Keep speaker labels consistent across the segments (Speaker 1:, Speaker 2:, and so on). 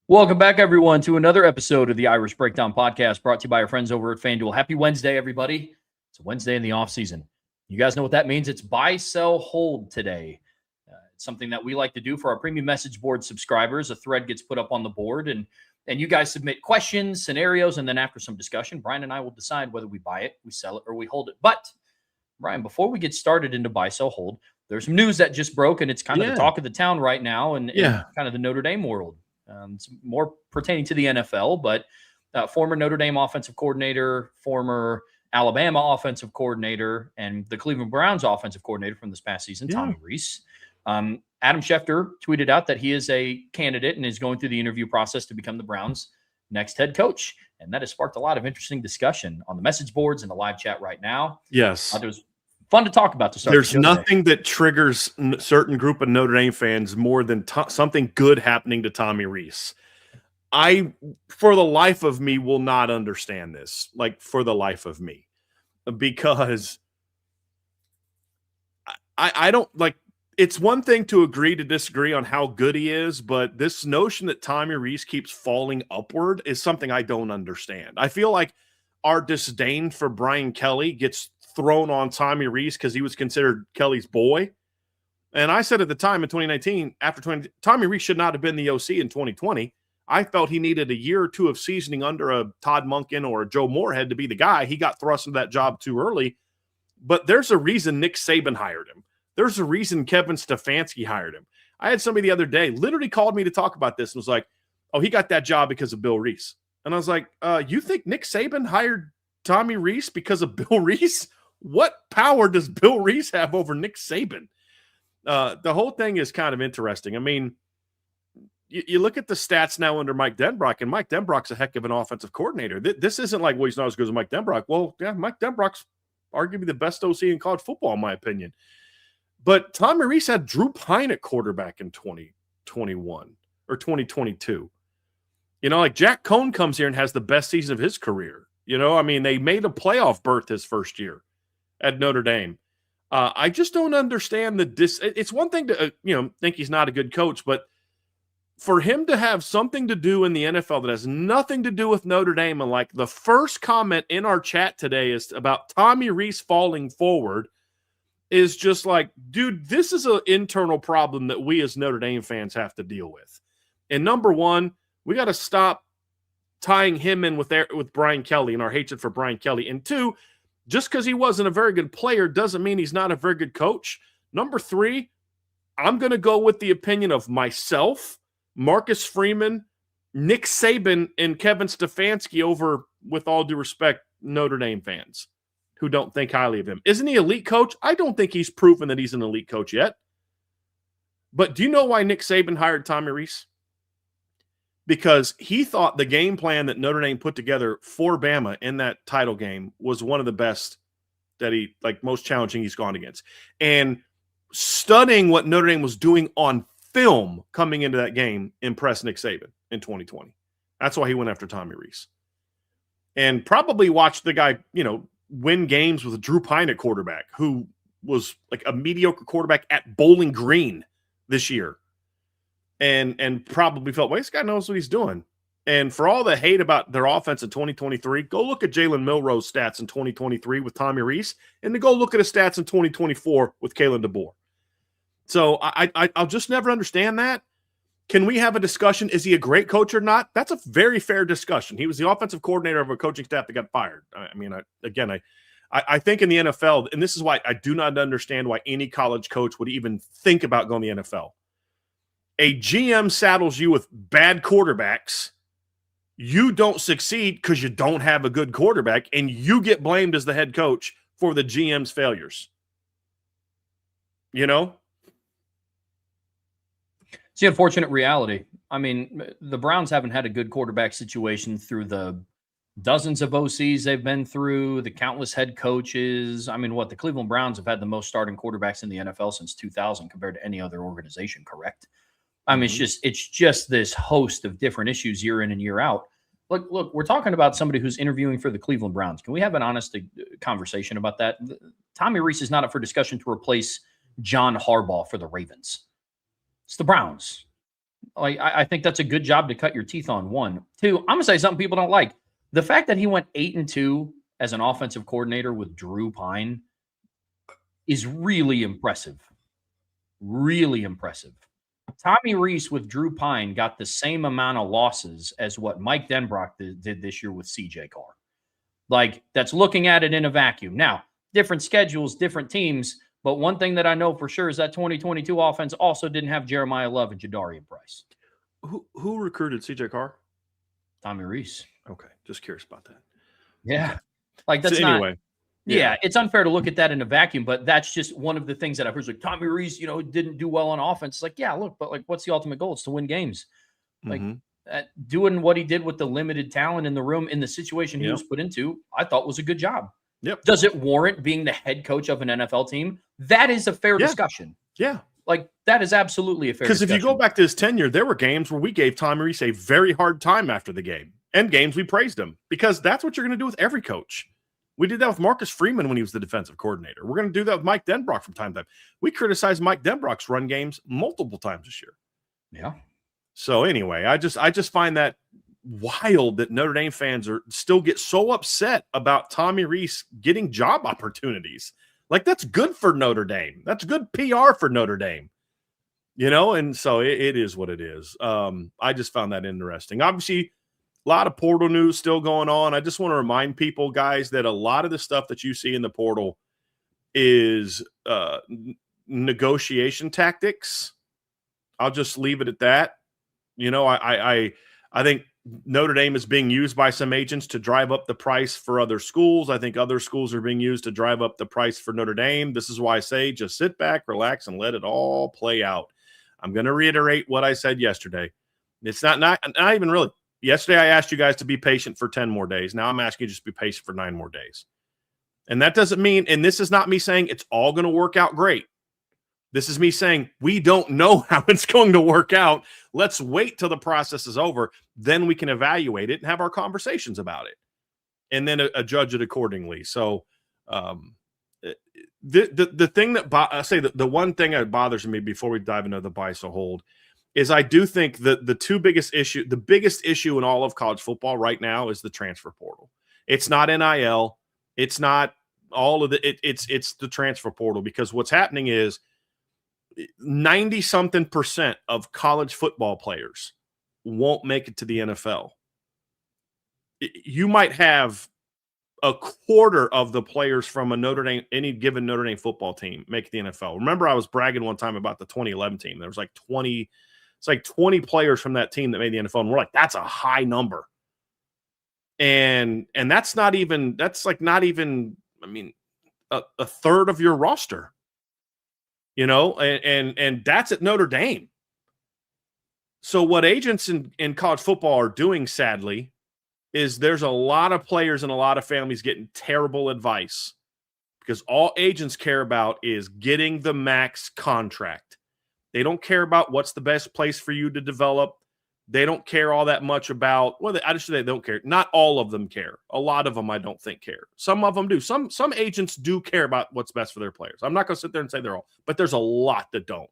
Speaker 1: Welcome back, everyone, to another episode of the Irish Breakdown Podcast, brought to you by our friends over at FanDuel. Happy Wednesday, everybody. It's a Wednesday in the offseason. You guys know what that means. It's buy, sell, hold today. It's something that we like to do for our premium message board subscribers. A thread gets put up on the board, and you guys submit questions, scenarios, and then after some discussion, Brian and I will decide whether we buy it, we sell it, or we hold it. But, Brian, before we get started into buy, sell, hold, there's some news that just broke, and it's kind of the talk of the town right now in kind of the Notre Dame world. It's more pertaining to the NFL, but former Notre Dame offensive coordinator, former Alabama offensive coordinator, and the Cleveland Browns offensive coordinator from this past season, Tommy Rees. Adam Schefter tweeted out that he is a candidate and is going through the interview process to become the Browns' next head coach. And that has sparked a lot of interesting discussion on the message boards and the live chat right now.
Speaker 2: Yes.
Speaker 1: It was fun to talk about to start.
Speaker 2: There's nothing that triggers a certain group of Notre Dame fans more than something good happening to Tommy Rees. I, for the life of me, will not understand this. Like, for the life of me. Because I don't, like, it's one thing to agree to disagree on how good he is, but this notion that Tommy Rees keeps falling upward is something I don't understand. I feel like our disdain for Brian Kelly gets thrown on Tommy Rees because he was considered Kelly's boy. And I said at the time in 2019, Tommy Rees should not have been the OC in 2020. I felt he needed a year or two of seasoning under a Todd Monken or a Joe Moorhead to be the guy. He got thrust into that job too early. But there's a reason Nick Saban hired him. There's a reason Kevin Stefanski hired him. I had somebody the other day literally called me to talk about this and was like, oh, he got that job because of Bill Rees. And I was like, you think Nick Saban hired Tommy Rees because of Bill Rees? What power does Bill Rees have over Nick Saban? The whole thing is kind of interesting. I mean, you look at the stats now under Mike Denbrock, and Mike Denbrock's a heck of an offensive coordinator. This isn't like, well, he's not as good as Mike Denbrock. Well, yeah, Mike Denbrock's arguably the best OC in college football, in my opinion. But Tommy Rees had Drew Pine at quarterback in 2021 or 2022. You know, like Jack Cohn comes here and has the best season of his career. You know, I mean, they made a playoff berth his first year at Notre Dame. I just don't understand it's one thing to, think he's not a good coach, but for him to have something to do in the NFL that has nothing to do with Notre Dame, and like the first comment in our chat today is about Tommy Rees falling forward, is just like, dude, this is an internal problem that we as Notre Dame fans have to deal with. And number one, we got to stop tying him in with Brian Kelly and our hatred for Brian Kelly. And two, just because he wasn't a very good player doesn't mean he's not a very good coach. Number three, I'm going to go with the opinion of myself, Marcus Freeman, Nick Saban, and Kevin Stefanski over, with all due respect, Notre Dame fans who don't think highly of him. Isn't he an elite coach? I don't think he's proven that he's an elite coach yet. But do you know why Nick Saban hired Tommy Rees? Because he thought the game plan that Notre Dame put together for Bama in that title game was one of the best that most challenging he's gone against. And studying what Notre Dame was doing on film coming into that game impressed Nick Saban in 2020. That's why he went after Tommy Rees. And probably watched the guy, win games with Drew Pine at quarterback, who was like a mediocre quarterback at Bowling Green this year. And probably felt, well, this guy knows what he's doing. And for all the hate about their offense in 2023, go look at Jalen Milroe's stats in 2023 with Tommy Rees, and then go look at his stats in 2024 with Kalen DeBoer. So I'll just never understand that. Can we have a discussion? Is he a great coach or not? That's a very fair discussion. He was the offensive coordinator of a coaching staff that got fired. I think in the NFL, and this is why I do not understand why any college coach would even think about going to the NFL. A GM saddles you with bad quarterbacks. You don't succeed because you don't have a good quarterback, and you get blamed as the head coach for the GM's failures. You know?
Speaker 1: It's the unfortunate reality. I mean, the Browns haven't had a good quarterback situation through the dozens of OCs they've been through, the countless head coaches. I mean, the Cleveland Browns have had the most starting quarterbacks in the NFL since 2000 compared to any other organization, correct? I mean, it's just this host of different issues year in and year out. Look, we're talking about somebody who's interviewing for the Cleveland Browns. Can we have an honest conversation about that? Tommy Rees is not up for discussion to replace John Harbaugh for the Ravens. It's the Browns. Like, I think that's a good job to cut your teeth on, one. Two, I'm going to say something people don't like. The fact that he went 8-2 as an offensive coordinator with Drew Pine is really impressive. Really impressive. Tommy Rees with Drew Pine got the same amount of losses as what Mike Denbrock did this year with CJ Carr. Like, that's looking at it in a vacuum. Now, different schedules, different teams, but one thing that I know for sure is that 2022 offense also didn't have Jeremiah Love and Jadarian Price.
Speaker 2: Who recruited CJ Carr?
Speaker 1: Tommy Rees.
Speaker 2: Okay, just curious about that.
Speaker 1: Yeah.
Speaker 2: Okay.
Speaker 1: Like, that's
Speaker 2: so anyway.
Speaker 1: Yeah, it's unfair to look at that in a vacuum, but that's just one of the things that I've heard. Like, Tommy Rees, didn't do well on offense. It's like, yeah, look, but like, what's the ultimate goal? It's to win games. Like, doing what he did with the limited talent in the room in the situation he was put into, I thought was a good job.
Speaker 2: Yep.
Speaker 1: Does it warrant being the head coach of an NFL team? That is a fair discussion.
Speaker 2: Yeah.
Speaker 1: Like, that is absolutely a fair discussion.
Speaker 2: Because if you go back to his tenure, there were games where we gave Tommy Rees a very hard time after the game, and games we praised him, because that's what you're going to do with every coach. We did that with Marcus Freeman when he was the defensive coordinator. We're going to do that with Mike Denbrock from time to time. We criticized Mike Denbrock's run games multiple times this year.
Speaker 1: Yeah.
Speaker 2: So anyway, I just find that wild that Notre Dame fans still get so upset about Tommy Rees getting job opportunities. Like, that's good for Notre Dame. That's good PR for Notre Dame. And so it is what it is. I just found that interesting. Obviously, a lot of portal news still going on. I just want to remind people, guys, that a lot of the stuff that you see in the portal is negotiation tactics. I'll just leave it at that. I think Notre Dame is being used by some agents to drive up the price for other schools. I think other schools are being used to drive up the price for Notre Dame. This is why I say just sit back, relax, and let it all play out. I'm going to reiterate what I said yesterday. It's not even really. Yesterday, I asked you guys to be patient for 10 more days. Now I'm asking you just to be patient for 9 more days. And that doesn't mean, and this is not me saying it's all going to work out great. This is me saying we don't know how it's going to work out. Let's wait till the process is over. Then we can evaluate it and have our conversations about it, and then judge it accordingly. So the thing that I say that the one thing that bothers me before we dive into the buy so hold is I do think that the biggest issue in all of college football right now is the transfer portal. It's not NIL. It's not all of it's the transfer portal, because what's happening is 90-something% of college football players won't make it to the NFL. You might have a quarter of the players from any given Notre Dame football team make the NFL. Remember, I was bragging one time about the 2011 team. There was like 20 players from that team that made the NFL, and we're like, that's a high number. And that's not even a third of your roster. And that's at Notre Dame. So what agents in college football are doing, sadly, is there's a lot of players and a lot of families getting terrible advice, because all agents care about is getting the max contract. They don't care about what's the best place for you to develop. They don't care all that much about, they don't care. Not all of them care. A lot of them, I don't think, care. Some of them do. Some agents do care about what's best for their players. I'm not going to sit there and say they're all, but there's a lot that don't.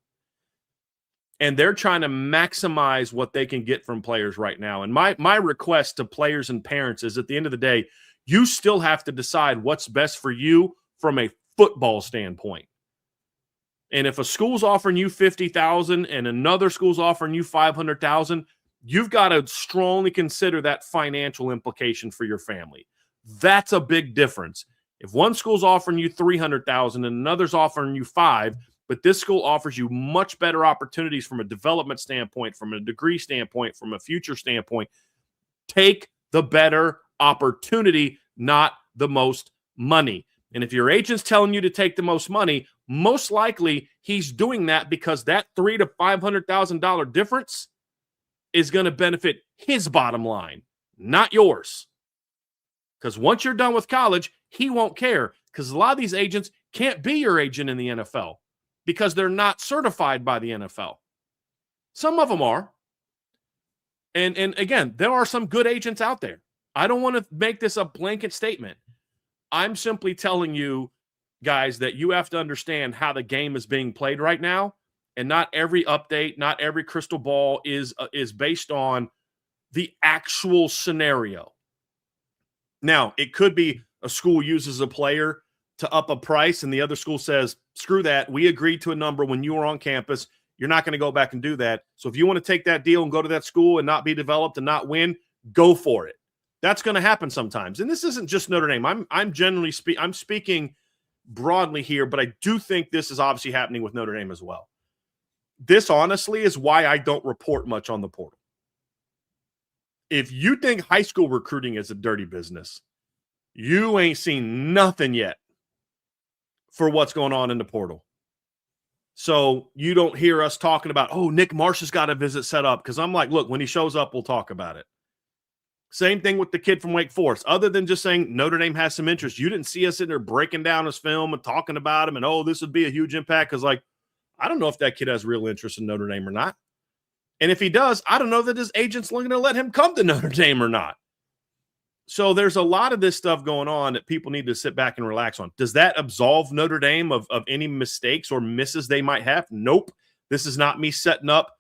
Speaker 2: And they're trying to maximize what they can get from players right now. And my request to players and parents is, at the end of the day, you still have to decide what's best for you from a football standpoint. And if a school's offering you $50,000 and another school's offering you $500,000, you've got to strongly consider that financial implication for your family. That's a big difference. If one school's offering you $300,000 and another's offering you $5,000, but this school offers you much better opportunities from a development standpoint, from a degree standpoint, from a future standpoint, take the better opportunity, not the most money. And if your agent's telling you to take the most money, most likely he's doing that because that $300,000 to $500,000 difference is going to benefit his bottom line, not yours. Because once you're done with college, he won't care, because a lot of these agents can't be your agent in the NFL because they're not certified by the NFL. Some of them are. And again, there are some good agents out there. I don't want to make this a blanket statement. I'm simply telling you, guys, that you have to understand how the game is being played right now. And not every update, not every crystal ball is based on the actual scenario. Now, it could be a school uses a player to up a price and the other school says, screw that. We agreed to a number when you were on campus. You're not going to go back and do that. So if you want to take that deal and go to that school and not be developed and not win, go for it. That's going to happen sometimes. And this isn't just Notre Dame. I'm speaking broadly here, but I do think this is obviously happening with Notre Dame as well. This honestly is why I don't report much on the portal. If you think high school recruiting is a dirty business, you ain't seen nothing yet for what's going on in the portal. So you don't hear us talking about, oh, Nick Marsh has got a visit set up. Because I'm like, look, when he shows up, we'll talk about it. Same thing with the kid from Wake Forest. Other than just saying Notre Dame has some interest, you didn't see us sitting there breaking down his film and talking about him and, oh, this would be a huge impact. Because, like, I don't know if that kid has real interest in Notre Dame or not. And if he does, I don't know that his agent's looking to let him come to Notre Dame or not. So there's a lot of this stuff going on that people need to sit back and relax on. Does that absolve Notre Dame of any mistakes or misses they might have? Nope. This is not me setting up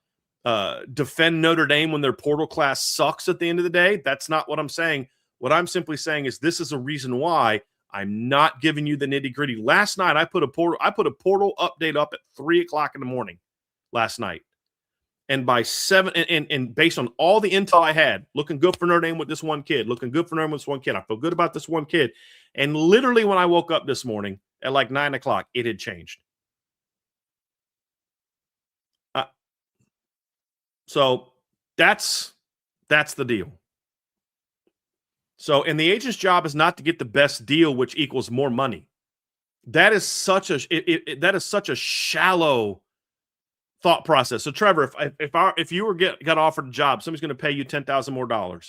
Speaker 2: defend Notre Dame when their portal class sucks at the end of the day. That's not what I'm saying. What I'm simply saying is this is a reason why I'm not giving you the nitty-gritty. Last night, I put a portal update up at 3:00 in the morning last night. And by 7, and based on all the intel I had, looking good for Notre Dame with this one kid, looking good for Notre Dame with this one kid. I feel good about this one kid. And literally when I woke up this morning at like 9:00, it had changed. So that's the deal. So, and the agent's job is not to get the best deal, which equals more money. That is such a shallow thought process. So, Trevor, if you were got offered a job, somebody's going to pay you $10,000 more,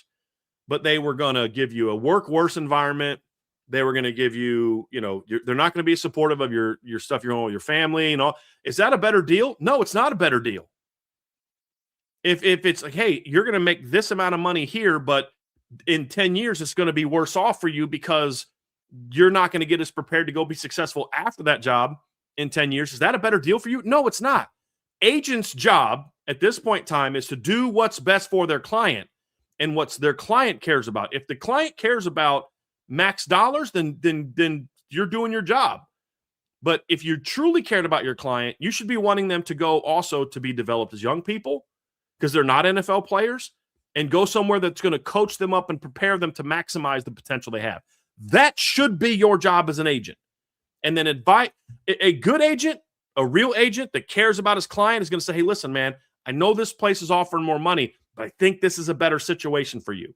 Speaker 2: but they were going to give you a worse environment. They were going to give you, they're not going to be supportive of your stuff, your your family and all. Is that a better deal? No, it's not a better deal. If it's like, hey, you're going to make this amount of money here, but in 10 years, it's going to be worse off for you because you're not going to get as prepared to go be successful after that job in 10 years. Is that a better deal for you? No, it's not. Agent's job at this point in time is to do what's best for their client and what's their client cares about. If the client cares about max dollars, then you're doing your job. But if you truly cared about your client, you should be wanting them to go also to be developed as young people because they're not NFL players, and go somewhere that's going to coach them up and prepare them to maximize the potential they have. That should be your job as an agent. And then invite a good agent, a real agent that cares about his client is going to say, hey, listen, man, I know this place is offering more money, but I think this is a better situation for you.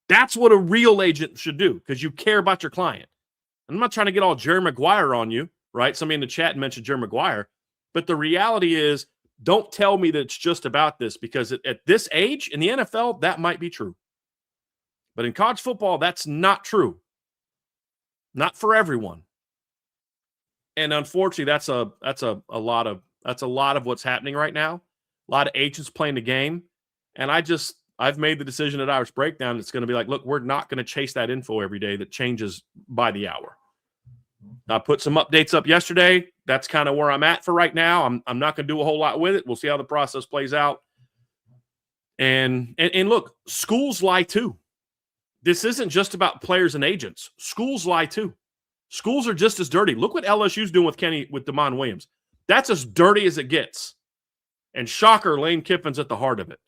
Speaker 2: That's what a real agent should do because you care about your client. I'm not trying to get all Jerry Maguire on you, right? Somebody in the chat mentioned Jerry Maguire. But the reality is, don't tell me that it's just about this because at this age in the NFL, that might be true. But in college football, that's not true. Not for everyone. And unfortunately, that's a lot of what's happening right now. A lot of agents playing the game. And I've made the decision at Irish Breakdown. It's going to be like, look, we're not going to chase that info every day that changes by the hour. I put some updates up yesterday. That's kind of where I'm at for right now. I'm not going to do a whole lot with it. We'll see how the process plays out. And look, schools lie too. This isn't just about players and agents. Schools lie too. Schools are just as dirty. Look what LSU's doing with Damon Williams. That's as dirty as it gets. And shocker, Lane Kiffin's at the heart of it.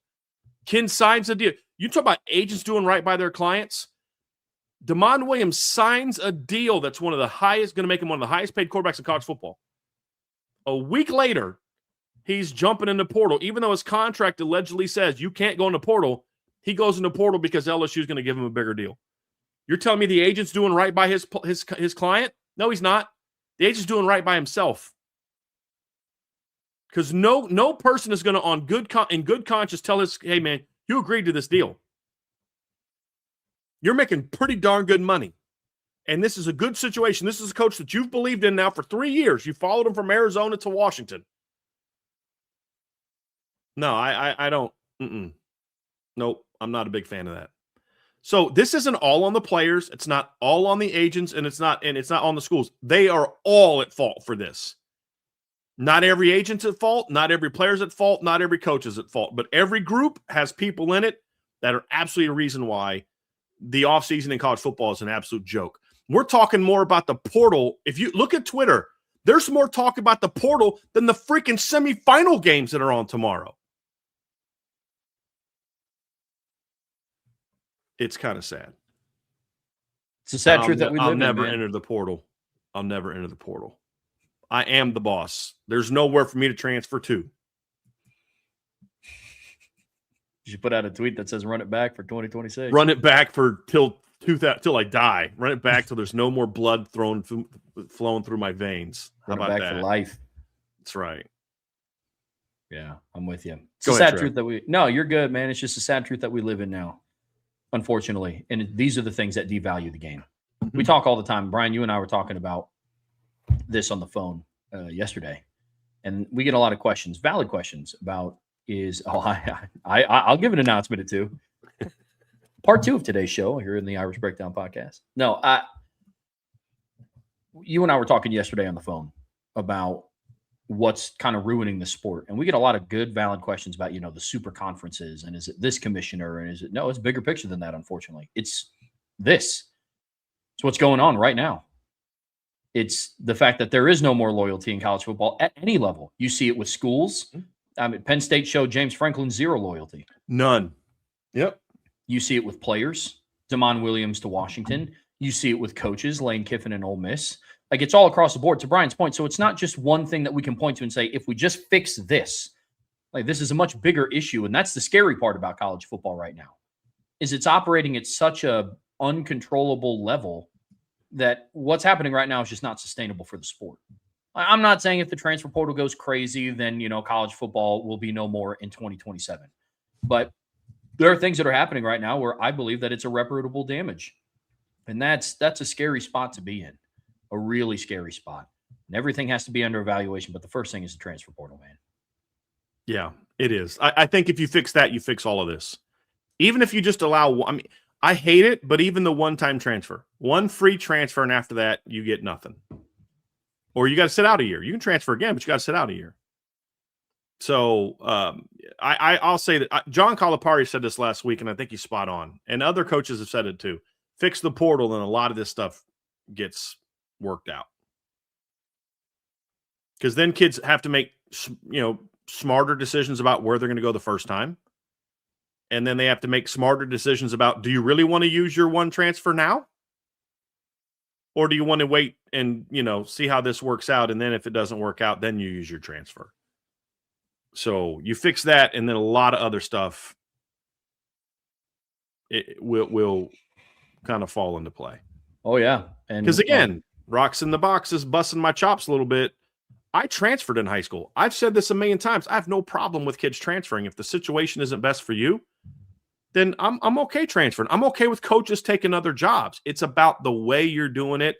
Speaker 2: Ken signs a deal. You talk about agents doing right by their clients. Damon Williams signs a deal that's going to make him one of the highest paid quarterbacks in college football. A week later, he's jumping in the portal. Even though his contract allegedly says you can't go in the portal, he goes in the portal because LSU is going to give him a bigger deal. You're telling me the agent's doing right by his client? No, he's not. The agent's doing right by himself. Because no person is going to, in good conscience, tell his, hey, man, you agreed to this deal. You're making pretty darn good money. And this is a good situation. This is a coach that you've believed in now for 3 years. You followed him from Arizona to Washington. No, I don't. Nope, I'm not a big fan of that. So this isn't all on the players. It's not all on the agents, and it's not on the schools. They are all at fault for this. Not every agent's at fault. Not every player's at fault. Not every coach is at fault. But every group has people in it that are absolutely a reason why the offseason in college football is an absolute joke. We're talking more about the portal. If you look at Twitter, there's more talk about the portal than the freaking semifinal games that are on tomorrow. It's kind of sad.
Speaker 1: It's a sad truth that we live
Speaker 2: I'll
Speaker 1: in,
Speaker 2: never
Speaker 1: man.
Speaker 2: enter the portal. I'll never enter the portal. I am the boss. There's nowhere for me to transfer to.
Speaker 1: You should put out a tweet that says run it back for 2026.
Speaker 2: Run it back for till I die. Run it back till there's no more blood flowing through my veins. How
Speaker 1: Run
Speaker 2: about
Speaker 1: it back
Speaker 2: that?
Speaker 1: for life.
Speaker 2: That's right.
Speaker 1: Yeah, I'm with you. It's
Speaker 2: Go
Speaker 1: a
Speaker 2: ahead,
Speaker 1: sad
Speaker 2: Trey.
Speaker 1: truth that we – no, you're good, man. It's just a sad truth that we live in now, unfortunately. And these are the things that devalue the game. We talk all the time. Brian, you and I were talking about this on the phone yesterday, and we get a lot of questions, valid questions about I'll give an announcement or two. Part 2 of today's show here in the Irish Breakdown podcast. No, you and I were talking yesterday on the phone about what's kind of ruining the sport. And we get a lot of good, valid questions about, the super conferences. And is it this commissioner? And is it, no, it's a bigger picture than that, unfortunately. It's this. It's what's going on right now. It's the fact that there is no more loyalty in college football at any level. You see it with schools. Penn State showed James Franklin zero loyalty.
Speaker 2: None. Yep.
Speaker 1: You see it with players, Damon Williams to Washington. You see it with coaches, Lane Kiffin and Ole Miss. Like, it's all across the board, to Brian's point. So it's not just one thing that we can point to and say, if we just fix this, like, this is a much bigger issue. And that's the scary part about college football right now, is it's operating at such a uncontrollable level that what's happening right now is just not sustainable for the sport. I'm not saying if the transfer portal goes crazy, then, college football will be no more in 2027. But there are things that are happening right now where I believe that it's irreparable damage. And that's a scary spot to be in, a really scary spot. And everything has to be under evaluation. But the first thing is the transfer portal, man.
Speaker 2: Yeah, it is. I think if you fix that, you fix all of this. Even if you just allow, I hate it, but even the one-time transfer, one free transfer, and after that, you get nothing. Or you got to sit out a year. You can transfer again, but you got to sit out a year. So I'll say that John Calipari said this last week, and I think he's spot on. And other coaches have said it too. Fix the portal, and a lot of this stuff gets worked out. Because then kids have to make, smarter decisions about where they're going to go the first time. And then they have to make smarter decisions about, do you really want to use your one transfer now? Or do you want to wait and, see how this works out? And then if it doesn't work out, then you use your transfer. So you fix that, and then a lot of other stuff will kind of fall into play.
Speaker 1: Oh, yeah. And
Speaker 2: because, again, rocks in the box is busting my chops a little bit. I transferred in high school. I've said this a million times. I have no problem with kids transferring. If the situation isn't best for you, then I'm okay transferring. I'm okay with coaches taking other jobs. It's about the way you're doing it,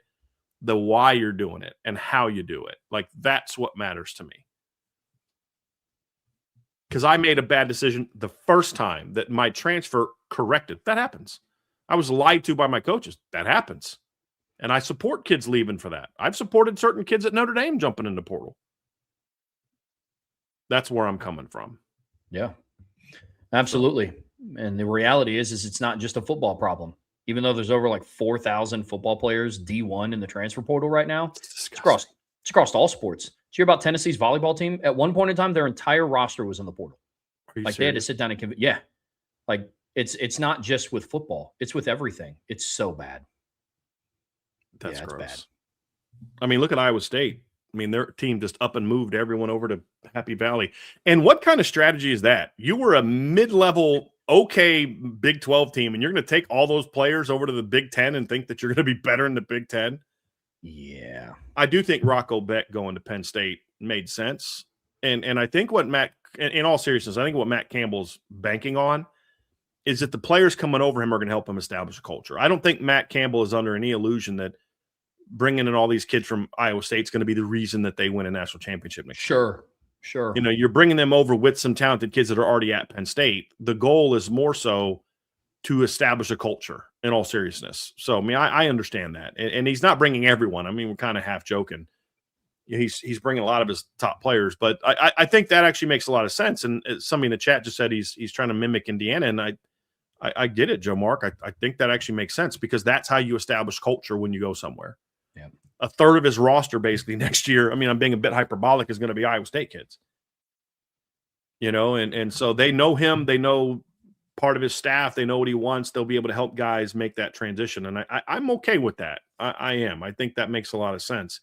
Speaker 2: the why you're doing it, and how you do it. Like, that's what matters to me. Because I made a bad decision the first time that my transfer corrected. That happens. I was lied to by my coaches. That happens. And I support kids leaving for that. I've supported certain kids at Notre Dame jumping into portal. That's where I'm coming from.
Speaker 1: Yeah, absolutely. And the reality is it's not just a football problem. Even though there's over like 4,000 football players D1 in the transfer portal right now, it's across all sports. Did you hear about Tennessee's volleyball team? At one point in time, their entire roster was in the portal. Like, they had to sit down and yeah. Like, it's not just with football. It's with everything. It's so bad.
Speaker 2: That's
Speaker 1: gross.
Speaker 2: Bad. I mean, look at Iowa State. I mean, their team just up and moved everyone over to Happy Valley. And what kind of strategy is that? You were a mid-level, okay Big 12 team, and you're going to take all those players over to the Big 10 and think that you're going to be better in the Big 10?
Speaker 1: Yeah.
Speaker 2: I do think Rocco Beck going to Penn State made sense. And I think what Matt, in all seriousness, I think what Matt Campbell's banking on is that the players coming over him are going to help him establish a culture. I don't think Matt Campbell is under any illusion that bringing in all these kids from Iowa State is going to be the reason that they win a national championship next year.
Speaker 1: Sure.
Speaker 2: You're bringing them over with some talented kids that are already at Penn State. The goal is more so to establish a culture, in all seriousness. So, I mean, I understand that. And he's not bringing everyone. I mean, we're kind of half joking. he's bringing a lot of his top players. But I think that actually makes a lot of sense. And somebody in the chat just said he's trying to mimic Indiana, and I get it, Joe Mark. I think that actually makes sense because that's how you establish culture when you go somewhere.
Speaker 1: Yeah.
Speaker 2: A third of his roster basically next year, I mean, I'm being a bit hyperbolic, is going to be Iowa State kids. And so they know him. They know part of his staff. They know what he wants. They'll be able to help guys make that transition. And I'm okay with that. I am. I think that makes a lot of sense.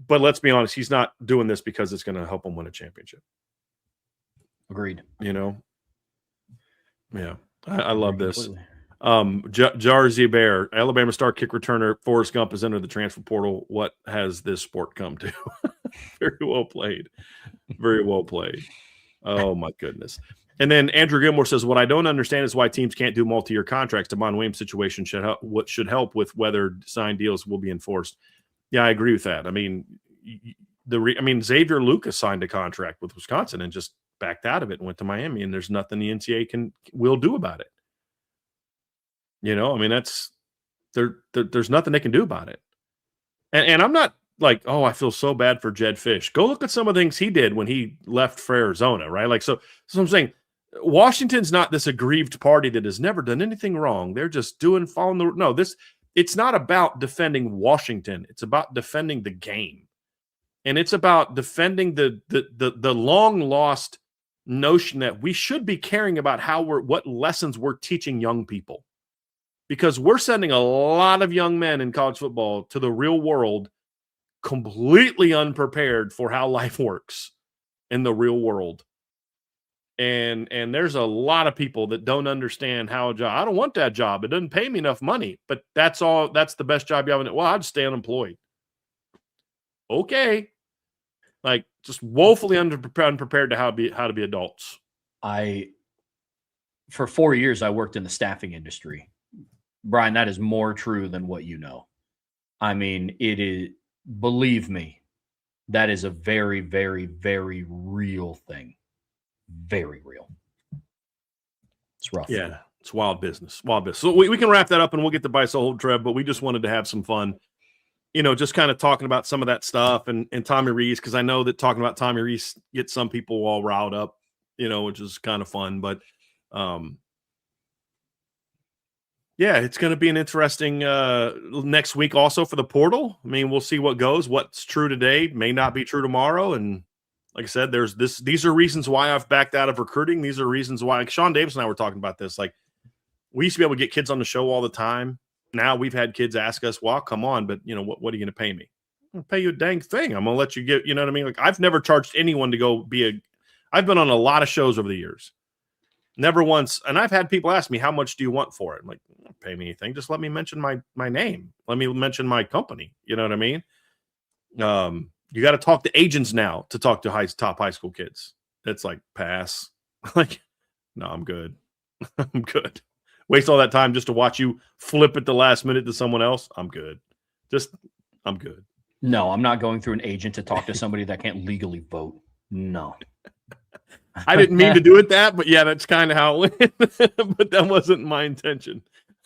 Speaker 2: But let's be honest, he's not doing this because it's going to help him win a championship.
Speaker 1: Agreed.
Speaker 2: Yeah. I love this. Jarzy Bear, Alabama star kick returner Forrest Gump has entered the transfer portal. What has this sport come to? Very well played. Very well played. Oh, my goodness. And then Andrew Gilmore says, what I don't understand is why teams can't do multi-year contracts. Devon Williams' situation should help with whether signed deals will be enforced. Yeah, I agree with that. I mean, Xavier Lucas signed a contract with Wisconsin and just backed out of it and went to Miami, and there's nothing the NCAA will do about it. There's nothing they can do about it. And I'm not like, oh, I feel so bad for Jed Fish. Go look at some of the things he did when he left for Arizona, right? Like, so I'm saying Washington's not this aggrieved party that has never done anything wrong. They're just it's not about defending Washington. It's about defending the game. And it's about defending the long lost notion that we should be caring about what lessons we're teaching young people. Because we're sending a lot of young men in college football to the real world completely unprepared for how life works in the real world. And there's a lot of people that don't understand how a job. I don't want that job. It doesn't pay me enough money, but that's the best job you have. Well, I'd stay unemployed. Okay. Like, just woefully unprepared to how to be adults.
Speaker 1: For 4 years, I worked in the staffing industry. Brian, that is more true than what you know. I mean, it is, believe me, that is a very, very, very real thing. Very real. It's rough.
Speaker 2: Yeah, it's wild business. Wild business. So we can wrap that up and we'll get to buy, sell, hold, Trev, but we just wanted to have some fun. Just kind of talking about some of that stuff and Tommy Rees, because I know that talking about Tommy Rees gets some people all riled up, which is kind of fun. But yeah, it's going to be an interesting next week also for the portal. I mean, we'll see what goes. What's true today may not be true tomorrow. And like I said, these are reasons why I've backed out of recruiting. These are reasons why, like Sean Davis and I were talking about this. Like, we used to be able to get kids on the show all the time. Now we've had kids ask us, well, come on, but what are you going to pay me? I'm going to pay you a dang thing. I'm going to let you get, you know what I mean? Like, I've never charged anyone to go I've been on a lot of shows over the years. Never once. And I've had people ask me, how much do you want for it? I'm like, don't pay me anything. Just let me mention my name. Let me mention my company. You know what I mean? You got to talk to agents now to talk to top high school kids. It's like, pass. Like, no, I'm good. I'm good. Waste all that time just to watch you flip at the last minute to someone else. I'm good. I'm good.
Speaker 1: No, I'm not going through an agent to talk to somebody that can't legally vote. No.
Speaker 2: I didn't mean to do it but yeah, that's kind of how it went. But that wasn't my intention.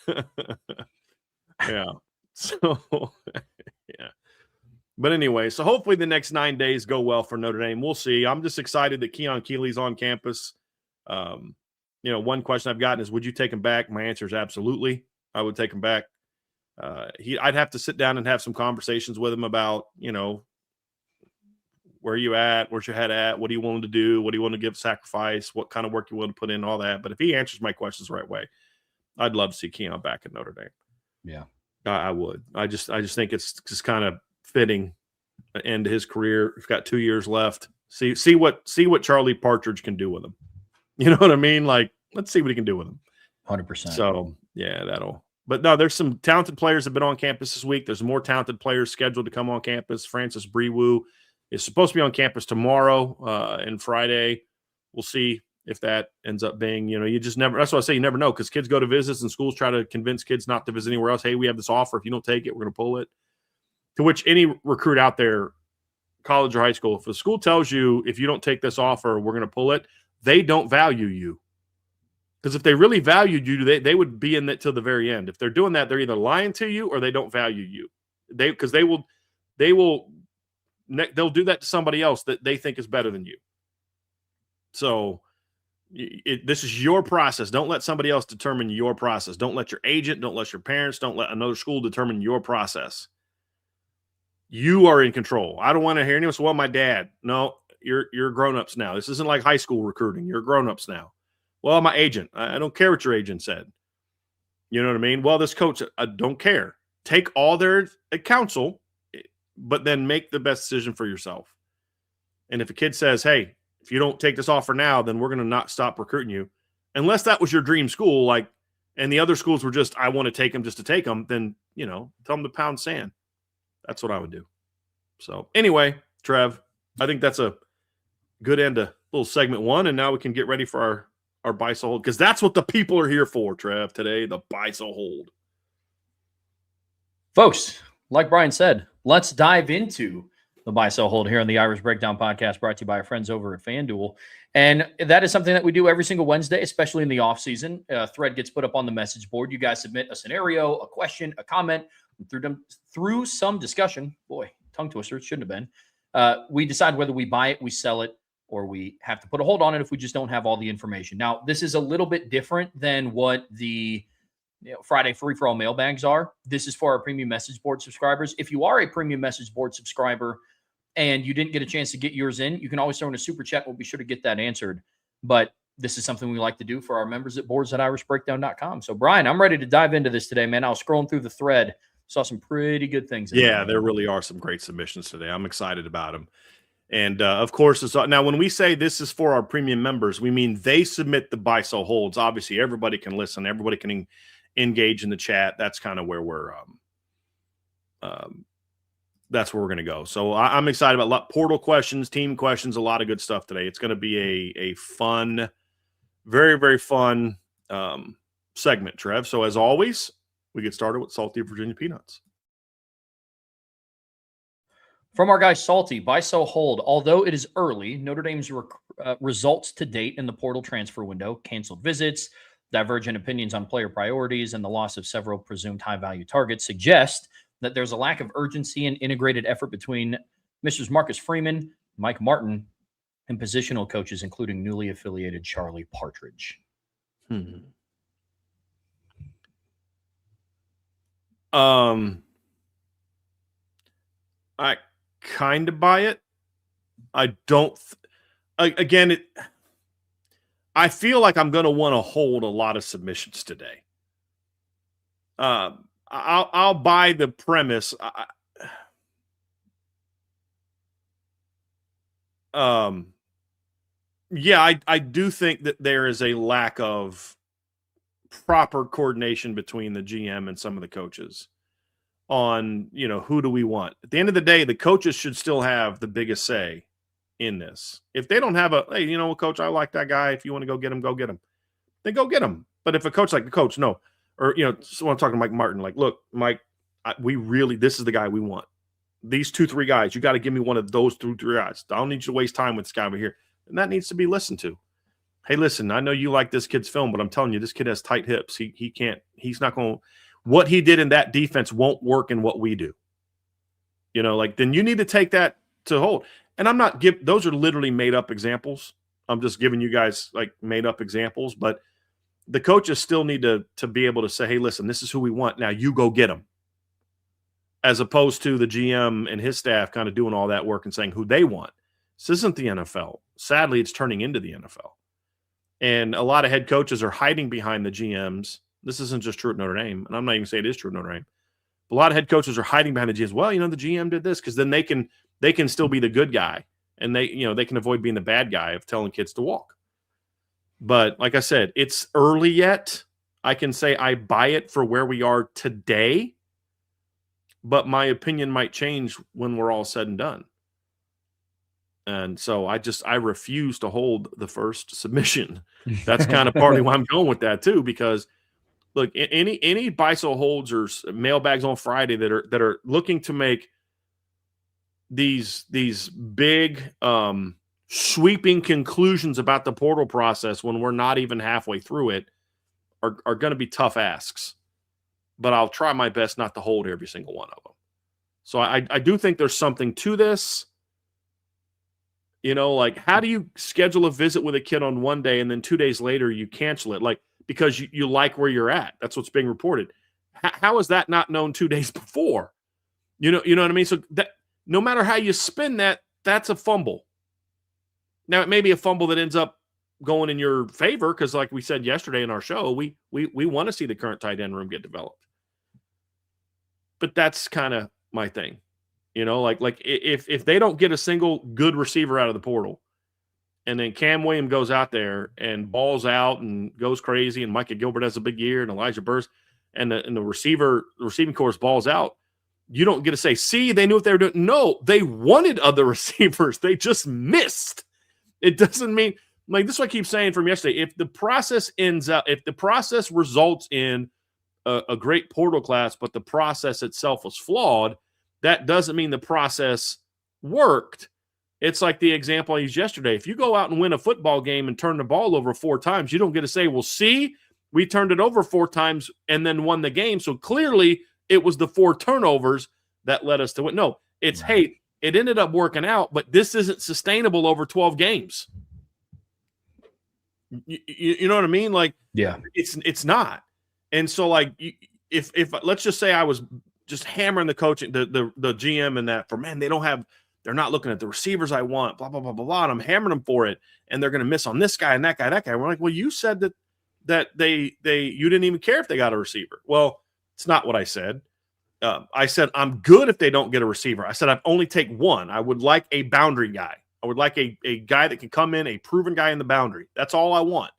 Speaker 2: Yeah. So, yeah. But anyway, so hopefully the next 9 days go well for Notre Dame. We'll see. I'm just excited that Keon Keeley's on campus. One question I've gotten is, would you take him back? My answer is absolutely. I would take him back. I'd have to sit down and have some conversations with him about, where are you at? Where's your head at? What do you want to do? What do you want to give sacrifice? What kind of work you want to put in, all that. But if he answers my questions the right way, I'd love to see Keon back at Notre Dame.
Speaker 1: Yeah,
Speaker 2: I would. I just think it's just kind of fitting an end to his career. He's got 2 years left. See what Charlie Partridge can do with him. You know what I mean? Like, let's see what he can do with him.
Speaker 1: 100%.
Speaker 2: So yeah, but no, there's some talented players that have been on campus this week. There's more talented players scheduled to come on campus. Francis Brewu is supposed to be on campus tomorrow and Friday. We'll see if that ends up being, you just never, that's why I say you never know, because kids go to visits and schools try to convince kids not to visit anywhere else. Hey, we have this offer. If you don't take it, we're going to pull it. To which any recruit out there, college or high school, if the school tells you, if you don't take this offer, we're going to pull it, they don't value you. Because if they really valued you, they would be in it till the very end. If they're doing that, they're either lying to you or they don't value you. Because they will they'll do that to somebody else that they think is better than you. So this is your process. Don't let somebody else determine your process. Don't let your agent, don't let your parents, don't let another school determine your process. You are in control. I don't want to hear anyone say, well, my dad. No, you're grown-ups now. This isn't like high school recruiting. You're grown-ups now. Well, my agent. I don't care what your agent said. You know what I mean? Well, this coach, I don't care. Take all their counsel, but then make the best decision for yourself. And if a kid says, hey, if you don't take this offer now, then we're going to not stop recruiting you. Unless that was your dream school, like, and the other schools were just, I want to take them just to take them, then, tell them to pound sand. That's what I would do. So anyway, Trev, I think that's a good end to little segment 1. And now we can get ready for our buy, sell, hold, because that's what the people are here for, Trev, today, the buy, sell, hold.
Speaker 1: Folks, like Brian said, let's dive into the buy, sell, hold here on the Irish Breakdown Podcast, brought to you by our friends over at FanDuel. And that is something that we do every single Wednesday, especially in the offseason. A thread gets put up on the message board. You guys submit a scenario, a question, a comment. Through some discussion, boy, tongue twister, it shouldn't have been. We decide whether we buy it, we sell it, or we have to put a hold on it if we just don't have all the information. Now, this is a little bit different than what the Friday free-for-all mailbags are. This is for our premium message board subscribers. If you are a premium message board subscriber and you didn't get a chance to get yours in, you can always throw in a super chat. We'll be sure to get that answered. But this is something we like to do for our members at boards.irishbreakdown.com. So, Brian, I'm ready to dive into this today, man. I was scrolling through the thread, saw some pretty good things.
Speaker 2: Yeah, there really are some great submissions today. I'm excited about them. And, of course, now when we say this is for our premium members, we mean they submit the buy, sell, holds. Obviously, everybody can listen. Everybody can engage in the chat. That's kind of where we're that's where we're going to go. So I'm excited about a lot portal questions, team questions, a lot of good stuff today. It's going to be a fun, very, very fun segment, Trev. So as always, we get started with Salty Virginia Peanuts.
Speaker 1: From our guy Salty, buy, sell, hold. Although it is early, Notre Dame's results to date in the portal transfer window, canceled visits, divergent opinions on player priorities, and the loss of several presumed high-value targets suggest that there's a lack of urgency and integrated effort between Mr. Marcus Freeman, Mike Martin, and positional coaches, including newly affiliated Charlie Partridge.
Speaker 2: I kind of buy it. I don't. I feel like I'm going to want to hold a lot of submissions today. I'll buy the premise. Yeah, I do think that there is a lack of proper coordination between the GM and some of the coaches on, who do we want? At the end of the day, the coaches should still have the biggest say in this. If they don't have hey, you know what, coach, I like that guy. If you want to go get him, then go get him. But if a coach like the coach, no, or, someone talking to Mike Martin, like, look, Mike, this is the guy we want. These 2-3 guys, you got to give me one of those 2-3 guys. I don't need you to waste time with this guy over here. And that needs to be listened to. Hey, listen, I know you like this kid's film, but I'm telling you, this kid has tight hips. He's not going to, what he did in that defense won't work in what we do. Then you need to take that to hold. And I'm not those are literally made up examples. I'm just giving you guys made up examples, but the coaches still need to be able to say, hey, listen, this is who we want. Now you go get them. As opposed to the GM and his staff kind of doing all that work and saying who they want. This isn't the NFL. Sadly, it's turning into the NFL. And a lot of head coaches are hiding behind the GMs. This isn't just true at Notre Dame. And I'm not even saying it is true at Notre Dame. But a lot of head coaches are hiding behind the GMs. Well, the GM did this because then they can still be the good guy. And they can avoid being the bad guy of telling kids to walk. But like I said, it's early yet. I can say I buy it for where we are today. But my opinion might change when we're all said and done. And so I refuse to hold the first submission. That's kind of partly why I'm going with that too, because look, any buy, sell, holds or mailbags on Friday that are looking to make these big sweeping conclusions about the portal process when we're not even halfway through it are going to be tough asks. But I'll try my best not to hold every single one of them. So I do think there's something to this. You know, like, how do you schedule a visit with a kid on one day and then 2 days later you cancel it? Like, because you like where you're at. That's what's being reported. How is that not known 2 days before? You know what I mean? So that no matter how you spin that, that's a fumble. Now, it may be a fumble that ends up going in your favor because, like we said yesterday in our show, we want to see the current tight end room get developed. But that's kind of my thing. You know, like if they don't get a single good receiver out of the portal, and then Cam Williams goes out there and balls out and goes crazy, and Micah Gilbert has a big year, and Elijah Burst, and the receiving course balls out, you don't get to say, see, they knew what they were doing. No, they wanted other receivers. They just missed. It doesn't mean, like, this is what I keep saying from yesterday. If the process results in a great portal class, but the process itself was flawed, that doesn't mean the process worked. It's like the example I used yesterday. If you go out and win a football game and turn the ball over 4 times, you don't get to say, well, see, we turned it over 4 times and then won the game. So clearly it was the 4 turnovers that led us to win. No, it's, hey, it ended up working out, but this isn't sustainable over 12 games. You know what I mean? Like,
Speaker 1: yeah,
Speaker 2: it's not. And so, like, if let's just say I was just hammering the coaching, the GM and that for, man, they're not looking at the receivers I want, blah, blah, blah, blah, blah. And I'm hammering them for it. And they're going to miss on this guy and that guy, that guy. We're like, well, you said that you didn't even care if they got a receiver. Well, it's not what I said. I said, I'm good if they don't get a receiver. I said, I'd only take one. I would like a boundary guy. I would like a guy that can come in, a proven guy in the boundary. That's all I want.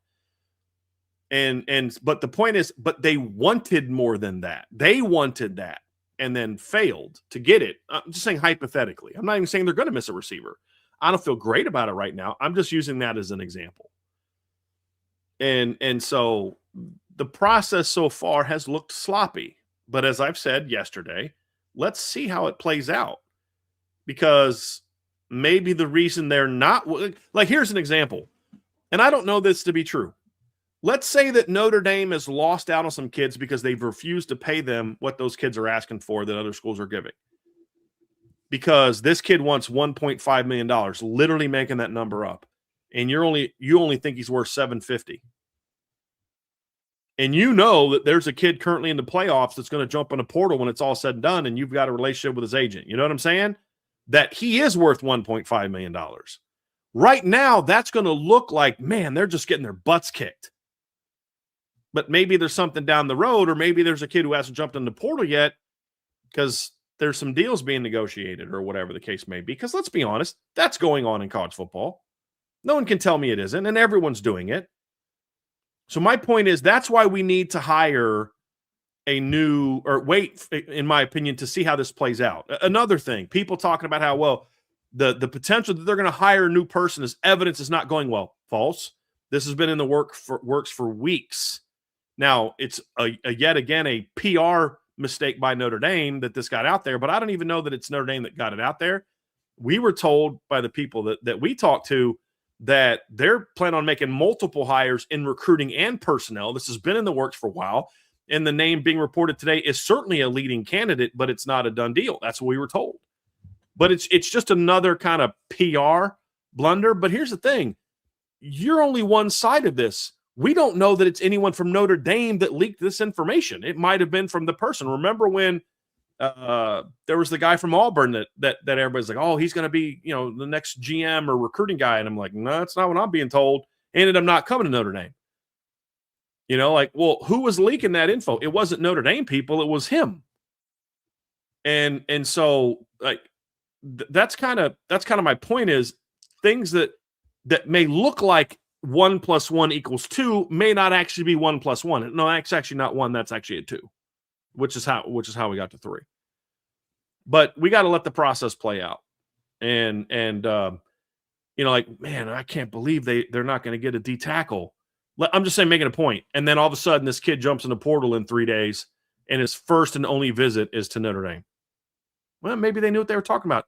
Speaker 2: But the point is, but they wanted more than that. They wanted that and then failed to get it. I'm just saying hypothetically. I'm not even saying they're going to miss a receiver. I don't feel great about it right now. I'm just using that as an example. And so the process so far has looked sloppy. But as I've said yesterday, let's see how it plays out. Because maybe the reason they're not, like, here's an example. And I don't know this to be true. Let's say that Notre Dame has lost out on some kids because they've refused to pay them what those kids are asking for that other schools are giving. Because this kid wants $1.5 million, literally making that number up. And you only think he's worth $750. And you know that there's a kid currently in the playoffs that's going to jump in a portal when it's all said and done, and you've got a relationship with his agent. You know what I'm saying? That he is worth $1.5 million. Right now, that's going to look like, man, they're just getting their butts kicked. But maybe there's something down the road, or maybe there's a kid who hasn't jumped in the portal yet because there's some deals being negotiated or whatever the case may be. Because let's be honest, that's going on in college football. No one can tell me it isn't, and everyone's doing it. So my point is, that's why we need to hire wait, in my opinion, to see how this plays out. Another thing, people talking about how, well, the potential that they're going to hire a new person as evidence is not going well. False. This has been in the works for weeks. Now, it's yet again a PR mistake by Notre Dame that this got out there, but I don't even know that it's Notre Dame that got it out there. We were told by the people that we talked to that they're planning on making multiple hires in recruiting and personnel. This has been in the works for a while, and the name being reported today is certainly a leading candidate, but it's not a done deal. That's what we were told. But it's just another kind of PR blunder. But here's the thing. You're only one side of this. We don't know that it's anyone from Notre Dame that leaked this information. It might have been from the person. Remember when there was the guy from Auburn that everybody's like, oh, he's going to be, the next GM or recruiting guy. And I'm like, no, that's not what I'm being told. Ended up not coming to Notre Dame. Well, who was leaking that info? It wasn't Notre Dame people. It was him. And so that's kind of my point is things that may look like 1 + 1 = 2 may not actually be 1 + 1. No, that's actually not 1. That's actually a 2, which is how we got to 3. But we got to let the process play out. And man, I can't believe they're not going to get a D tackle. I'm just saying, making a point. And then all of a sudden this kid jumps in the portal in 3 days and his first and only visit is to Notre Dame. Well, maybe they knew what they were talking about.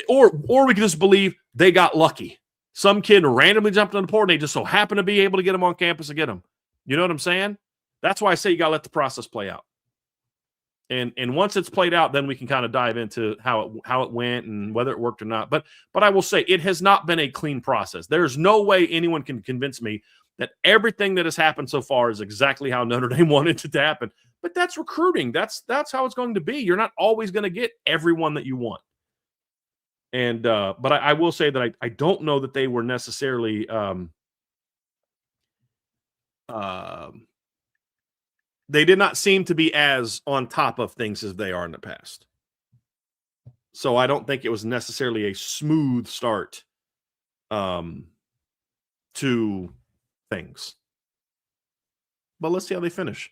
Speaker 2: Or we could just believe they got lucky. Some kid randomly jumped on the portal and they just so happened to be able to get him on campus and get him. You know what I'm saying? That's why I say you got to let the process play out. And once it's played out, then we can kind of dive into how it went and whether it worked or not. But I will say it has not been a clean process. There's no way anyone can convince me that everything that has happened so far is exactly how Notre Dame wanted it to happen. But that's recruiting. That's how it's going to be. You're not always going to get everyone that you want. And but I will say that I don't know that they were necessarily they did not seem to be as on top of things as they are in the past. So I don't think it was necessarily a smooth start to things. But let's see how they finish.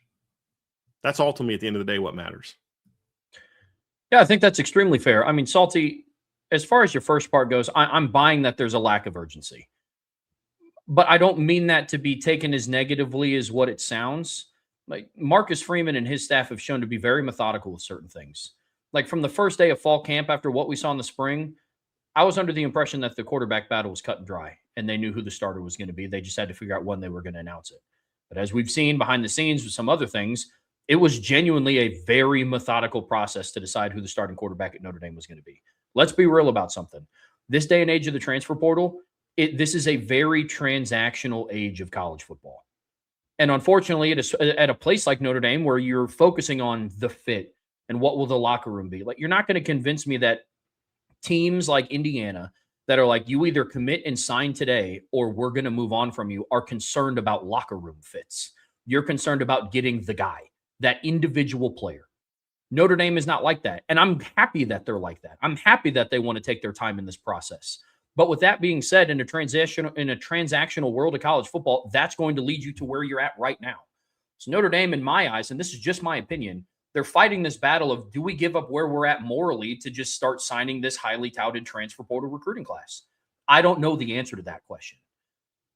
Speaker 2: That's ultimately, at the end of the day, what matters.
Speaker 1: Yeah, I think that's extremely fair. I mean, Salty, as far as your first part goes, I'm buying that there's a lack of urgency. But I don't mean that to be taken as negatively as what it sounds. Like, Marcus Freeman and his staff have shown to be very methodical with certain things. Like, from the first day of fall camp, after what we saw in the spring, I was under the impression that the quarterback battle was cut and dry, and they knew who the starter was going to be. They just had to figure out when they were going to announce it. But as we've seen behind the scenes with some other things, it was genuinely a very methodical process to decide who the starting quarterback at Notre Dame was going to be. Let's be real about something. This day and age of the transfer portal, this is a very transactional age of college football. And unfortunately, at a place like Notre Dame, where you're focusing on the fit and what will the locker room be, like, you're not going to convince me that teams like Indiana that are like, you either commit and sign today or we're going to move on from you, are concerned about locker room fits. You're concerned about getting the guy, that individual player. Notre Dame is not like that. And I'm happy that they're like that. I'm happy that they want to take their time in this process. But with that being said, in a transactional world of college football, that's going to lead you to where you're at right now. So Notre Dame, in my eyes, and this is just my opinion, they're fighting this battle of, do we give up where we're at morally to just start signing this highly touted transfer portal recruiting class? I don't know the answer to that question.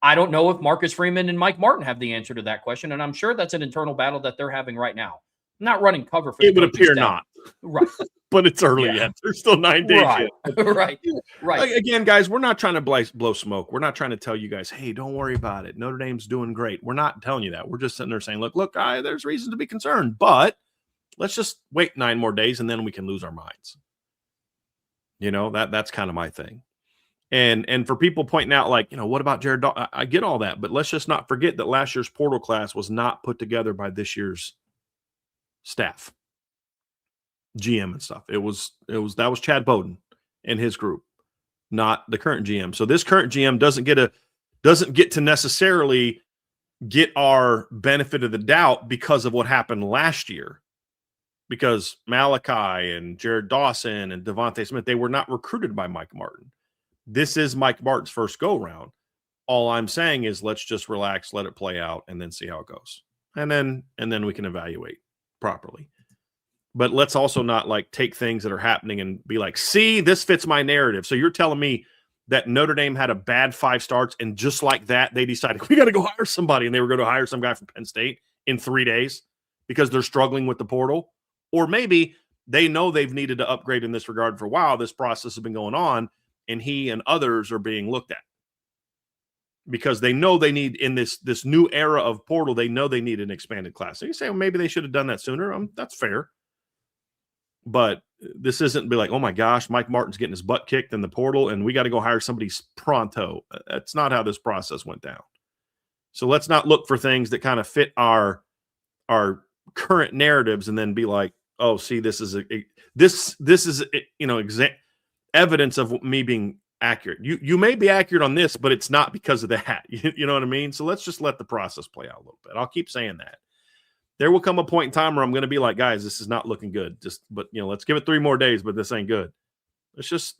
Speaker 1: I don't know if Marcus Freeman and Mike Martin have the answer to that question, and I'm sure that's an internal battle that they're having right now. I'm not running cover for
Speaker 2: it would appear not.
Speaker 1: Right.
Speaker 2: But it's early yet. There's still 9 days yet.
Speaker 1: Right.
Speaker 2: Again, guys, we're not trying to blow smoke. We're not trying to tell you guys, hey, don't worry about it. Notre Dame's doing great. We're not telling you that. We're just sitting there saying, look, there's reason to be concerned, but let's just wait 9 more days and then we can lose our minds. You know, that's kind of my thing. And for people pointing out, like, what about Jared Dawson? I get all that, but let's just not forget that last year's portal class was not put together by this year's staff, GM and stuff. That was Chad Bowden and his group, not the current GM. So this current GM doesn't get to necessarily get our benefit of the doubt because of what happened last year, because Malachi and Jared Dawson and Devontae Smith, they were not recruited by Mike Martin. This is Mike Martin's first go round. All I'm saying is let's just relax, let it play out, and then see how it goes. And then we can evaluate properly. But let's also not like take things that are happening and be like, see, this fits my narrative. So you're telling me that Notre Dame had a bad 5 starts and just like that, they decided we got to go hire somebody, and they were going to hire some guy from Penn State in 3 days because they're struggling with the portal? Or maybe they know they've needed to upgrade in this regard for a while. This process has been going on, and he and others are being looked at because they know they need, in this new era of portal, they know they need an expanded class. So you say, well, maybe they should have done that sooner. That's fair. But this isn't be like, oh my gosh, Mike Martin's getting his butt kicked in the portal and we got to go hire somebody pronto. That's not how this process went down. So let's not look for things that kind of fit our current narratives and then be like, oh, see, this is evidence of me being accurate. You may be accurate on this, but it's not because of that. You know what I mean? So let's just let the process play out a little bit. I'll keep saying that. There will come a point in time where I'm going to be like, guys, this is not looking good. But let's give it 3 more days, but this ain't good. Let's just,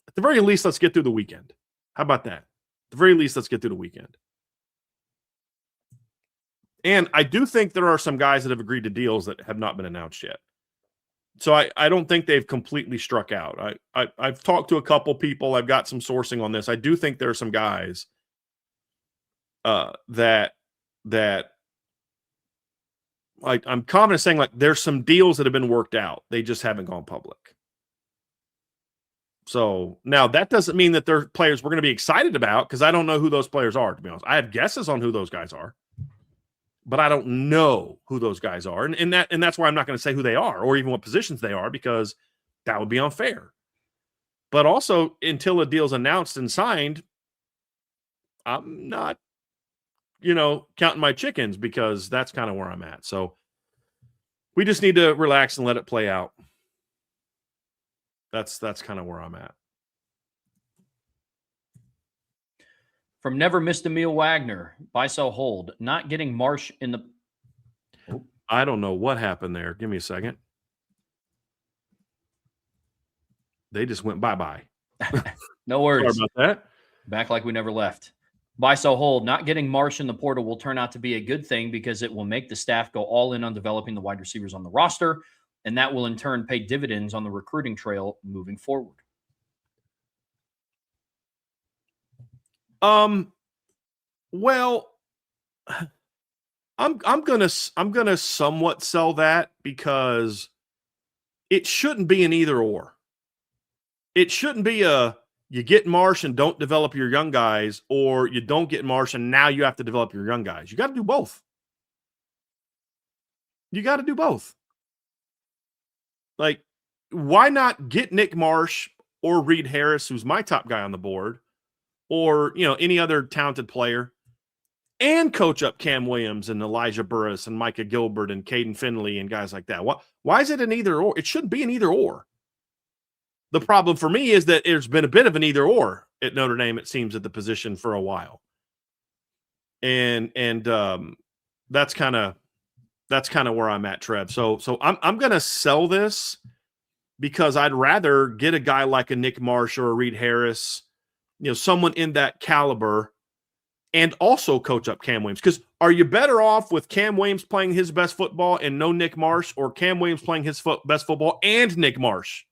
Speaker 2: at the very least, let's get through the weekend. How about that? At the very least, let's get through the weekend. And I do think there are some guys that have agreed to deals that have not been announced yet. So I don't think they've completely struck out. I've talked to a couple people. I've got some sourcing on this. I do think there are some guys that like, I'm confident saying, like, there's some deals that have been worked out. They just haven't gone public. So now that doesn't mean that they're players we're going to be excited about, because I don't know who those players are, to be honest. I have guesses on who those guys are. but I don't know who those guys are. And that's why I'm not going to say who they are or even what positions they are, because that would be unfair. But also, until a deal's announced and signed, I'm not, counting my chickens, because that's kind of where I'm at. So we just need to relax and let it play out. That's kind of where I'm at.
Speaker 1: From Never Missed a Meal Wagner, buy, sell, hold. Not getting Marsh in the.
Speaker 2: I don't know what happened there. Give me a second. They just went bye-bye.
Speaker 1: No worries.
Speaker 2: Sorry about that.
Speaker 1: Back like we never left. Buy, sell, hold. Not getting Marsh in the portal will turn out to be a good thing, because it will make the staff go all in on developing the wide receivers on the roster, and that will in turn pay dividends on the recruiting trail moving forward.
Speaker 2: Well, I'm gonna somewhat sell that, because it shouldn't be an either or. It shouldn't be you get Marsh and don't develop your young guys, or you don't get Marsh and now you have to develop your young guys. You got to do both. You got to do both. Like, why not get Nick Marsh or Reed Harris, who's my top guy on the board, or any other talented player, and coach up Cam Williams and Elijah Burris and Micah Gilbert and Caden Finley and guys like that? Why is it an either or? It shouldn't be an either or. The problem for me is that there's been a bit of an either or at Notre Dame, it seems, at the position for a while. And that's kind of where I'm at, Trev. So I'm going to sell this, because I'd rather get a guy like a Nick Marsh or a Reed Harris, someone in that caliber, and also coach up Cam Williams. Because are you better off with Cam Williams playing his best football and no Nick Marsh, or Cam Williams playing his best football and Nick Marsh?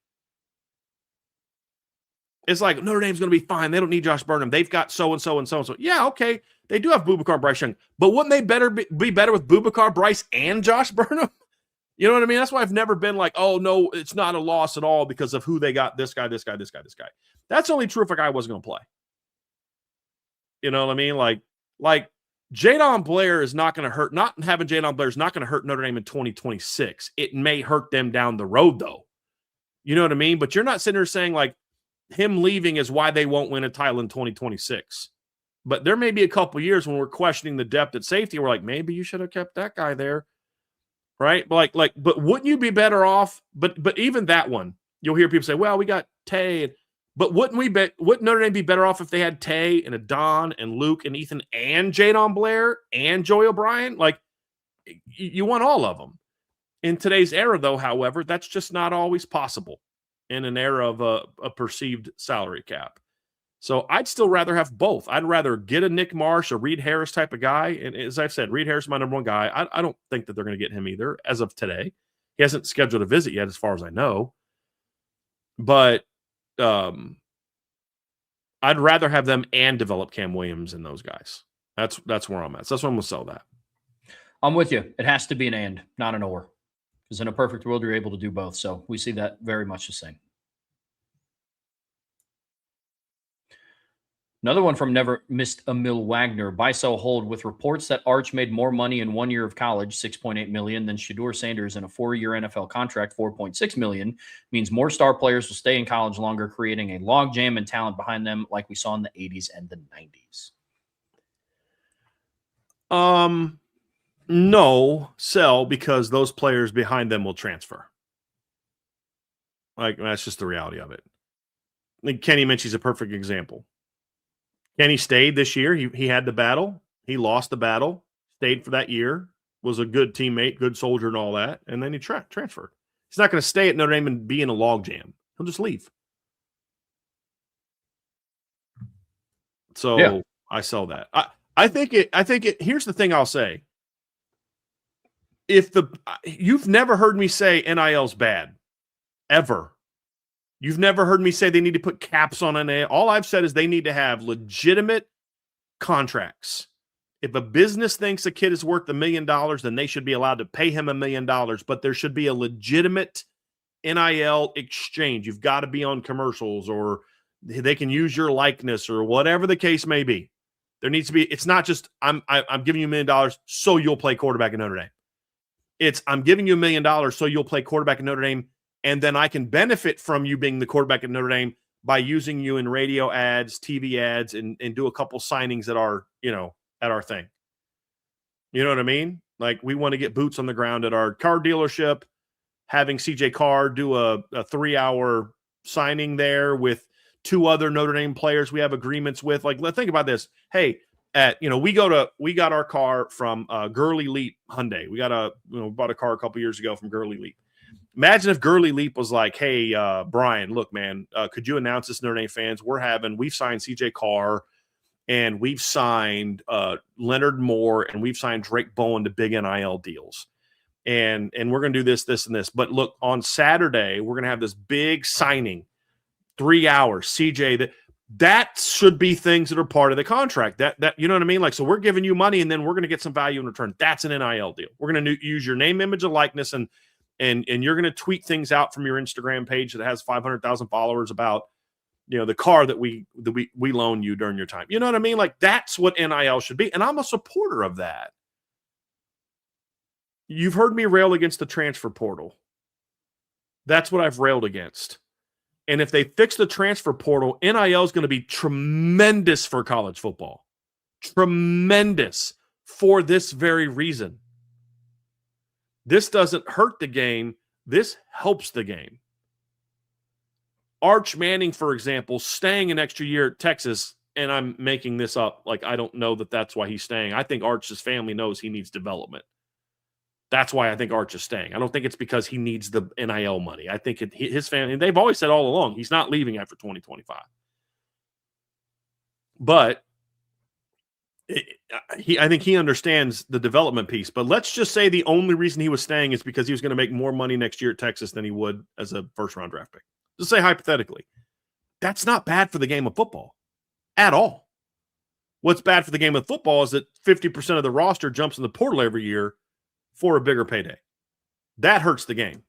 Speaker 2: It's like, Notre Dame's going to be fine. They don't need Josh Burnham. They've got so-and-so and so-and-so. Yeah, okay. They do have Boubacar Bryce Young. But wouldn't they be better with Boubacar Bryce and Josh Burnham? You know what I mean? That's why I've never been like, oh, no, it's not a loss at all because of who they got, this guy, this guy, this guy, this guy. That's only true if a guy wasn't going to play. You know what I mean? Like Jadon Blair is not going to hurt. Not having Jadon Blair is not going to hurt Notre Dame in 2026. It may hurt them down the road, though. You know what I mean? But you're not sitting there saying, like, him leaving is why they won't win a title in 2026. But there may be a couple years when we're questioning the depth at safety. We're like, maybe you should have kept that guy there, right? But wouldn't you be better off? But even that one, you'll hear people say, well, we got Tay. But wouldn't Notre Dame be better off if they had Tay and Adon and Luke and Ethan and Jadon Blair and Joey O'Brien? Like, you want all of them. In today's era, though, however, that's just not always possible in an era of a perceived salary cap. So I'd still rather have both. I'd rather get a Nick Marsh, a Reed Harris type of guy. And as I've said, Reed Harris is my number one guy. I don't think that they're going to get him either as of today. He hasn't scheduled a visit yet, as far as I know. But I'd rather have them and develop Cam Williams and those guys. That's where I'm at. So that's why I'm going to sell that.
Speaker 1: I'm with you. It has to be an and, not an or. Because in a perfect world, you're able to do both. So we see that very much the same. Another one from Never Missed a Mill Wagner. Buy, sell, hold. With reports that Arch made more money in 1 year of college, $6.8 million, than Shedeur Sanders in a 4-year NFL contract, $4.6 million, means more star players will stay in college longer, creating a logjam and talent behind them like we saw in the 80s and the 90s.
Speaker 2: No, sell, because those players behind them will transfer. Like, that's just the reality of it. I think Kenny Minchie's a perfect example. Kenny stayed this year. He had the battle. He lost the battle, stayed for that year, was a good teammate, good soldier and all that, and then he transferred. He's not going to stay at Notre Dame and be in a logjam. He'll just leave. So yeah. I sell that. I think it. Here's the thing I'll say. You've never heard me say NIL's bad, ever. You've never heard me say they need to put caps on NIL. All I've said is they need to have legitimate contracts. If a business thinks a kid is worth $1 million, then they should be allowed to pay him $1 million. But there should be a legitimate NIL exchange. You've got to be on commercials, or they can use your likeness, or whatever the case may be. There needs to be, it's not just I'm giving you $1 million so you'll play quarterback at Notre Dame. It's I'm giving you $1 million so you'll play quarterback at Notre Dame, and then I can benefit from you being the quarterback at Notre Dame by using you in radio ads, TV ads, and do a couple signings at our, at our thing. You know what I mean? Like, we want to get boots on the ground at our car dealership, having CJ Carr do a 3-hour signing there with 2 other Notre Dame players we have agreements with. Like, let's think about this. Hey, we got our car from Gurley Leap Hyundai. We bought a car a couple years ago from Gurley Leap. Imagine if Gurley Leap was like, hey, Brian, look, man, could you announce this, Notre Dame fans? We've signed CJ Carr, and we've signed Leonard Moore, and we've signed Drake Bowen to big NIL deals. And we're going to do this, this, and this. But look, on Saturday, we're going to have this big signing, 3 hours. CJ, that should be things that are part of the contract. That you know what I mean? Like, so we're giving you money, and then we're going to get some value in return. That's an NIL deal. We're going to use your name, image, and likeness, and you're going to tweet things out from your Instagram page that has 500,000 followers about, the car that we loan you during your time. You know what I mean? Like, that's what NIL should be. And I'm a supporter of that. You've heard me rail against the transfer portal. That's what I've railed against. And if they fix the transfer portal, NIL is going to be tremendous for college football. Tremendous for this very reason. This doesn't hurt the game. This helps the game. Arch Manning, for example, staying an extra year at Texas, and I'm making this up. Like, I don't know that that's why he's staying. I think Arch's family knows he needs development. That's why I think Arch is staying. I don't think it's because he needs the NIL money. I think his family, they've always said all along, he's not leaving after 2025. But I think he understands the development piece. But let's just say the only reason he was staying is because he was going to make more money next year at Texas than he would as a first-round draft pick. Just say hypothetically. That's not bad for the game of football at all. What's bad for the game of football is that 50% of the roster jumps in the portal every year for a bigger payday. That hurts the game.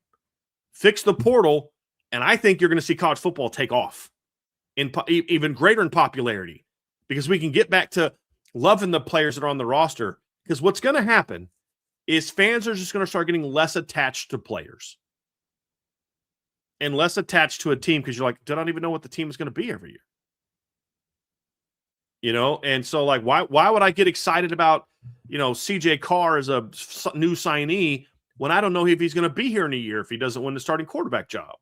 Speaker 2: Fix the portal, and I think you're going to see college football take off even greater in popularity, because we can get back to loving the players that are on the roster. Because what's going to happen is fans are just going to start getting less attached to players and less attached to a team, because you're like, I don't even know what the team is going to be every year. And so, like, why would I get excited about, CJ Carr as a new signee when I don't know if he's going to be here in a year if he doesn't win the starting quarterback job,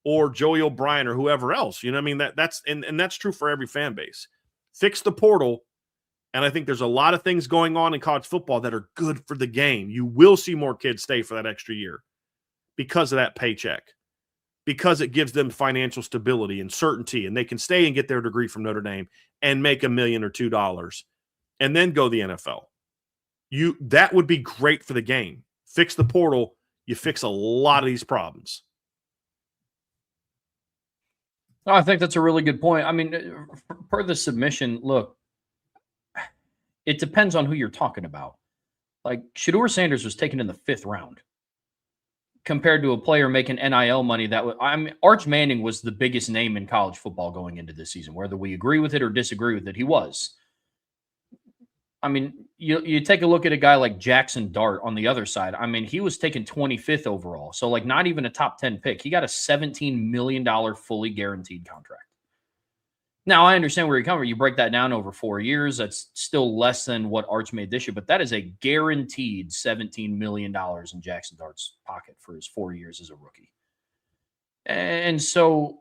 Speaker 2: or Joey O'Brien or whoever else? You know what I mean? That's true for every fan base. Fix the portal. And I think there's a lot of things going on in college football that are good for the game. You will see more kids stay for that extra year because of that paycheck, because it gives them financial stability and certainty, and they can stay and get their degree from Notre Dame and make $1 million or $2 million and then go the NFL. That would be great for the game. Fix the portal, you fix a lot of these problems.
Speaker 1: I think that's a really good point. I mean, per the submission, look, it depends on who you're talking about. Like, Shedeur Sanders was taken in the 5th round compared to a player making NIL money. Arch Manning was the biggest name in college football going into this season, whether we agree with it or disagree with it. He was. I mean, you take a look at a guy like Jackson Dart on the other side. I mean, he was taken 25th overall. So, like, not even a top 10 pick. He got a $17 million fully guaranteed contract. Now, I understand where you're coming from. You break that down over 4 years. That's still less than what Arch made this year, but that is a guaranteed $17 million in Jackson Dart's pocket for his 4 years as a rookie. And so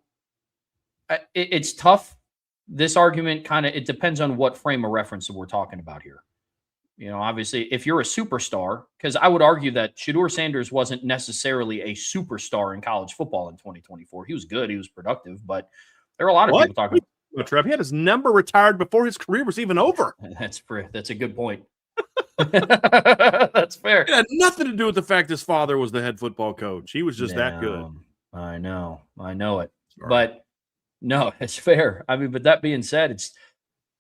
Speaker 1: it's tough. This argument it depends on what frame of reference that we're talking about here. Obviously, if you're a superstar, because I would argue that Shedeur Sanders wasn't necessarily a superstar in college football in 2024. He was good. He was productive, but there are a lot of people talking about
Speaker 2: Trev. He had his number retired before his career was even over.
Speaker 1: That's a good point. That's fair.
Speaker 2: It had nothing to do with the fact his father was the head football coach. He was just that good.
Speaker 1: I know it.
Speaker 2: Sorry.
Speaker 1: But no, it's fair. I mean, but that being said, it's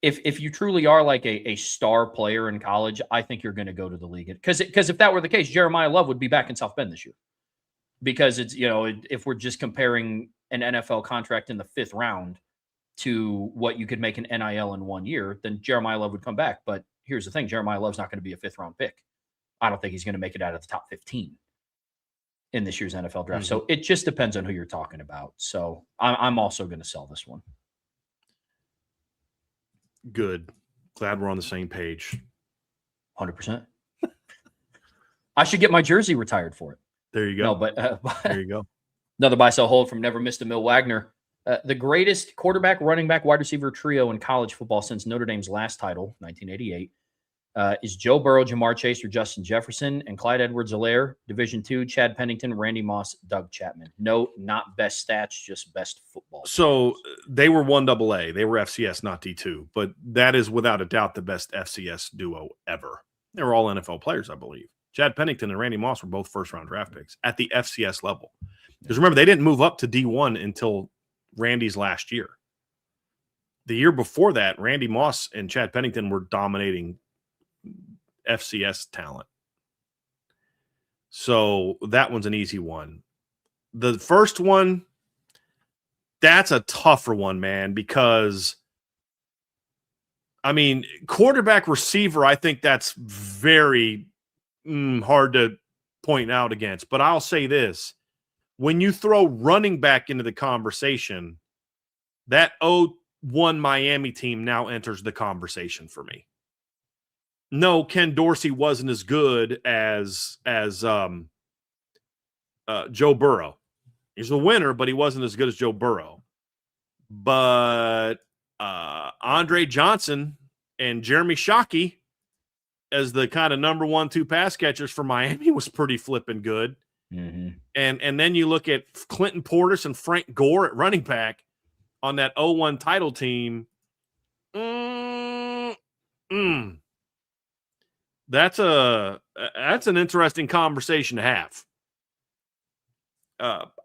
Speaker 1: if you truly are like a star player in college, I think you're going to go to the league. Because if that were the case, Jeremiah Love would be back in South Bend this year. Because it's, if we're just comparing an NFL contract in the 5th round to what you could make an NIL in 1 year, then Jeremiah Love would come back. But here's the thing, Jeremiah Love's not going to be a 5th-round pick. I don't think he's going to make it out of the top 15 in this year's NFL draft. So it just depends on who you're talking about. So I'm also going to sell this one.
Speaker 2: Good. Glad we're on the same page.
Speaker 1: 100%. I should get my jersey retired for it.
Speaker 2: There you go.
Speaker 1: No, but
Speaker 2: there you go.
Speaker 1: Another buy sell hold from Never Missed a Mill Wagner. The greatest quarterback, running back, wide receiver trio in college football since Notre Dame's last title, 1988, is Joe Burrow, Jamar Chase, or Justin Jefferson, and Clyde Edwards-Helaire, Division II, Chad Pennington, Randy Moss, Doug Chapman. No, not best stats, just best football.
Speaker 2: So they were 1AA. They were FCS, not D2. But that is without a doubt the best FCS duo ever. They were all NFL players, I believe. Chad Pennington and Randy Moss were both first-round draft picks at the FCS level. Because remember, they didn't move up to D1 until Randy's last year. The year before that, Randy Moss and Chad Pennington were dominating FCS talent. So that one's an easy one. The first one, that's a tougher one, man, because I mean, quarterback receiver, I think that's very hard to point out against. But I'll say this. When you throw running back into the conversation, that 0-1 Miami team now enters the conversation for me. No, Ken Dorsey wasn't as good as Joe Burrow. He's a winner, but he wasn't as good as Joe Burrow. But Andre Johnson and Jeremy Shockey as the kind of number 1-2 pass catchers for Miami was pretty flipping good.
Speaker 1: Mm-hmm.
Speaker 2: And then you look at Clinton Portis and Frank Gore at running back on that 0-1 title team. That's an interesting conversation to have.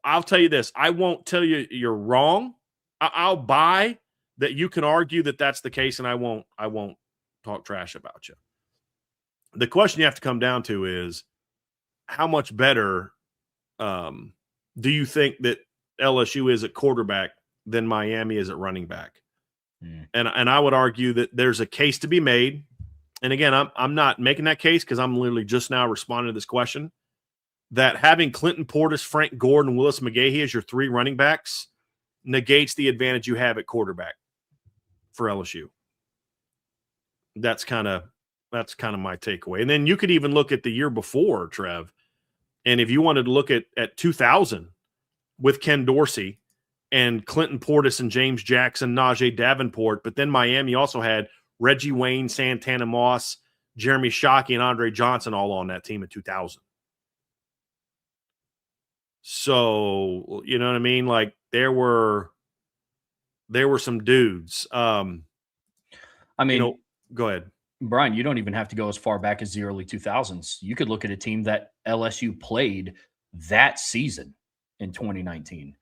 Speaker 2: I'll tell you this. I won't tell you you're wrong. I'll buy that you can argue that that's the case, and I won't talk trash about you. The question you have to come down to is how much better do you think that LSU is at quarterback than Miami is at running back? And I would argue that there's a case to be made. And again, I'm not making that case because I'm literally just now responding to this question, that having Clinton Portis, Frank Gordon, Willis McGahee as your 3 running backs negates the advantage you have at quarterback for LSU. That's kind of my takeaway. And then you could even look at the year before, Trev. And if you wanted to look at 2000 with Ken Dorsey and Clinton Portis and James Jackson, Najee Davenport, but then Miami also had Reggie Wayne, Santana Moss, Jeremy Shockey, and Andre Johnson all on that team in 2000. So, you know what I mean? Like there were some dudes. I mean, go ahead.
Speaker 1: Brian, you don't even have to go as far back as the early 2000s. You could look at a team that LSU played that season in 2019.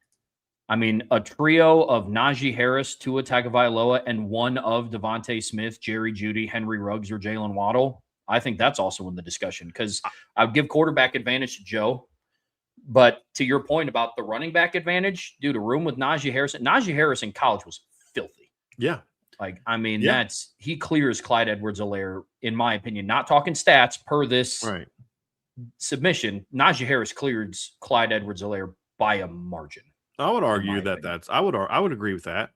Speaker 1: I mean, a trio of Najee Harris, Tua Tagovailoa, and one of Devontae Smith, Jerry Jeudy, Henry Ruggs, or Jalen Waddle. I think that's also in the discussion because I would give quarterback advantage to Joe. But to your point about the running back advantage, dude, a room with Najee Harris. Najee Harris in college was filthy.
Speaker 2: Yeah.
Speaker 1: Like, I mean, he clears Clyde Edwards-Helaire, in my opinion. Not talking stats per this submission. Najee Harris cleared Clyde Edwards-Helaire by a margin.
Speaker 2: I would argue that I would agree with that.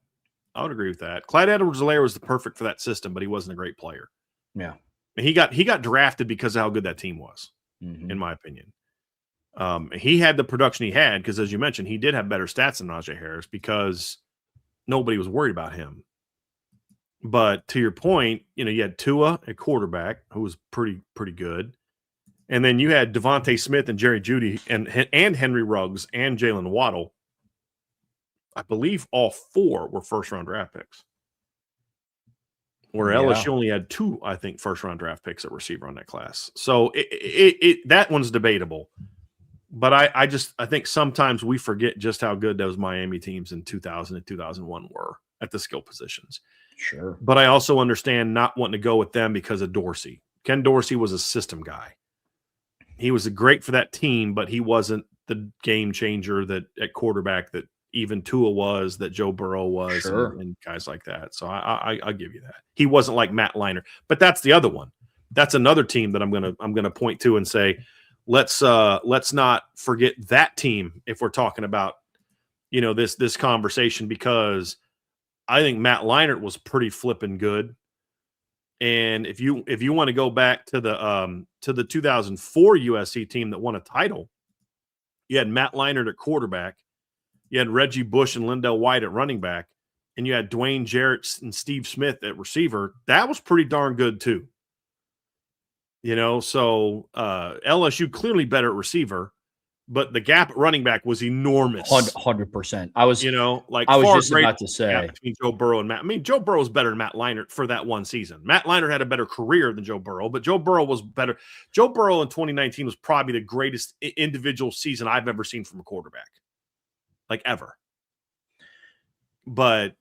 Speaker 2: I would agree with that. Clyde Edwards-Helaire was the perfect for that system, but he wasn't a great player.
Speaker 1: Yeah.
Speaker 2: And he got drafted because of how good that team was, in my opinion. He had the production he had because, as you mentioned, he did have better stats than Najee Harris because nobody was worried about him. But to your point, you had Tua at quarterback, who was pretty good. And then you had Devontae Smith and Jerry Jeudy and Henry Ruggs and Jalen Waddle. I believe all 4 were first-round draft picks. Where LSU only had 2, I think, first-round draft picks at receiver on that class. So that one's debatable. But I think sometimes we forget just how good those Miami teams in 2000 and 2001 were at the skill positions.
Speaker 1: Sure.
Speaker 2: But I also understand not wanting to go with them because of Dorsey. Ken Dorsey was a system guy. He was great for that team, but he wasn't the game changer that at quarterback that even Tua was, that Joe Burrow was,
Speaker 1: Sure.
Speaker 2: and guys like that. So I'll give you that. He wasn't like Matt Leinart, but that's the other one. That's another team that I'm gonna point to and say, let's not forget that team if we're talking about this conversation, because I think Matt Leinart was pretty flipping good. And if you want to go back to the 2004 USC team that won a title, you had Matt Leinart at quarterback, you had Reggie Bush and Lindell White at running back, and you had Dwayne Jarrett and Steve Smith at receiver. That was pretty darn good too. So LSU clearly better at receiver, but the gap at running back was enormous.
Speaker 1: 100%. I was just about to say
Speaker 2: between Joe Burrow and Matt. I mean, Joe Burrow was better than Matt Leinart for that one season. Matt Leinart had a better career than Joe Burrow, but Joe Burrow was better. Joe Burrow in 2019 was probably the greatest individual season I've ever seen from a quarterback, like ever. But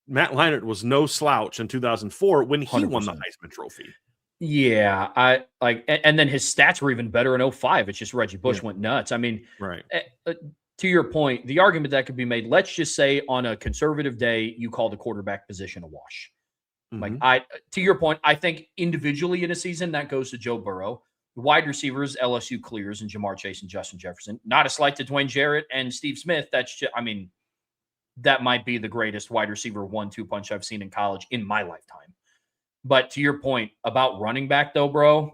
Speaker 2: Matt Leinart was no slouch in 2004 when he 100%. Won the Heisman Trophy.
Speaker 1: Yeah, and then his stats were even better in 05. It's just Reggie Bush went nuts. I mean,
Speaker 2: right.
Speaker 1: To your point, the argument that could be made, let's just say on a conservative day, you call the quarterback position a wash.
Speaker 2: Mm-hmm.
Speaker 1: To your point, I think individually in a season that goes to Joe Burrow. The wide receivers, LSU clears, and Jamar Chase and Justin Jefferson. Not a slight to Dwayne Jarrett and Steve Smith. That's just, that might be the greatest wide receiver 1-2 punch I've seen in college in my lifetime. But to your point about running back, though, bro,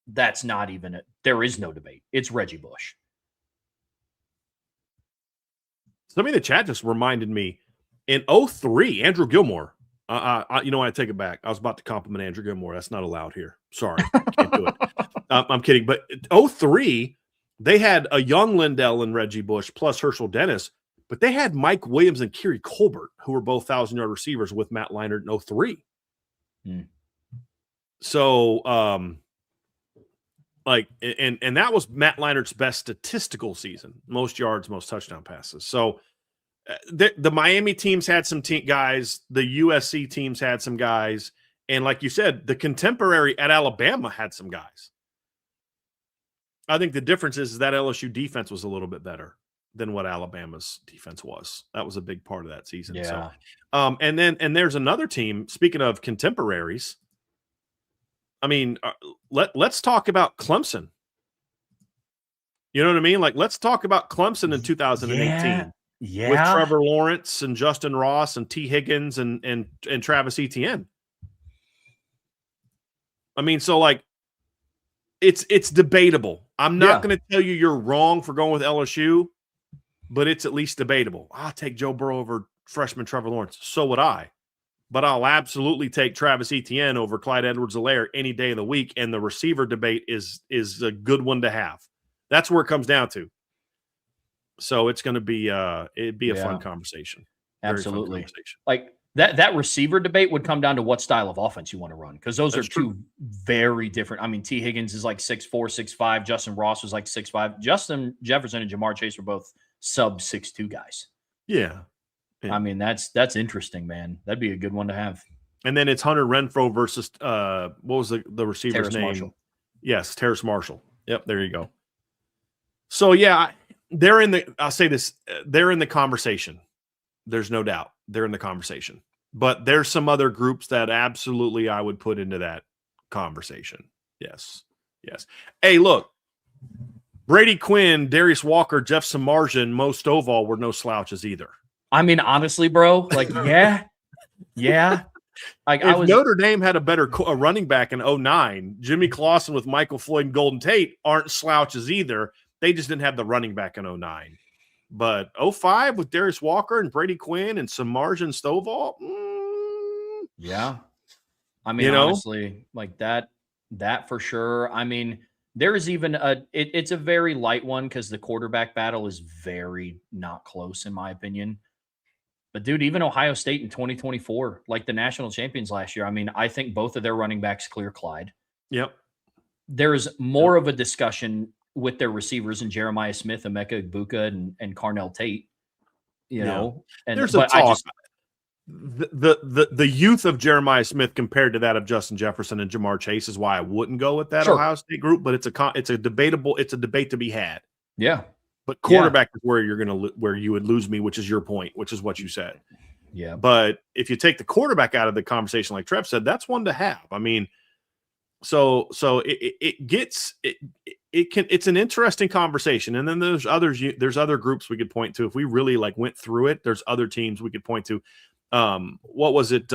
Speaker 1: that's not even it. There is no debate. It's Reggie Bush.
Speaker 2: Somebody in the chat just reminded me, in 2003, Andrew Gilmore. I take it back. I was about to compliment Andrew Gilmore. That's not allowed here. Sorry, can't do it. I'm kidding. But 2003, they had a young Lindell and Reggie Bush plus Herschel Dennis, but they had Mike Williams and Kerry Colbert, who were both 1,000-yard receivers with Matt Leinart in 2003. So, and that was Matt Leinart's best statistical season, most yards, most touchdown passes. So the Miami teams had some guys, the USC teams had some guys. And like you said, the contemporary at Alabama had some guys. I think the difference is that LSU defense was a little bit better than what Alabama's defense was. That was a big part of that season.
Speaker 1: Yeah.
Speaker 2: So, and there's another team, speaking of contemporaries, let's talk about Clemson. You know what I mean? Like, let's talk about Clemson in 2018.
Speaker 1: Yeah.
Speaker 2: With Trevor Lawrence and Justin Ross and T. Higgins and Travis Etienne. So like, it's debatable. I'm not going to tell you you're wrong for going with LSU, but it's at least debatable. I'll take Joe Burrow over freshman Trevor Lawrence. So would I. But I'll absolutely take Travis Etienne over Clyde Edwards-Helaire any day of the week, and the receiver debate is a good one to have. That's where it comes down to. So it's going to be a fun conversation.
Speaker 1: Absolutely.
Speaker 2: Fun conversation.
Speaker 1: Like that receiver debate would come down to what style of offense you want to run, because those are two very different. T. Higgins is like 6'4", 6'5". Justin Ross was like 6'5". Justin Jefferson and Jamar Chase were both sub 6'2" guys.
Speaker 2: Yeah.
Speaker 1: That's interesting, man. That'd be a good one to have.
Speaker 2: And then it's Hunter Renfrow versus what was the receiver's
Speaker 1: Terrace
Speaker 2: name?
Speaker 1: Marshall.
Speaker 2: Yes, Terrace Marshall. Yep, there you go. So yeah, I'll say this, they're in the conversation. There's no doubt they're in the conversation. But there's some other groups that absolutely I would put into that conversation. Yes. Hey, look, Brady Quinn, Darius Walker, Jeff Samardzija, and Mo Stovall were no slouches either.
Speaker 1: Honestly, bro, like, yeah.
Speaker 2: If Notre Dame had a better running back in 2009, Jimmy Clausen with Michael Floyd and Golden Tate aren't slouches either. They just didn't have the running back in 2009. But 2005 with Darius Walker and Brady Quinn and Samardzija and Stovall.
Speaker 1: Yeah. Honestly, like that for sure. There is even it's a very light one because the quarterback battle is very not close, in my opinion. But, dude, even Ohio State in 2024, like the national champions last year, I think both of their running backs clear Clyde.
Speaker 2: Yep.
Speaker 1: There's more of a discussion with their receivers in Jeremiah Smith, Emeka Egbuka, and Carnell Tate. You know, and
Speaker 2: there's a talk. The youth of Jeremiah Smith compared to that of Justin Jefferson and Jamar Chase is why I wouldn't go with that Ohio State group. But it's a debate to be had.
Speaker 1: Yeah.
Speaker 2: But quarterback is where where you would lose me, which is your point, which is what you said.
Speaker 1: Yeah.
Speaker 2: But if you take the quarterback out of the conversation, like Trev said, that's one to have. I mean, so it's an interesting conversation. And then there's other groups we could point to. If we really like went through it, there's other teams we could point to. What was it?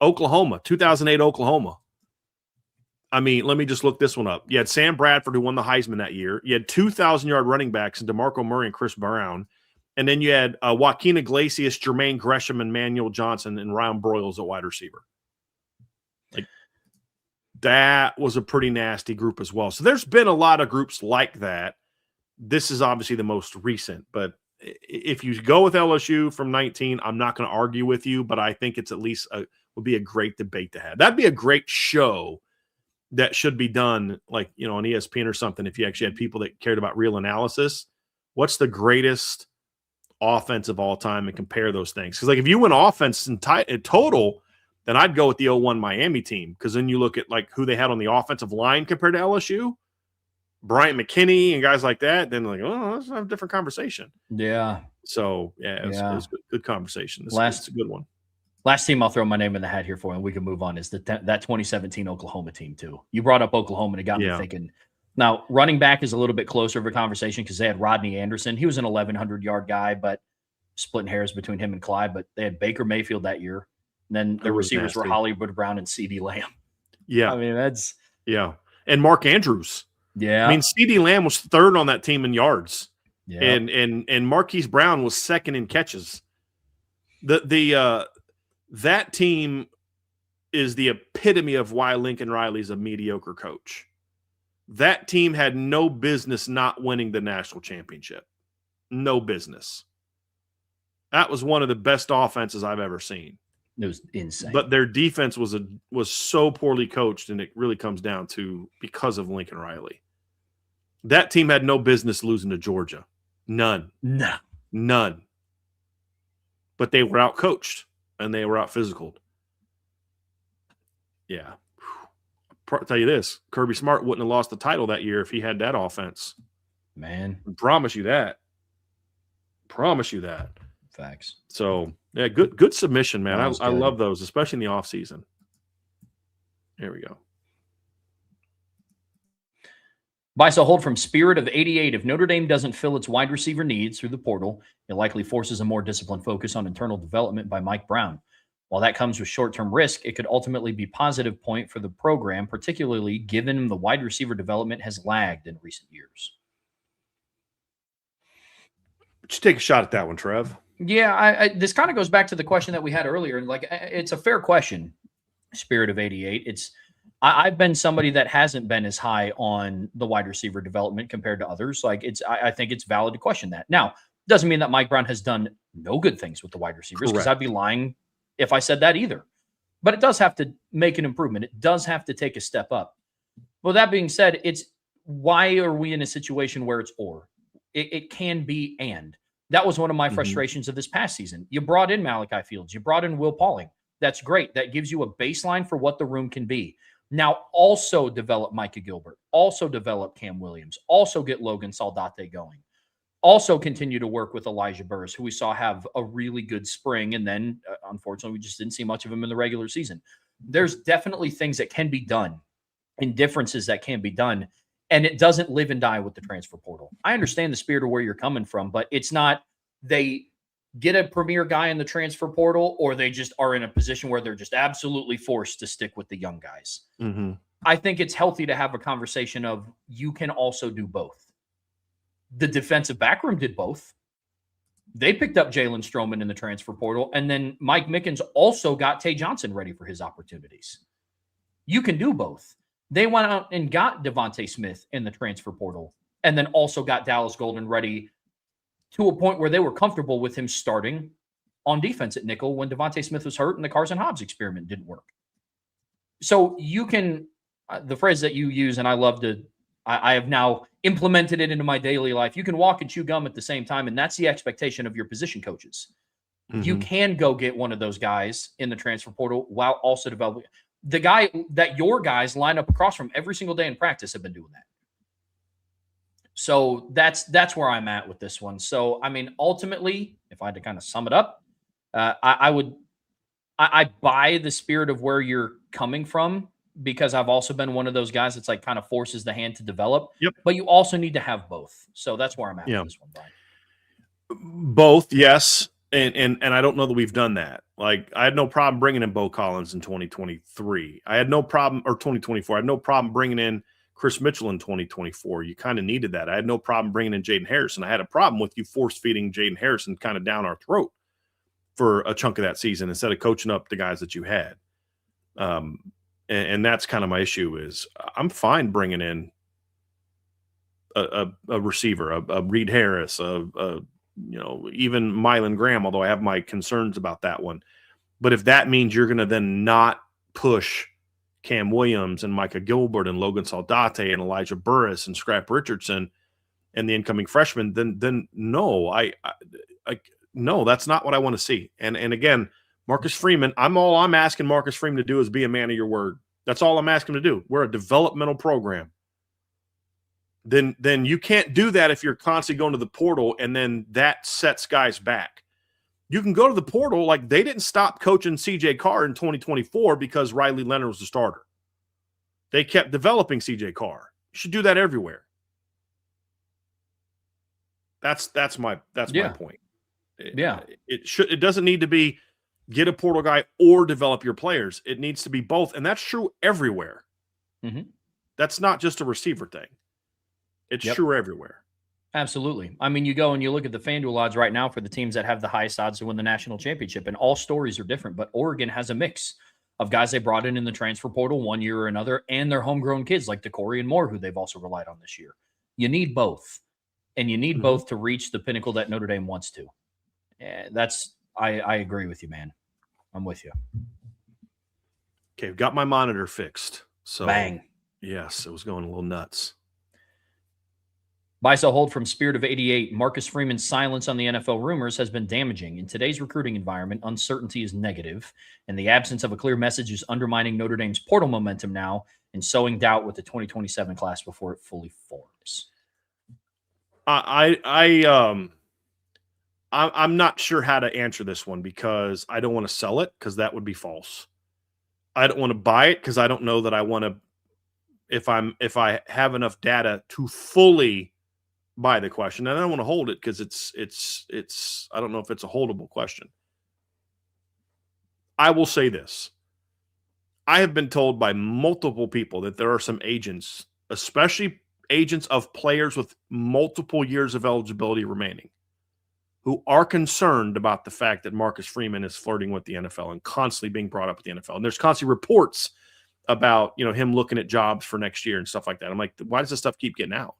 Speaker 2: Oklahoma, 2008 Oklahoma. I mean, let me just look this one up. You had Sam Bradford, who won the Heisman that year. You had 2,000-yard running backs, DeMarco Murray and Chris Brown. And then you had Joaquin Iglesias, Jermaine Gresham, and Manuel Johnson, and Ryan Broyles at wide receiver. Like, that was a pretty nasty group as well. So there's been a lot of groups like that. This is obviously the most recent. But if you go with LSU from 19, I'm not going to argue with you, but I think it's at least would be a great debate to have. That'd be a great show that should be done, like, on ESPN or something, if you actually had people that cared about real analysis. What's the greatest offense of all time, and compare those things? Because, like, if you went offense in total, then I'd go with the 01 Miami team, because then you look at, like, who they had on the offensive line compared to LSU, Bryant McKinney and guys like that, then, like, oh, let's have a different conversation.
Speaker 1: Yeah.
Speaker 2: So, yeah, it was good conversation. It's a good one.
Speaker 1: Last team I'll throw my name in the hat here for, and we can move on, is that 2017 Oklahoma team too. You brought up Oklahoma, and it got me thinking. Now, running back is a little bit closer of a conversation because they had Rodney Anderson. He was an 1,100-yard guy, but splitting hairs between him and Clyde. But they had Baker Mayfield that year. And then the receivers were Hollywood Brown and CeeDee Lamb.
Speaker 2: Yeah.
Speaker 1: I mean, that's –
Speaker 2: yeah. And Mark Andrews.
Speaker 1: Yeah.
Speaker 2: I mean, CeeDee Lamb was third on that team in yards.
Speaker 1: Yeah.
Speaker 2: And Marquise Brown was second in catches. That team is the epitome of why Lincoln Riley's a mediocre coach. That team had no business not winning the national championship. No business. That was one of the best offenses I've ever seen.
Speaker 1: It was insane.
Speaker 2: But their defense was so poorly coached, and it really comes down to because of Lincoln Riley. That team had no business losing to Georgia. None.
Speaker 1: No.
Speaker 2: None. But they were out-coached, and they were out-physicaled. Yeah. I'll tell you this, Kirby Smart wouldn't have lost the title that year if he had that offense.
Speaker 1: Man.
Speaker 2: I promise you that. Promise you that.
Speaker 1: Facts.
Speaker 2: So, yeah, good submission, man. I love those, especially in the offseason. There we go.
Speaker 1: Buy, sell, hold from Spirit of 88. If Notre Dame doesn't fill its wide receiver needs through the portal, it likely forces a more disciplined focus on internal development by Mike Brown. While that comes with short-term risk, it could ultimately be a positive point for the program, particularly given the wide receiver development has lagged in recent years.
Speaker 2: Just take a shot at that one, Trev.
Speaker 1: Yeah, this kind of goes back to the question that we had earlier. Like, it's a fair question, Spirit of 88. I've been somebody that hasn't been as high on the wide receiver development compared to others. Like, I think it's valid to question that. Now, doesn't mean that Mike Brown has done no good things with the wide receivers, because I'd be lying if I said that either. But it does have to make an improvement. It does have to take a step up. Well, that being said, it's why are we in a situation where it's or? It can be and. That was one of my frustrations of this past season. You brought in Malachi Fields. You brought in Will Pauling. That's great. That gives you a baseline for what the room can be. Now, also develop Micah Gilbert. Also develop Cam Williams. Also get Logan Saldate going. Also continue to work with Elijah Burris, who we saw have a really good spring. And then, unfortunately, we just didn't see much of him in the regular season. There's definitely things that can be done and differences that can be done. And it doesn't live and die with the transfer portal. I understand the spirit of where you're coming from, but it's not they get a premier guy in the transfer portal or they just are in a position where they're just absolutely forced to stick with the young guys.
Speaker 2: Mm-hmm.
Speaker 1: I think it's healthy to have a conversation of you can also do both. The defensive backroom did both. They picked up Jalen Stroman in the transfer portal, and then Mike Mickens also got Tay Johnson ready for his opportunities. You can do both. They went out and got Devontae Smith in the transfer portal and then also got Dallas Golden ready to a point where they were comfortable with him starting on defense at nickel when Devontae Smith was hurt and the Carson Hobbs experiment didn't work. So you can, the phrase that you use, and I love to, I have now implemented it into my daily life. You can walk and chew gum at the same time, and that's the expectation of your position coaches. Mm-hmm. You can go get one of those guys in the transfer portal while also developing. The guy that your guys line up across from every single day in practice have been doing that. So that's where I'm at with this one. So I mean, ultimately, if I had to kind of sum it up, I buy the spirit of where you're coming from, because I've also been one of those guys that's like kind of forces the hand to develop.
Speaker 2: Yep.
Speaker 1: But you also need to have both. So that's where I'm at
Speaker 2: Yeah.
Speaker 1: with this one, Brian.
Speaker 2: Both, yes. And I don't know that we've done that. Like, I had no problem bringing in Bo Collins in 2023. I had no problem, or 2024. I had no problem bringing in Chris Mitchell in 2024. You kind of needed that. I had no problem bringing in Jaden Harrison. I had a problem with you force feeding Jaden Harrison kind of down our throat for a chunk of that season instead of coaching up the guys that you had. And that's kind of my issue. Is I'm fine bringing in a receiver, a Reed Harris, even Mylan Graham, although I have my concerns about that one. But if that means you're going to then not push Cam Williams and Micah Gilbert and Logan Saldate and Elijah Burris and Scrap Richardson and the incoming freshmen, then no, no, that's not what I want to see. And again, Marcus Freeman, all I'm asking Marcus Freeman to do is be a man of your word. That's all I'm asking him to do. We're a developmental program. Then you can't do that if you're constantly going to the portal, and then that sets guys back. You can go to the portal. Like, they didn't stop coaching CJ Carr in 2024 because Riley Leonard was the starter. They kept developing CJ Carr. You should do that everywhere. That's my point.
Speaker 1: Yeah.
Speaker 2: It doesn't need to be get a portal guy or develop your players. It needs to be both, and that's true everywhere.
Speaker 1: Mm-hmm.
Speaker 2: That's not just a receiver thing. It's true everywhere.
Speaker 1: Absolutely. I mean, you go and you look at the FanDuel odds right now for the teams that have the highest odds to win the national championship, and all stories are different. But Oregon has a mix of guys they brought in the transfer portal one year or another, and their homegrown kids like DeCorian Moore, who they've also relied on this year. You need both, and you need both to reach the pinnacle that Notre Dame wants to. I agree with you, man. I'm with you.
Speaker 2: Okay, got my monitor fixed. So
Speaker 1: bang.
Speaker 2: Yes, it was going a little nuts.
Speaker 1: Buy, sell, hold from Spirit of 88. Marcus Freeman's silence on the NFL rumors has been damaging. In today's recruiting environment, uncertainty is negative, and the absence of a clear message is undermining Notre Dame's portal momentum now and sowing doubt with the 2027 class before it fully forms.
Speaker 2: I'm not sure how to answer this one because I don't want to sell it because that would be false. I don't want to buy it because I don't know that I want to. If I have enough data to fully buy the question, and I don't want to hold it because it's I don't know if it's a holdable question. I will say this. I have been told by multiple people that there are some agents, especially agents of players with multiple years of eligibility remaining, who are concerned about the fact that Marcus Freeman is flirting with the NFL and constantly being brought up with the NFL. And there's constantly reports about, him looking at jobs for next year and stuff like that. I'm like, why does this stuff keep getting out?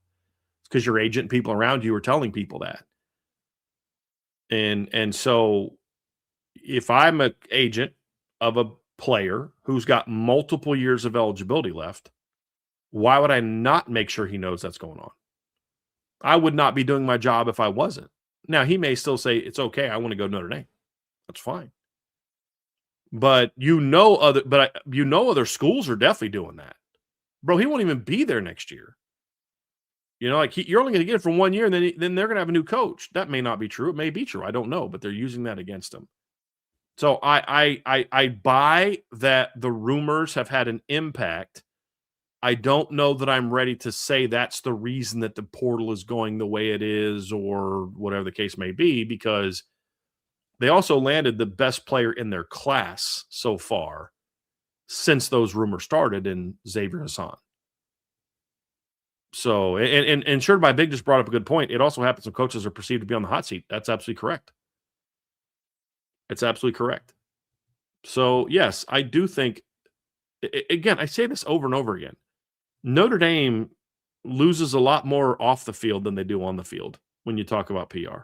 Speaker 2: It's because your agent and people around you are telling people that. And so if I'm an agent of a player who's got multiple years of eligibility left, why would I not make sure he knows that's going on? I would not be doing my job if I wasn't. Now, he may still say, it's okay, I want to go to Notre Dame. That's fine. But other schools are definitely doing that. Bro, he won't even be there next year. You're only going to get it for 1 year, and then they're going to have a new coach. That may not be true. It may be true. I don't know, but they're using that against him. So I buy that the rumors have had an impact. I don't know that I'm ready to say that's the reason that the portal is going the way it is or whatever the case may be, because they also landed the best player in their class so far since those rumors started in Xavier Hassan. So, and Insured by Big just brought up a good point. It also happens when coaches are perceived to be on the hot seat. That's absolutely correct. It's absolutely correct. So, yes, I do think, again, I say this over and over again. Notre Dame loses a lot more off the field than they do on the field when you talk about PR.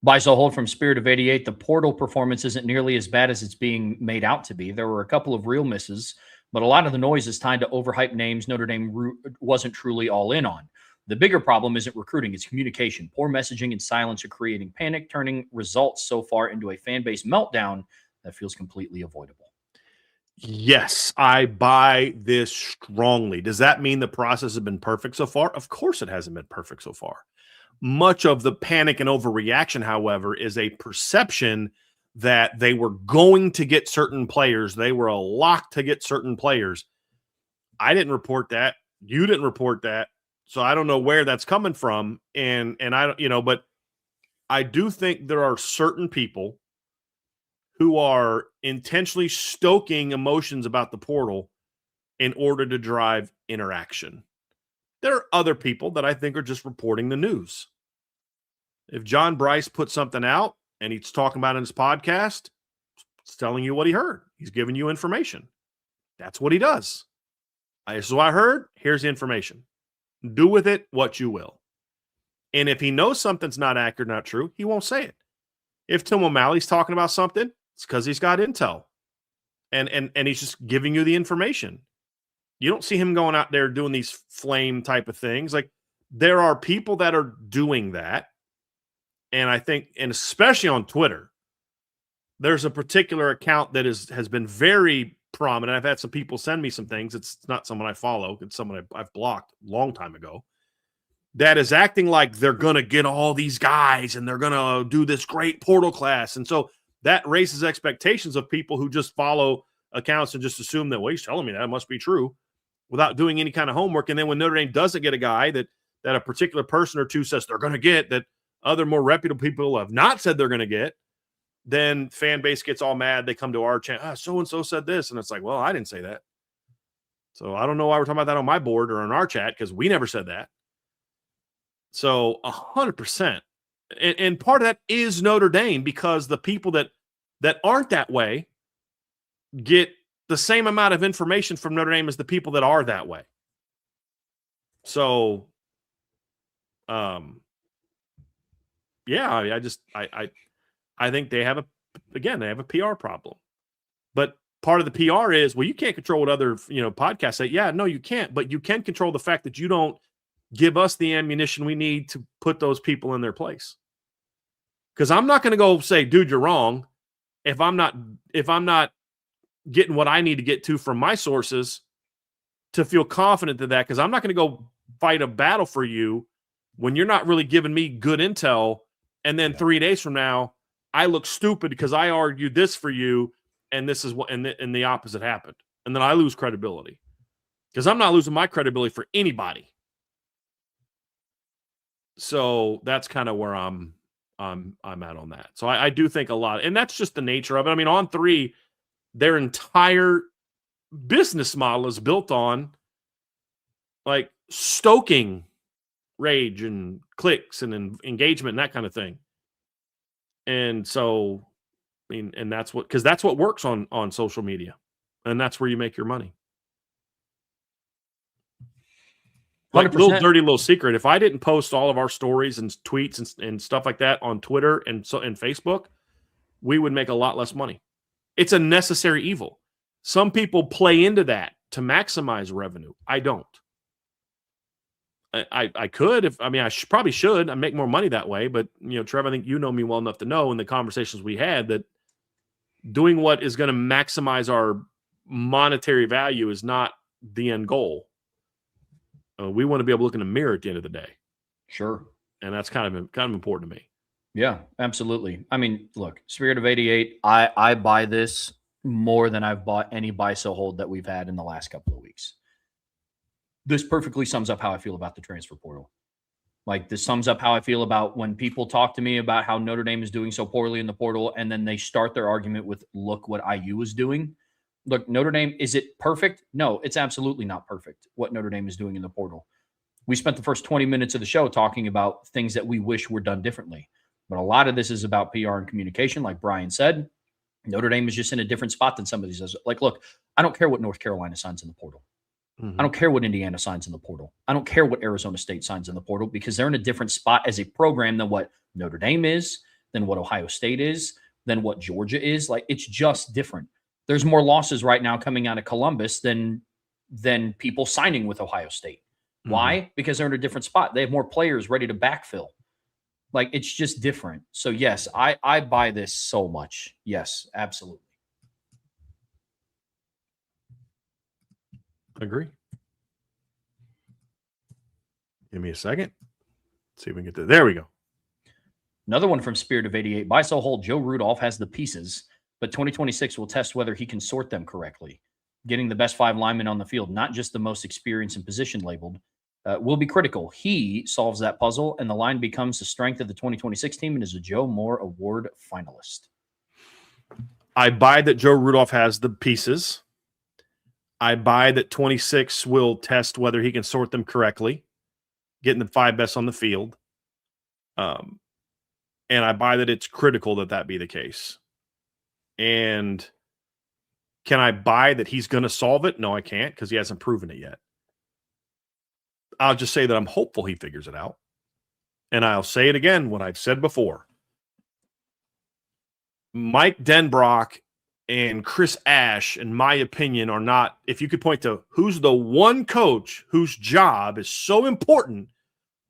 Speaker 1: Buy, sell, hold from Spirit of 88. The portal performance isn't nearly as bad as it's being made out to be. There were a couple of real misses, but a lot of the noise is tied to overhyped names Notre Dame wasn't truly all in on. The bigger problem isn't recruiting, it's communication. Poor messaging and silence are creating panic, turning results so far into a fan base meltdown that feels completely avoidable.
Speaker 2: Yes, I buy this strongly. Does that mean the process has been perfect so far? Of course, it hasn't been perfect so far. Much of the panic and overreaction, however, is a perception that they were going to get certain players. They were a lock to get certain players. I didn't report that. You didn't report that. So I don't know where that's coming from. And I don't, but I do think there are certain people who are intentionally stoking emotions about the portal in order to drive interaction. There are other people that I think are just reporting the news. If John Bryce puts something out and he's talking about it in his podcast, he's telling you what he heard. He's giving you information. That's what he does. This is what I heard. Here's the information. Do with it what you will. And if he knows something's not accurate, not true, he won't say it. If Tim O'Malley's talking about something, it's because he's got intel. And he's just giving you the information. You don't see him going out there doing these flame type of things. Like, there are people that are doing that. And I think, and especially on Twitter, there's a particular account that has been very prominent. I've had some people send me some things. It's not someone I follow. It's someone I've blocked a long time ago, that is acting like they're going to get all these guys and they're going to do this great portal class. And so that raises expectations of people who just follow accounts and just assume that, well, he's telling me that must be true without doing any kind of homework. And then when Notre Dame doesn't get a guy that a particular person or two says they're going to get, that other more reputable people have not said they're going to get, then fan base gets all mad. They come to our channel, so-and-so said this. And it's like, well, I didn't say that. So I don't know why we're talking about that on my board or on our chat, because we never said that. So 100%. And part of that is Notre Dame, because the people that aren't that way get the same amount of information from Notre Dame as the people that are that way. So, yeah, I think they have a PR problem. But part of the PR is, well, you can't control what other, podcasts say. Yeah, no, you can't, but you can control the fact that you don't give us the ammunition we need to put those people in their place. Because I'm not going to go say, dude, you're wrong, if I'm not getting what I need to get to from my sources to feel confident to that. Because I'm not going to go fight a battle for you when you're not really giving me good intel. And then 3 days from now, I look stupid because I argued this for you, and this is what, and the opposite happened, and then I lose credibility, because I'm not losing my credibility for anybody. So that's kind of where I'm at on that. So I do think a lot, and that's just the nature of it. I mean, On3, their entire business model is built on like stoking rage and clicks and engagement and that kind of thing. And so, I mean, and that's what works on social media, and that's where you make your money. Like, little secret. If I didn't post all of our stories and tweets and stuff like that on Twitter and Facebook, we would make a lot less money. It's a necessary evil. Some people play into that to maximize revenue. I don't. I could, I probably should. I make more money that way. But, Trevor, I think you know me well enough to know in the conversations we had that doing what is going to maximize our monetary value is not the end goal. We want to be able to look in the mirror at the end of the day.
Speaker 1: Sure.
Speaker 2: And that's kind of important to me.
Speaker 1: Yeah, absolutely. I mean, look, Spirit of 88, I buy this more than I've bought any buy, sell, hold that we've had in the last couple of weeks. This perfectly sums up how I feel about the transfer portal. Like, this sums up how I feel about when people talk to me about how Notre Dame is doing so poorly in the portal, and then they start their argument with, look what IU is doing. Look, Notre Dame, is it perfect? No, it's absolutely not perfect what Notre Dame is doing in the portal. We spent the first 20 minutes of the show talking about things that we wish were done differently. But a lot of this is about PR and communication. Like Brian said, Notre Dame is just in a different spot than some of these. Like, look, I don't care what North Carolina signs in the portal. Mm-hmm. I don't care what Indiana signs in the portal. I don't care what Arizona State signs in the portal, because they're in a different spot as a program than what Notre Dame is, than what Ohio State is, than what Georgia is. Like, it's just different. There's more losses right now coming out of Columbus than people signing with Ohio State. Mm-hmm. Why? Because they're in a different spot. They have more players ready to backfill. Like, it's just different. So, yes, I buy this so much. Yes, absolutely.
Speaker 2: Agree. Give me a second. See if we can get there. We go.
Speaker 1: Another one from Spirit of 88. Buy, sell, hold. Joe Rudolph has the pieces, but 2026 will test whether he can sort them correctly. Getting the best 5 linemen on the field, not just the most experienced and position labeled, will be critical. He solves that puzzle, and the line becomes the strength of the 2026 team and is a Joe Moore Award finalist.
Speaker 2: I buy that Joe Rudolph has the pieces. I buy that 26 will test whether he can sort them correctly, getting the 5 best on the field. And I buy that it's critical that that be the case. And can I buy that he's going to solve it? No, I can't, because he hasn't proven it yet. I'll just say that I'm hopeful he figures it out. And I'll say it again, what I've said before. Mike Denbrock and Chris Ash, in my opinion, are not, if you could point to who's the one coach whose job is so important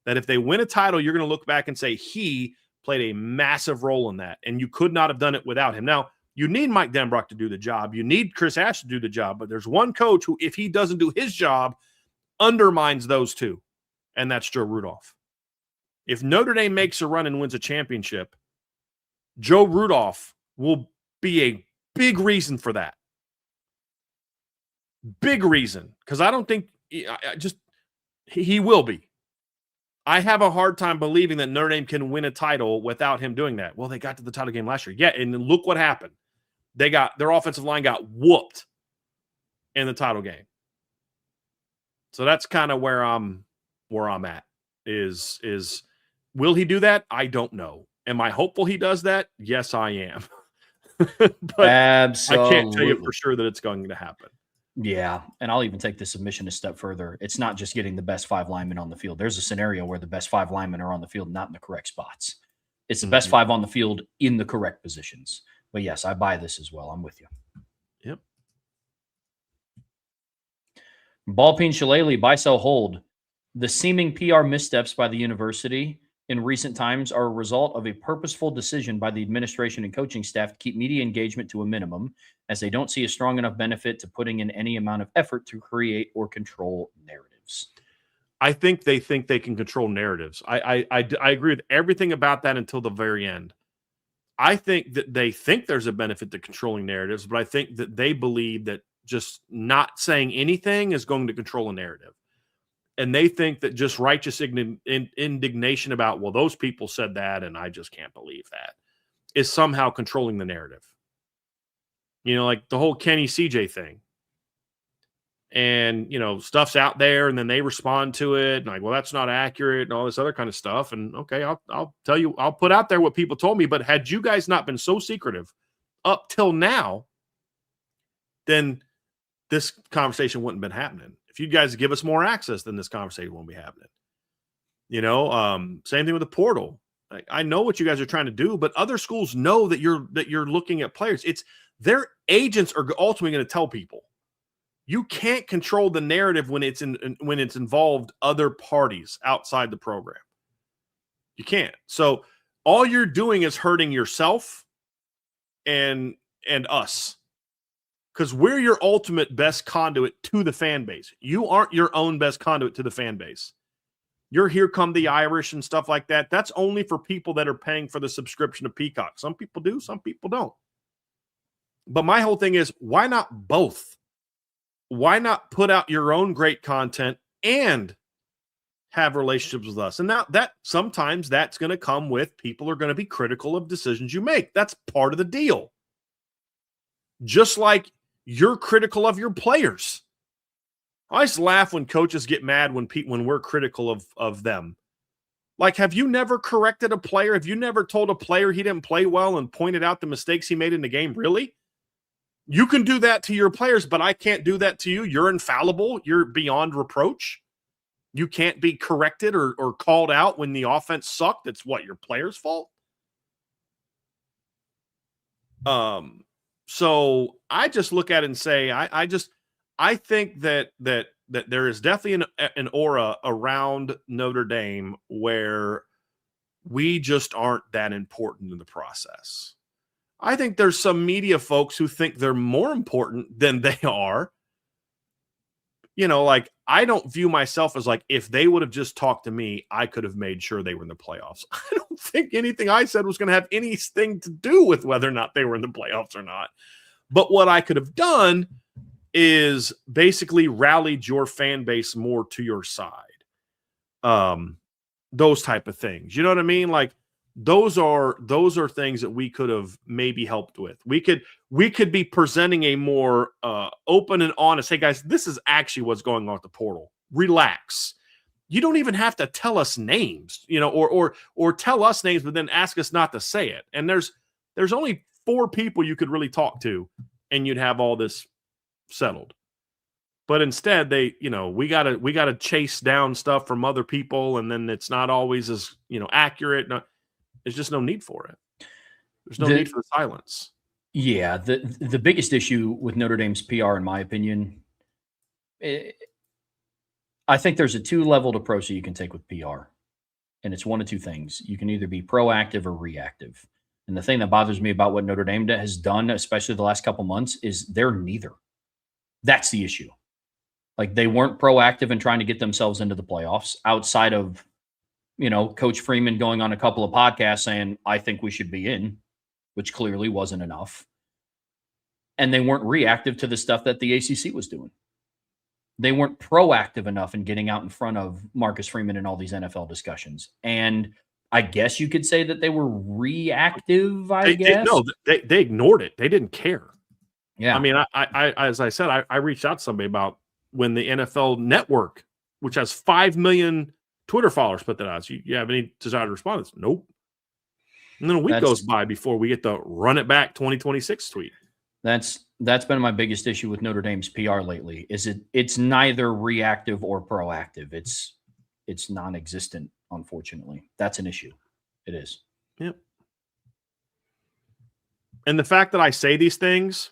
Speaker 2: that if they win a title, you're going to look back and say he played a massive role in that. And you could not have done it without him. Now, you need Mike Denbrock to do the job. You need Chris Ash to do the job. But there's one coach who, if he doesn't do his job, undermines those two. And that's Joe Rudolph. If Notre Dame makes a run and wins a championship, Joe Rudolph will be a big reason for that. Big reason. Because I don't think he will be. I have a hard time believing that Notre Dame can win a title without him doing that. Well, they got to the title game last year. Yeah, and look what happened. Their offensive line got whooped in the title game. So that's kind of where I'm at. Is will he do that? I don't know. Am I hopeful he does that? Yes, I am. But absolutely. I can't tell you for sure that it's going to happen.
Speaker 1: Yeah, and I'll even take the submission a step further. It's not just getting the best 5 linemen on the field. There's a scenario where the best 5 linemen are on the field, not in the correct spots. It's the best 5 on the field in the correct positions. But yes, I buy this as well. I'm with you.
Speaker 2: Yep.
Speaker 1: Ballpeen Shillelagh, buy, sell, hold. The seeming PR missteps by the university in recent times are a result of a purposeful decision by the administration and coaching staff to keep media engagement to a minimum, as they don't see a strong enough benefit to putting in any amount of effort to create or control narratives.
Speaker 2: I think they can control narratives. I agree with everything about that until the very end. I think that they think there's a benefit to controlling narratives, but I think that they believe that just not saying anything is going to control a narrative. And they think that just righteous indignation about, well, those people said that, and I just can't believe that, is somehow controlling the narrative. You know, like the whole Kenny CJ thing. And, you know, stuff's out there, and then they respond to it, and like, well, that's not accurate, and all this other kind of stuff. And okay, I'll tell you, I'll put out there what people told me. But had you guys not been so secretive up till now, then this conversation wouldn't have been happening. If you guys give us more access, then this conversation won't be happening. You know, same thing with the portal. Like, I know what you guys are trying to do, but other schools know that you're looking at players. It's their agents are ultimately going to tell people. You can't control the narrative when it's involved other parties outside the program. You can't. So all you're doing is hurting yourself and us. Because we're your ultimate best conduit to the fan base. You aren't your own best conduit to the fan base. You're Here Come the Irish and stuff like that. That's only for people that are paying for the subscription to Peacock. Some people do, some people don't. But my whole thing is, why not both? Why not put out your own great content and have relationships with us? And now that sometimes that's going to come with people are going to be critical of decisions you make. That's part of the deal. Just like you're critical of your players. I just laugh when coaches get mad when we're critical of them. Like, have you never corrected a player? Have you never told a player he didn't play well and pointed out the mistakes he made in the game? Really? You can do that to your players, but I can't do that to you. You're infallible. You're beyond reproach. You can't be corrected or called out when the offense sucked. It's what, your player's fault? So I just look at it and say, I think that there is definitely an aura around Notre Dame where we just aren't that important in the process. I think there's some media folks who think they're more important than they are. like I don't view myself as like, if they would have just talked to me, I could have made sure they were in the playoffs. I don't think anything I said was going to have anything to do with whether or not they were in the playoffs or not. But what I could have done is basically rallied your fan base more to your side. Those type of things. You know what I mean? Like those are things that we could have maybe helped with. We could be presenting a more open and honest, hey guys, this is actually what's going on at the portal. Relax. You don't even have to tell us names, or tell us names, but then ask us not to say it. And there's only 4 people you could really talk to, and you'd have all this settled. But instead, we gotta chase down stuff from other people, and then it's not always as accurate. No, there's just no need for it. There's no need for the silence.
Speaker 1: Yeah, the biggest issue with Notre Dame's PR, in my opinion, I think there's a 2-leveled approach that you can take with PR, and it's one of 2 things. You can either be proactive or reactive. And the thing that bothers me about what Notre Dame has done, especially the last couple months, is they're neither. That's the issue. Like they weren't proactive in trying to get themselves into the playoffs outside of, Coach Freeman going on a couple of podcasts saying, I think we should be in, which clearly wasn't enough. And they weren't reactive to the stuff that the ACC was doing. They weren't proactive enough in getting out in front of Marcus Freeman and all these NFL discussions. And I guess you could say that they were reactive, I guess.
Speaker 2: They ignored it. They didn't care.
Speaker 1: Yeah.
Speaker 2: I mean, I as I said, I reached out to somebody about when the NFL Network, which has 5 million Twitter followers, put that out. So you have any desire to respond? Nope. And then a week goes by before we get the run it back 2026 tweet.
Speaker 1: That's been my biggest issue with Notre Dame's PR lately. It's neither reactive or proactive. It's non-existent, unfortunately. That's an issue. It is.
Speaker 2: Yep. And the fact that I say these things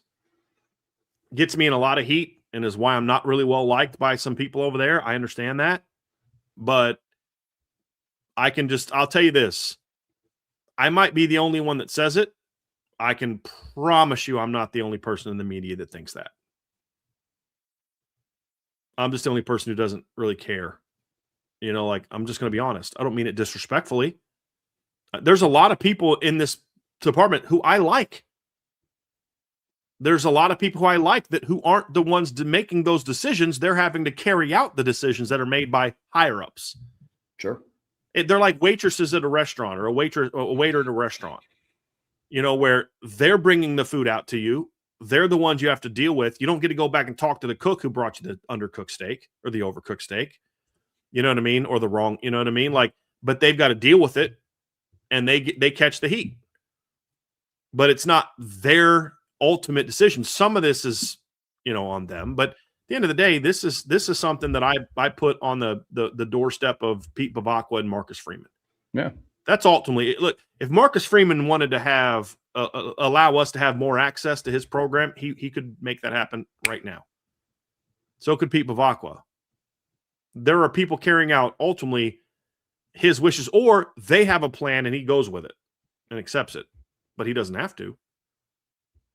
Speaker 2: gets me in a lot of heat and is why I'm not really well liked by some people over there. I understand that. But I'll tell you this. I might be the only one that says it. I can promise you I'm not the only person in the media that thinks that. I'm just the only person who doesn't really care. I'm just going to be honest. I don't mean it disrespectfully. There's a lot of people in this department who I like. There's a lot of people who I like who aren't the ones making those decisions. They're having to carry out the decisions that are made by higher ups.
Speaker 1: Sure.
Speaker 2: They're like waitresses at a restaurant or a waiter at a restaurant, where they're bringing the food out to you. They're the ones you have to deal with. You don't get to go back and talk to the cook who brought you the undercooked steak or the overcooked steak. You know what I mean? Or the wrong, you know what I mean? But they've got to deal with it and they catch the heat. But it's not their ultimate decision. Some of this is, on them. But at the end of the day, this is something that I put on the doorstep of Pete Bavacqua and Marcus Freeman.
Speaker 1: Yeah.
Speaker 2: That's ultimately look. If Marcus Freeman wanted to have allow us to have more access to his program, he could make that happen right now. So could Pete Bavacqua. There are people carrying out ultimately his wishes, or they have a plan and he goes with it and accepts it, but he doesn't have to.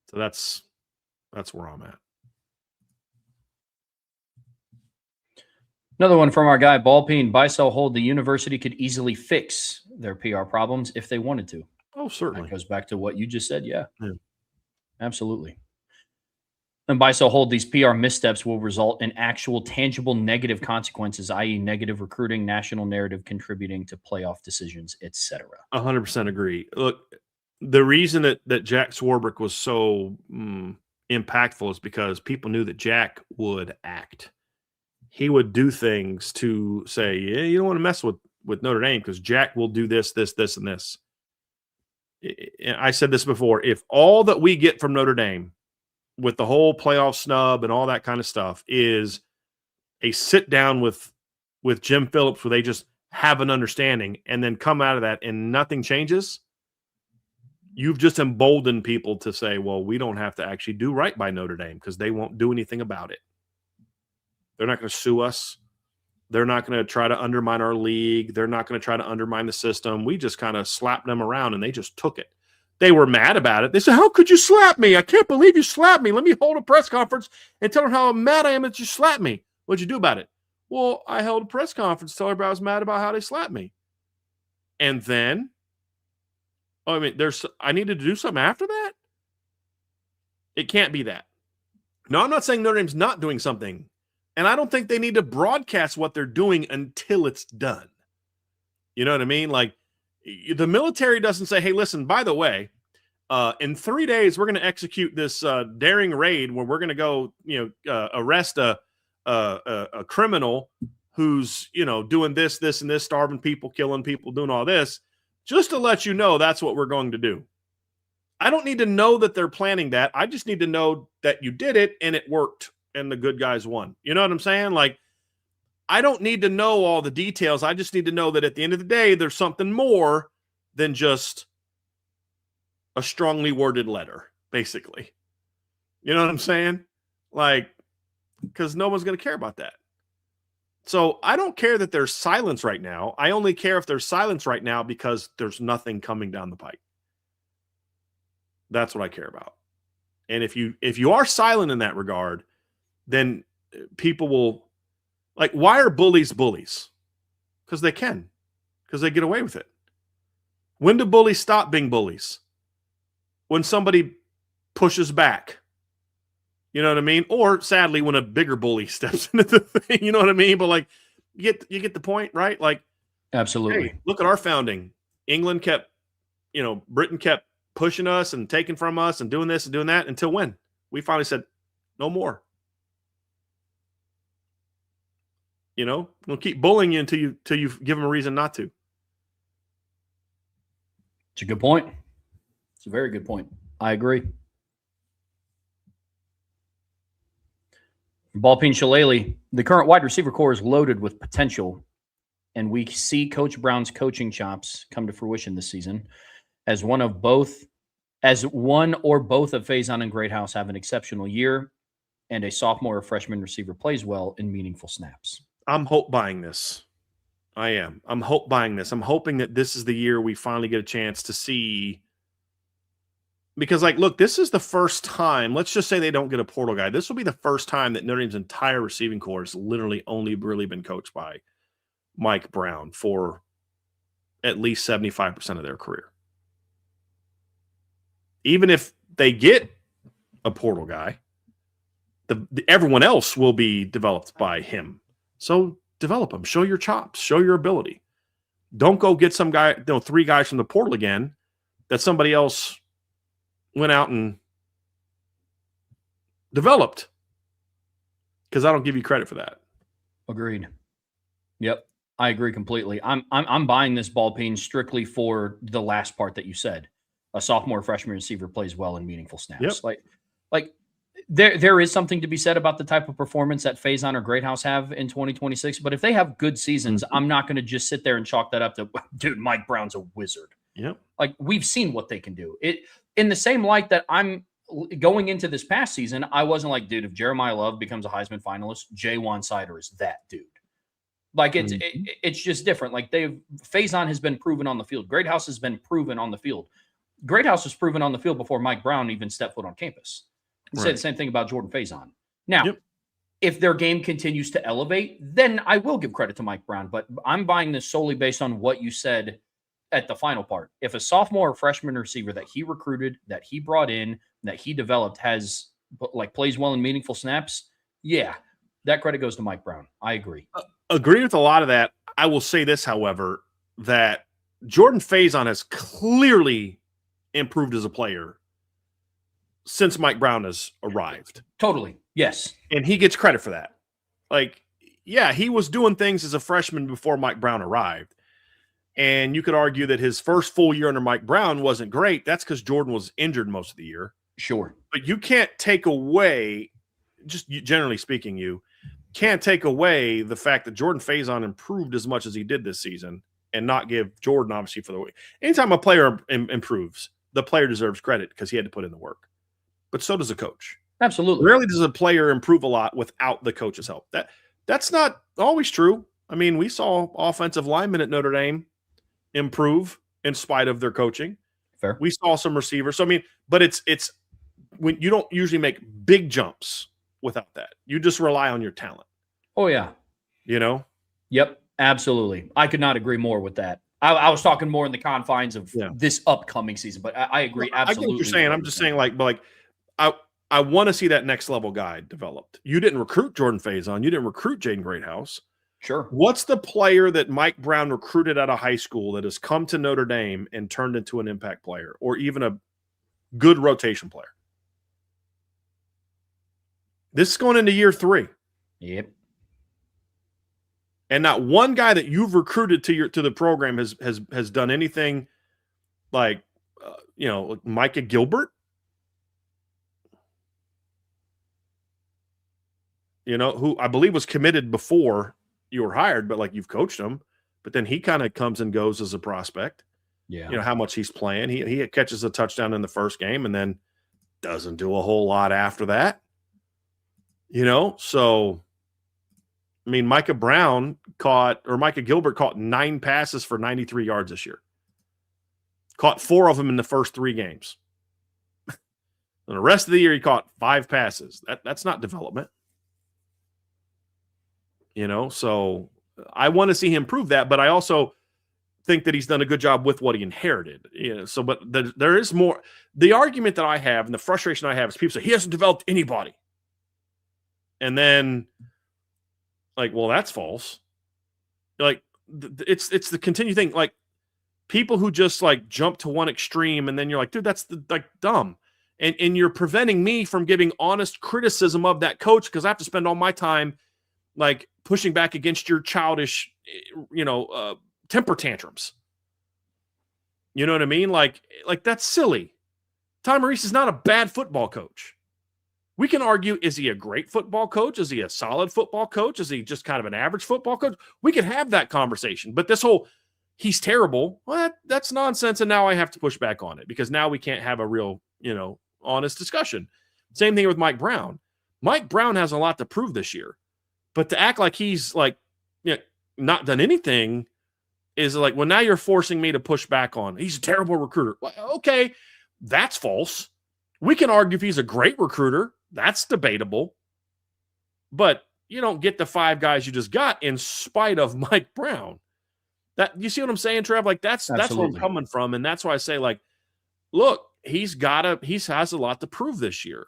Speaker 2: So that's where I'm at.
Speaker 1: Another one from our guy, Ballpeen. Buy, sell, hold. The university could easily fix their PR problems if they wanted to.
Speaker 2: Oh, certainly.
Speaker 1: That goes back to what you just said. Yeah. Absolutely. And buy, sell, hold. These PR missteps will result in actual tangible negative consequences, i.e. negative recruiting, national narrative contributing to playoff decisions, etc.
Speaker 2: 100% agree. Look, the reason that Jack Swarbrick was so impactful is because people knew that Jack would act. He would do things to say, yeah, you don't want to mess with Notre Dame because Jack will do this, this, this, and this. I said this before. If all that we get from Notre Dame with the whole playoff snub and all that kind of stuff is a sit down with Jim Phillips where they just have an understanding and then come out of that and nothing changes, you've just emboldened people to say, well, we don't have to actually do right by Notre Dame because they won't do anything about it. They're not going to sue us. They're not going to try to undermine our league. They're not going to try to undermine the system. We just kind of slapped them around, and they just took it. They were mad about it. They said, how could you slap me? I can't believe you slapped me. Let me hold a press conference and tell them how mad I am that you slapped me. What'd you do about it? Well, I held a press conference to tell everybody I was mad about how they slapped me. And then, I mean, I needed to do something after that? It can't be that. No, I'm not saying Notre Dame's not doing something. And I don't think they need to broadcast what they're doing until it's done. You know what I mean? Like, the military doesn't say, hey, listen, by the way, in 3 days, we're going to execute this daring raid where we're going to go, arrest a criminal who's, doing this, and this, starving people, killing people, doing all this, just to let you know that's what we're going to do. I don't need to know that they're planning that. I just need to know that you did it and it worked and the good guys won. You know what I'm saying? Like, I don't need to know all the details. I just need to know that at the end of the day, there's something more than just a strongly worded letter, basically. You know what I'm saying? Like, because no one's going to care about that. So I don't care that there's silence right now. I only care if there's silence right now because there's nothing coming down the pike. That's what I care about. And if you are silent in that regard, then people will, like, why are bullies bullies? Because they can. Because they get away with it. When do bullies stop being bullies? When somebody pushes back. You know what I mean? Or sadly, when a bigger bully steps into the thing, you know what I mean? But like, you get the point, right? Like,
Speaker 1: absolutely.
Speaker 2: Hey, look at our founding. England kept, Britain kept pushing us and taking from us and doing this and doing that until when? We finally said, no more. We'll keep bullying you until you give them a reason not to.
Speaker 1: It's a good point. It's a very good point. I agree. Ballpeen Shillelagh, the current wide receiver core is loaded with potential, and we see Coach Brown's coaching chops come to fruition this season. As one or both of Faison and Greathouse have an exceptional year, and a sophomore or freshman receiver plays well in meaningful snaps.
Speaker 2: I'm hope buying this. I am. I'm hope buying this. I'm hoping that this is the year we finally get a chance to see. Because, like, look, this is the first time. Let's just say they don't get a portal guy. This will be the first time that Notre Dame's entire receiving corps has literally only really been coached by Mike Brown for at least 75% of their career. Even if they get a portal guy, everyone else will be developed by him. So develop them. Show your chops. Show your ability. Don't go get some guy, 3 guys from the portal again that somebody else went out and developed, because I don't give you credit for that.
Speaker 1: Agreed. Yep, I agree completely. I'm buying this Ballpeen strictly for the last part that you said. A sophomore freshman receiver plays well in meaningful snaps.
Speaker 2: Yep.
Speaker 1: Like there is something to be said about the type of performance that Faison or Greathouse have in 2026. But if they have good seasons, I'm not going to just sit there and chalk that up to, dude, Mike Brown's a wizard.
Speaker 2: Yep.
Speaker 1: Like, we've seen what they can do. It in the same light that I'm going into this past season, I wasn't like, dude, if Jeremiah Love becomes a Heisman finalist, Jaywan Sider is that dude. Like, it's just different. Like, Faison has been proven on the field. Greathouse has been proven on the field. Greathouse was proven on the field before Mike Brown even stepped foot on campus. And say the same thing about Jordan Faison. Now, if their game continues to elevate, then I will give credit to Mike Brown. But I'm buying this solely based on what you said at the final part. If a sophomore or freshman receiver that he recruited, that he brought in, that he developed plays well in meaningful snaps, yeah, that credit goes to Mike Brown. I agree.
Speaker 2: Agree with a lot of that. I will say this, however, that Jordan Faison has clearly improved as a player since Mike Brown has arrived.
Speaker 1: Totally. Yes.
Speaker 2: And he gets credit for that. Like, yeah, he was doing things as a freshman before Mike Brown arrived. And you could argue that his first full year under Mike Brown wasn't great. That's because Jordan was injured most of the year.
Speaker 1: Sure.
Speaker 2: But you can't take away, just generally speaking, you can't take away the fact that Jordan Faison improved as much as he did this season and not give Jordan, obviously, for the way. Anytime a player improves, the player deserves credit because he had to put in the work. But so does a coach.
Speaker 1: Absolutely.
Speaker 2: Rarely does a player improve a lot without the coach's help. That's not always true. I mean, we saw offensive linemen at Notre Dame improve in spite of their coaching.
Speaker 1: Fair.
Speaker 2: We saw some receivers. So, I mean, but it's when you don't usually make big jumps without that. You just rely on your talent.
Speaker 1: Oh, yeah.
Speaker 2: You know?
Speaker 1: Yep, absolutely. I could not agree more with that. I was talking more in the confines of
Speaker 2: Yeah.
Speaker 1: this upcoming season, but I
Speaker 2: No,
Speaker 1: agree
Speaker 2: I get what you're
Speaker 1: absolutely with
Speaker 2: saying.
Speaker 1: what
Speaker 2: I'm
Speaker 1: you're
Speaker 2: just
Speaker 1: saying.
Speaker 2: saying, like, I I want to see that next level guy developed. You didn't recruit Jordan Faison. You didn't recruit Jaden Greathouse.
Speaker 1: Sure.
Speaker 2: What's the player that Mike Brown recruited out of high school that has come to Notre Dame and turned into an impact player or even a good rotation player? This is going into year 3.
Speaker 1: Yep.
Speaker 2: And not one guy that you've recruited to the program has done anything like like Micah Gilbert, who I believe was committed before you were hired, but like you've coached him, but then he kind of comes and goes as a prospect.
Speaker 1: Yeah.
Speaker 2: How much he's playing. He catches a touchdown in the first game and then doesn't do a whole lot after that. So I mean, Micah Gilbert caught 9 passes for 93 yards this year. Caught 4 of them in the first 3 games. And the rest of the year, he caught 5 passes. That's not development. So I want to see him prove that, but I also think that he's done a good job with what he inherited. But there is more. The argument that I have and the frustration I have is people say he hasn't developed anybody. And then like, well, that's false. Like it's the continued thing. Like people who just like jump to one extreme and then you're like, dude, that's dumb. And you're preventing me from giving honest criticism of that coach because I have to spend all my time like pushing back against your childish, temper tantrums. You know what I mean? Like that's silly. Tom Rees is not a bad football coach. We can argue, is he a great football coach? Is he a solid football coach? Is he just kind of an average football coach? We can have that conversation. But this whole, he's terrible, well, that's nonsense. And now I have to push back on it because now we can't have a real, honest discussion. Same thing with Mike Brown. Mike Brown has a lot to prove this year. But to act like he's like, not done anything is like, well, now you're forcing me to push back on. He's a terrible recruiter. Well, okay, that's false. We can argue if he's a great recruiter. That's debatable. But you don't get the 5 guys you just got in spite of Mike Brown. That you see what I'm saying, Trev? Like that's where I'm coming from. And that's why I say, like, look, he has a lot to prove this year.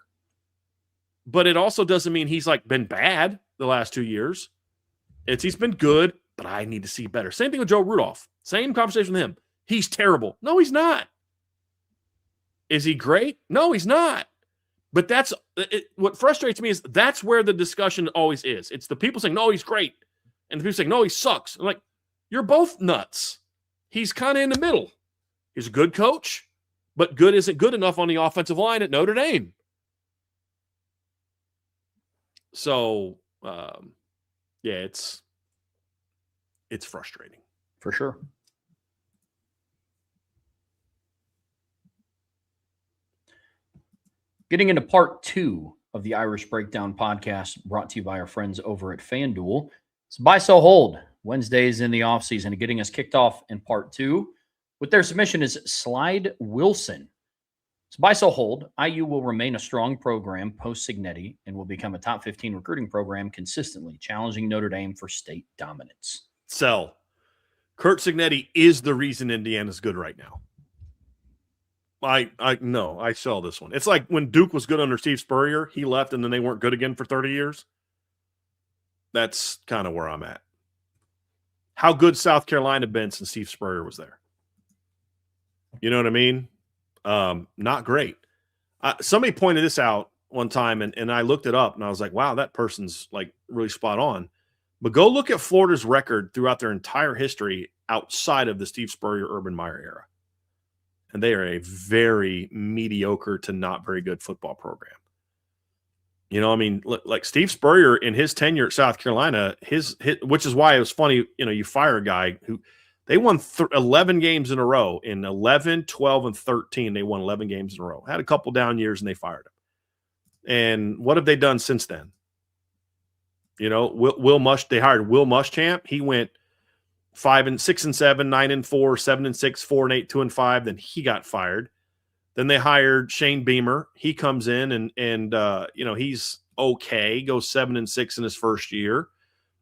Speaker 2: But it also doesn't mean he's like been bad the last 2 years. He's been good, but I need to see better. Same thing with Joe Rudolph. Same conversation with him. He's terrible. No, he's not. Is he great? No, he's not. But that's what frustrates me is that's where the discussion always is. It's the people saying, no, he's great. And the people saying, no, he sucks. I'm like, you're both nuts. He's kind of in the middle. He's a good coach, but good isn't good enough on the offensive line at Notre Dame. So, it's frustrating.
Speaker 1: For sure. Getting into part 2 of the Irish Breakdown podcast brought to you by our friends over at FanDuel. It's buy, sell, hold Wednesdays in the offseason. And getting us kicked off in part 2 with their submission is Slide Wilson. So buy, sell, hold. IU will remain a strong program post-Signetti and will become a top 15 recruiting program consistently, challenging Notre Dame for state dominance.
Speaker 2: Sell. Curt Signetti is the reason Indiana's good right now. I sell this one. It's like when Duke was good under Steve Spurrier, he left and then they weren't good again for 30 years. That's kind of where I'm at. How good South Carolina been since Steve Spurrier was there? You know what I mean? Not great. Somebody pointed this out one time and I looked it up and I was like, wow, that person's like really spot on. But go look at Florida's record throughout their entire history outside of the Steve Spurrier, Urban Meyer era. And they are a very mediocre to not very good football program. Like Steve Spurrier in his tenure at South Carolina, which is why it was funny, you fire a guy who they won 11 games in a row. In 11, 12, and 13, they won 11 games in a row. Had a couple down years and they fired him. And what have they done since then? They hired Will Muschamp. He went 5-6-7, 9-4, 7-6, 4-8, 2-5. Then he got fired. Then they hired Shane Beamer. He comes in and he's okay. Goes 7-6 in his first year.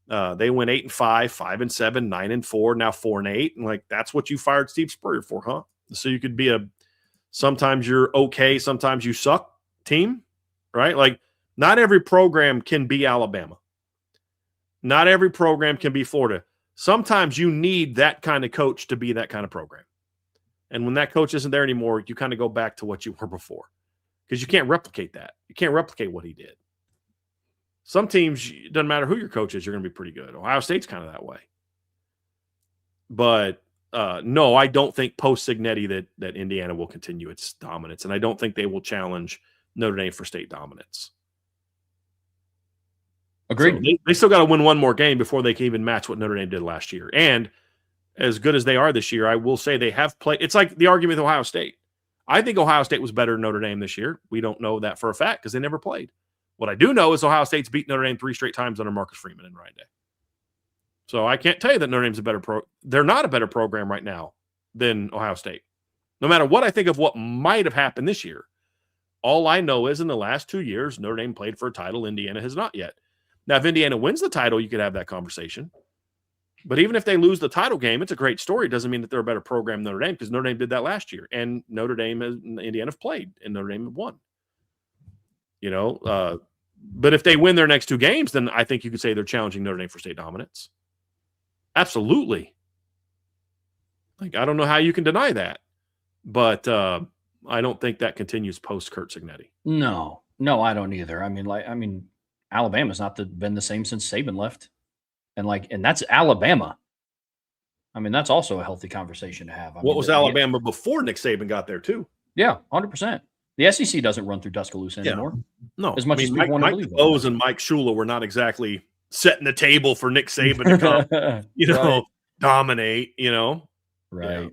Speaker 2: They went 8-5, 5-7, 9-4, now 4-8. And like, that's what you fired Steve Spurrier for, huh? So you could be sometimes you're okay, sometimes you suck team, right? Like, not every program can be Alabama. Not every program can be Florida. Sometimes you need that kind of coach to be that kind of program. And when that coach isn't there anymore, you kind of go back to what you were before, because you can't replicate that. You can't replicate what he did. Some teams, it doesn't matter who your coach is, you're going to be pretty good. Ohio State's kind of that way. But no, I don't think post-Signetti that Indiana will continue its dominance, and I don't think they will challenge Notre Dame for state dominance.
Speaker 1: Agreed.
Speaker 2: So they still got to win one more game before they can even match what Notre Dame did last year. And as good as they are this year, I will say they have played. It's like the argument with Ohio State. I think Ohio State was better than Notre Dame this year. We don't know that for a fact because they never played. What I do know is Ohio State's beat Notre Dame 3 straight times under Marcus Freeman and Ryan Day. So I can't tell you that Notre Dame's a better they're not a better program right now than Ohio State. No matter what I think of what might have happened this year, all I know is in the last 2 years, Notre Dame played for a title. Indiana has not yet. Now, if Indiana wins the title, you could have that conversation. But even if they lose the title game, it's a great story. It doesn't mean that they're a better program than Notre Dame, because Notre Dame did that last year. And Notre Dame and Indiana have played, and Notre Dame have won. But if they win their next 2 games, then I think you could say they're challenging Notre Dame for state dominance. Absolutely. Like, I don't know how you can deny that. But I don't think that continues post Curt Signetti.
Speaker 1: No, I don't either. I mean, Alabama's not been the same since Saban left. And that's Alabama. I mean, that's also a healthy conversation to have.
Speaker 2: What was Alabama before Nick Saban got there too?
Speaker 1: Yeah, 100%. The SEC doesn't run through Tuscaloosa anymore.
Speaker 2: No,
Speaker 1: as much as we want to believe.
Speaker 2: Mike Bowes and Mike Shula were not exactly setting the table for Nick Saban to come,
Speaker 1: right.
Speaker 2: dominate.
Speaker 1: Right.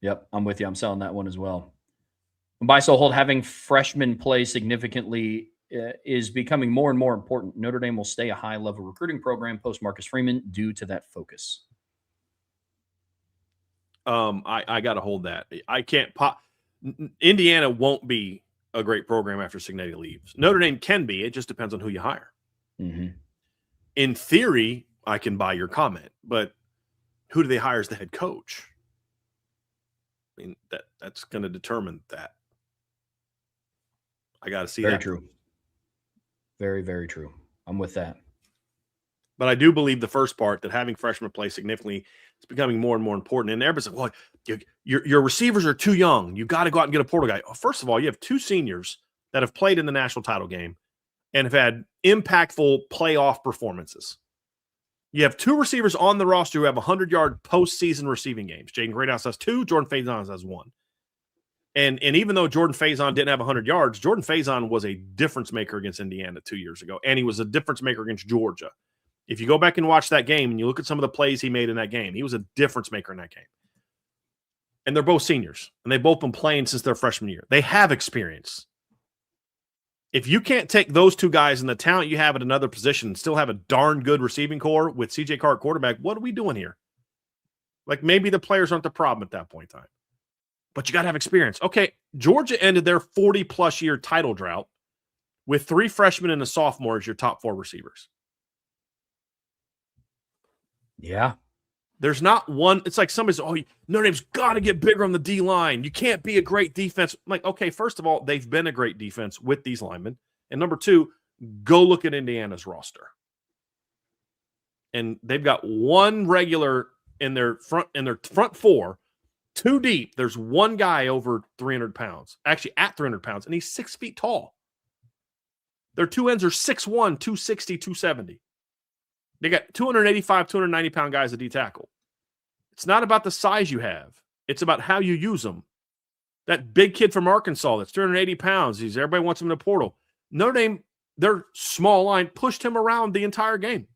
Speaker 1: Yep, I'm with you. I'm selling that one as well. And by so hold, having freshmen play significantly is becoming more and more important. Notre Dame will stay a high-level recruiting program post Marcus Freeman due to that focus.
Speaker 2: I got to hold that. I can't pop. Indiana won't be a great program after Signetti leaves. Notre Dame can be. It just depends on who you hire.
Speaker 1: Mm-hmm.
Speaker 2: In theory, I can buy your comment, but who do they hire as the head coach? I mean, that's going to determine that. I got to see
Speaker 1: Very
Speaker 2: that.
Speaker 1: True. Very, very true. I'm with that.
Speaker 2: But I do believe the first part, that having freshmen play significantly, is becoming more and more important. And everybody's like, well, your receivers are too young. You got to go out and get a portal guy. Well, first of all, you have 2 seniors that have played in the national title game and have had impactful playoff performances. You have 2 receivers on the roster who have 100-yard postseason receiving games. Jaden Greathouse has 2. Jordan Faison has 1. And even though Jordan Faison didn't have 100 yards, Jordan Faison was a difference maker against Indiana 2 years ago, and he was a difference maker against Georgia. If you go back and watch that game and you look at some of the plays he made in that game, he was a difference maker in that game. And they're both seniors, and they've both been playing since their freshman year. They have experience. If you can't take those 2 guys and the talent you have at another position and still have a darn good receiving core with C.J. Carr quarterback, what are we doing here? Like, maybe the players aren't the problem at that point in time. But you got to have experience. Okay, Georgia ended their 40-plus year title drought with 3 freshmen and a sophomore as your top 4 receivers.
Speaker 1: Yeah.
Speaker 2: There's not one. It's like somebody's, Notre Dame's got to get bigger on the D-line. You can't be a great defense. I'm like, okay, first of all, they've been a great defense with these linemen. And number 2, go look at Indiana's roster. And they've got 1 regular in their front 4. 2 deep, there's 1 guy over 300 pounds, actually at 300 pounds, and he's 6 feet tall. Their 2 ends are 6'1", 260, 270. They got 285, 290-pound guys at D tackle. It's not about the size you have. It's about how you use them. That big kid from Arkansas that's 380 pounds, everybody wants him in the portal. Notre Dame, their small line, pushed him around the entire game.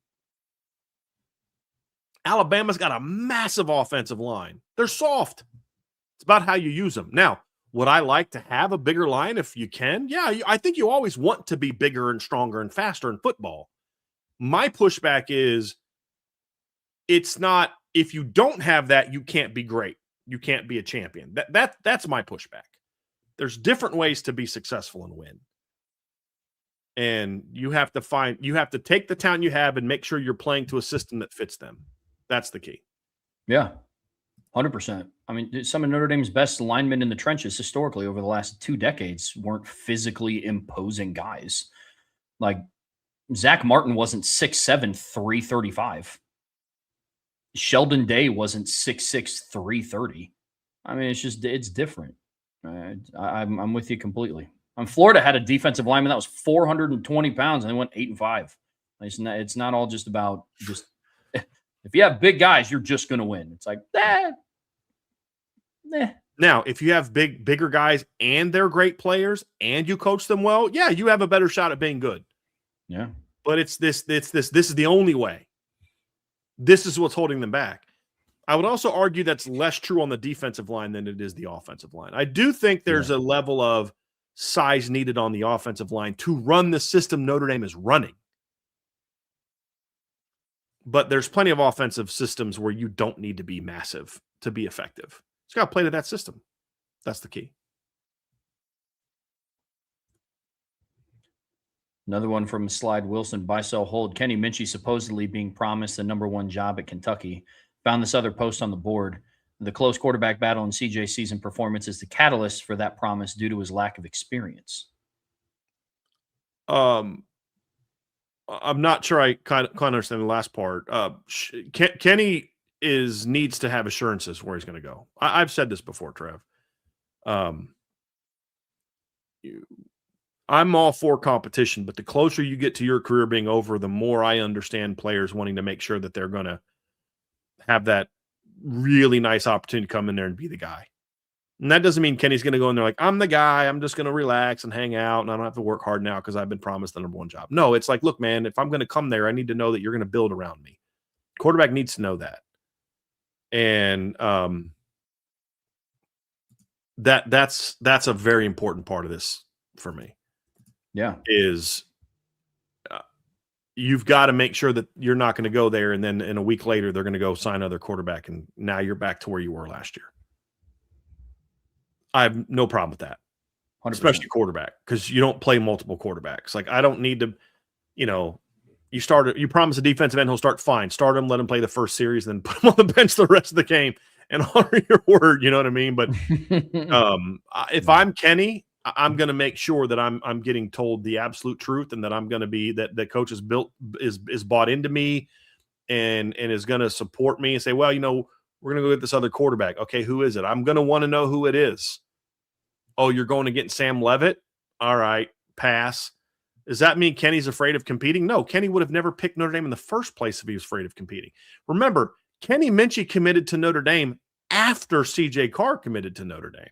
Speaker 2: Alabama's got a massive offensive line. They're soft. It's about how you use them. Now, would I like to have a bigger line if you can? Yeah, I think you always want to be bigger and stronger and faster in football. My pushback is, it's not, if you don't have that, you can't be great. You can't be a champion. That's my pushback. There's different ways to be successful and win. And you have to take the talent you have and make sure you're playing to a system that fits them. That's the key.
Speaker 1: Yeah, 100%. I mean, some of Notre Dame's best linemen in the trenches historically over the last 2 decades weren't physically imposing guys. Like Zach Martin wasn't 6'7", 335. Sheldon Day wasn't 6'6", 330. I mean, it's different. I'm with you completely. Florida had a defensive lineman that was 420 pounds and they went 8-5. It's not all just about just if you have big guys, you're just going to win. It's like
Speaker 2: Now, if you have bigger guys and they're great players and you coach them well, yeah, you have a better shot at being good.
Speaker 1: Yeah,
Speaker 2: but it's this. This is the only way. This is what's holding them back. I would also argue that's less true on the defensive line than it is the offensive line. I do think there's a level of size needed on the offensive line to run the system Notre Dame is running. But there's plenty of offensive systems where you don't need to be massive to be effective. It's got to play to that system. That's the key.
Speaker 1: Another one from Slide Wilson. Buy, sell, hold. Kenny Minchey supposedly being promised the #1 job at Kentucky. Found this other post on the board. The close quarterback battle in CJ's season performance is the catalyst for that promise due to his lack of experience.
Speaker 2: I'm not sure I kind of understand the last part. Kenny needs to have assurances where he's going to go. I've said this before, Trev. I'm all for competition, but the closer you get to your career being over, the more I understand players wanting to make sure that they're going to have that really nice opportunity to come in there and be the guy. And that doesn't mean Kenny's going to go in there like, I'm the guy. I'm just going to relax and hang out, and I don't have to work hard now because I've been promised the #1 job. No, it's like, look, man, if I'm going to come there, I need to know that you're going to build around me. Quarterback needs to know that. And that's a very important part of this for me.
Speaker 1: Yeah.
Speaker 2: Is you've got to make sure that you're not going to go there and then in a week later they're going to go sign another quarterback and now you're back to where you were last year. I have no problem with that. 100%. Especially quarterback, because you don't play multiple quarterbacks. Like I don't need to, you promise a defensive end he'll start fine. Start him, let him play the first series, then put him on the bench the rest of the game and honor your word. You know what I mean? But if I'm Kenny, I'm going to make sure that I'm getting told the absolute truth and that I'm going to be that the coach is bought into me and is going to support me and say, well, we're going to go get this other quarterback. Okay, who is it? I'm going to want to know who it is. Oh, you're going to get Sam Leavitt? All right, pass. Does that mean Kenny's afraid of competing? No, Kenny would have never picked Notre Dame in the first place if he was afraid of competing. Remember, Kenny Minchey committed to Notre Dame after CJ Carr committed to Notre Dame.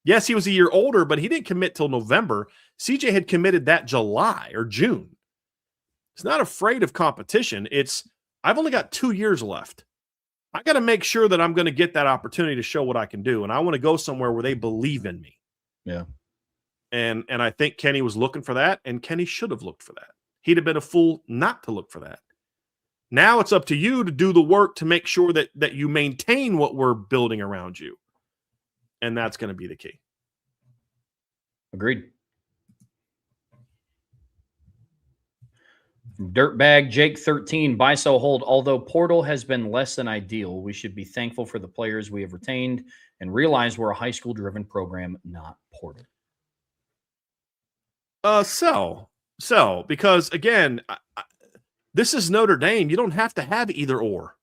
Speaker 2: Yes, he was a year older, but he didn't commit till November. CJ had committed that July or June. He's not afraid of competition. I've only got 2 years left. I got to make sure that I'm going to get that opportunity to show what I can do. And I want to go somewhere where they believe in me.
Speaker 1: Yeah.
Speaker 2: And I think Kenny was looking for that, and Kenny should have looked for that. He'd have been a fool not to look for that. Now it's up to you to do the work to make sure that you maintain what we're building around you. And that's going to be the key.
Speaker 1: Agreed. Dirtbag Jake 13, buy, sell, hold. Although Portal has been less than ideal, we should be thankful for the players we have retained and realize we're a high school driven program, not Portal.
Speaker 2: Sell, because again, this is Notre Dame. You don't have to have either or.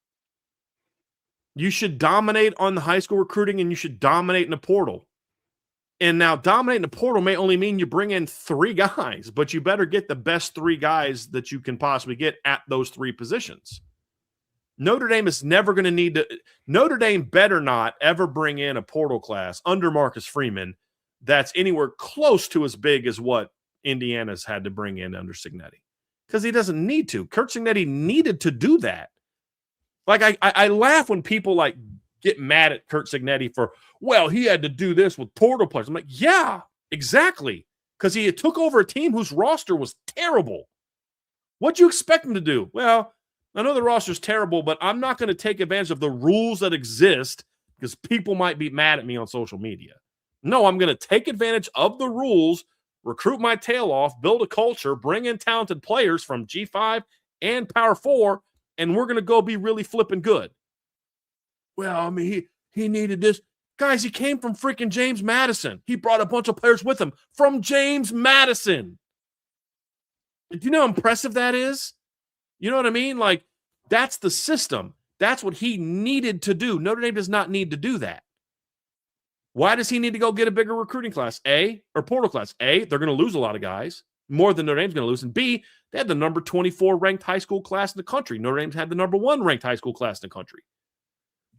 Speaker 2: You should dominate on the high school recruiting and you should dominate in the portal. And now dominating the portal may only mean you bring in 3 guys, but you better get the best 3 guys that you can possibly get at those 3 positions. Notre Dame is never going to need to – Notre Dame better not ever bring in a portal class under Marcus Freeman that's anywhere close to as big as what Indiana's had to bring in under Cignetti, because he doesn't need to. Kurt Cignetti needed to do that. Like I laugh when people get mad at Kurt Cignetti for, well, he had to do this with portal players. I'm like, yeah, exactly. Because he took over a team whose roster was terrible. What'd you expect him to do? Well, I know the roster's terrible, but I'm not going to take advantage of the rules that exist because people might be mad at me on social media. No, I'm going to take advantage of the rules, recruit my tail off, build a culture, bring in talented players from G5 and Power 4, and we're going to go be really flipping good. Well, I mean, he needed this. Guys, he came from freaking James Madison. He brought a bunch of players with him from James Madison. Do you know how impressive that is? You know what I mean? Like, that's the system. That's what he needed to do. Notre Dame does not need to do that. Why does he need to go get a bigger recruiting class? A, or portal class? A, they're going to lose a lot of guys, more than Notre Dame's going to lose. And B, they had the number 24 ranked high school class in the country. Notre Dame's had the number 1 ranked high school class in the country.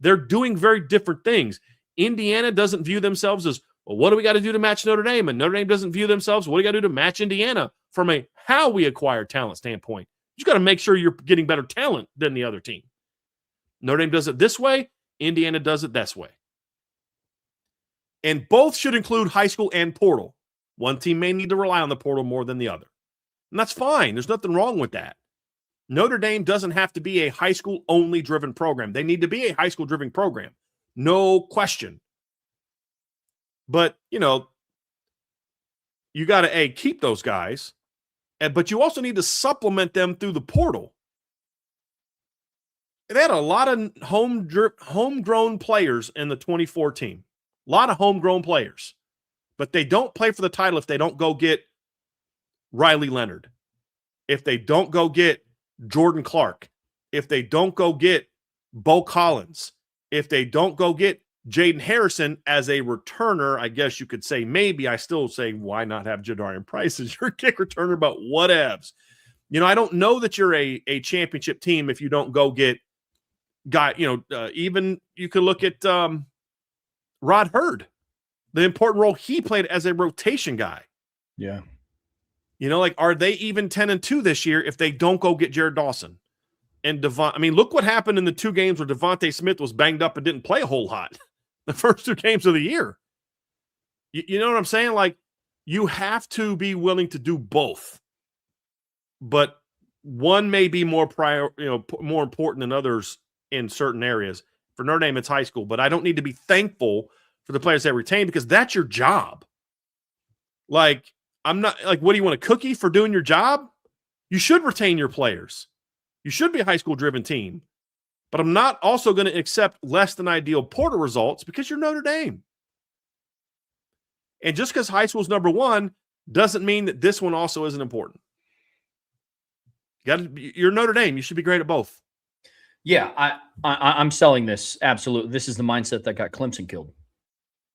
Speaker 2: They're doing very different things. Indiana doesn't view themselves as, well, what do we got to do to match Notre Dame? And Notre Dame doesn't view themselves, what do we got to do to match Indiana from a how we acquire talent standpoint. You got to make sure you're getting better talent than the other team. Notre Dame does it this way. Indiana does it this way. And both should include high school and portal. One team may need to rely on the portal more than the other. And that's fine. There's nothing wrong with that. Notre Dame doesn't have to be a high school only driven program. They need to be a high school driven program. No question. But, you know, you got to, keep those guys, but you also need to supplement them through the portal. They had a lot of homegrown players in the 24 team. A lot of homegrown players. But they don't play for the title if they don't go get Riley Leonard. If they don't go get Jordan Clark. If they don't go get Bo Collins. If they don't go get Jaden Harrison as a returner, I guess you could say maybe. I still say, why not have Jadarian Price as your kick returner, but whatevs. You know, I don't know that you're a championship team if you don't go get even you could look at Rod Hurd, the important role he played as a rotation guy.
Speaker 1: Yeah.
Speaker 2: You know, like, are they even 10-2 this year if they don't go get Jared Dawson? And Devon, I mean, look what happened in the 2 games where Devontae Smith was banged up and didn't play a whole lot. The first 2 games of the year. You know what I'm saying? Like, you have to be willing to do both. But one may be more more important than others in certain areas. For Notre Dame, it's high school, but I don't need to be thankful for the players they retain because that's your job. Like, I'm not like, what do you want, a cookie for doing your job? You should retain your players. You should be a high school driven team, but I'm not also going to accept less than ideal portal results because you're Notre Dame. And just because high school is number 1 doesn't mean that this one also isn't important. You're Notre Dame. You should be great at both.
Speaker 1: Yeah, I'm selling this. Absolutely. This is the mindset that got Clemson killed.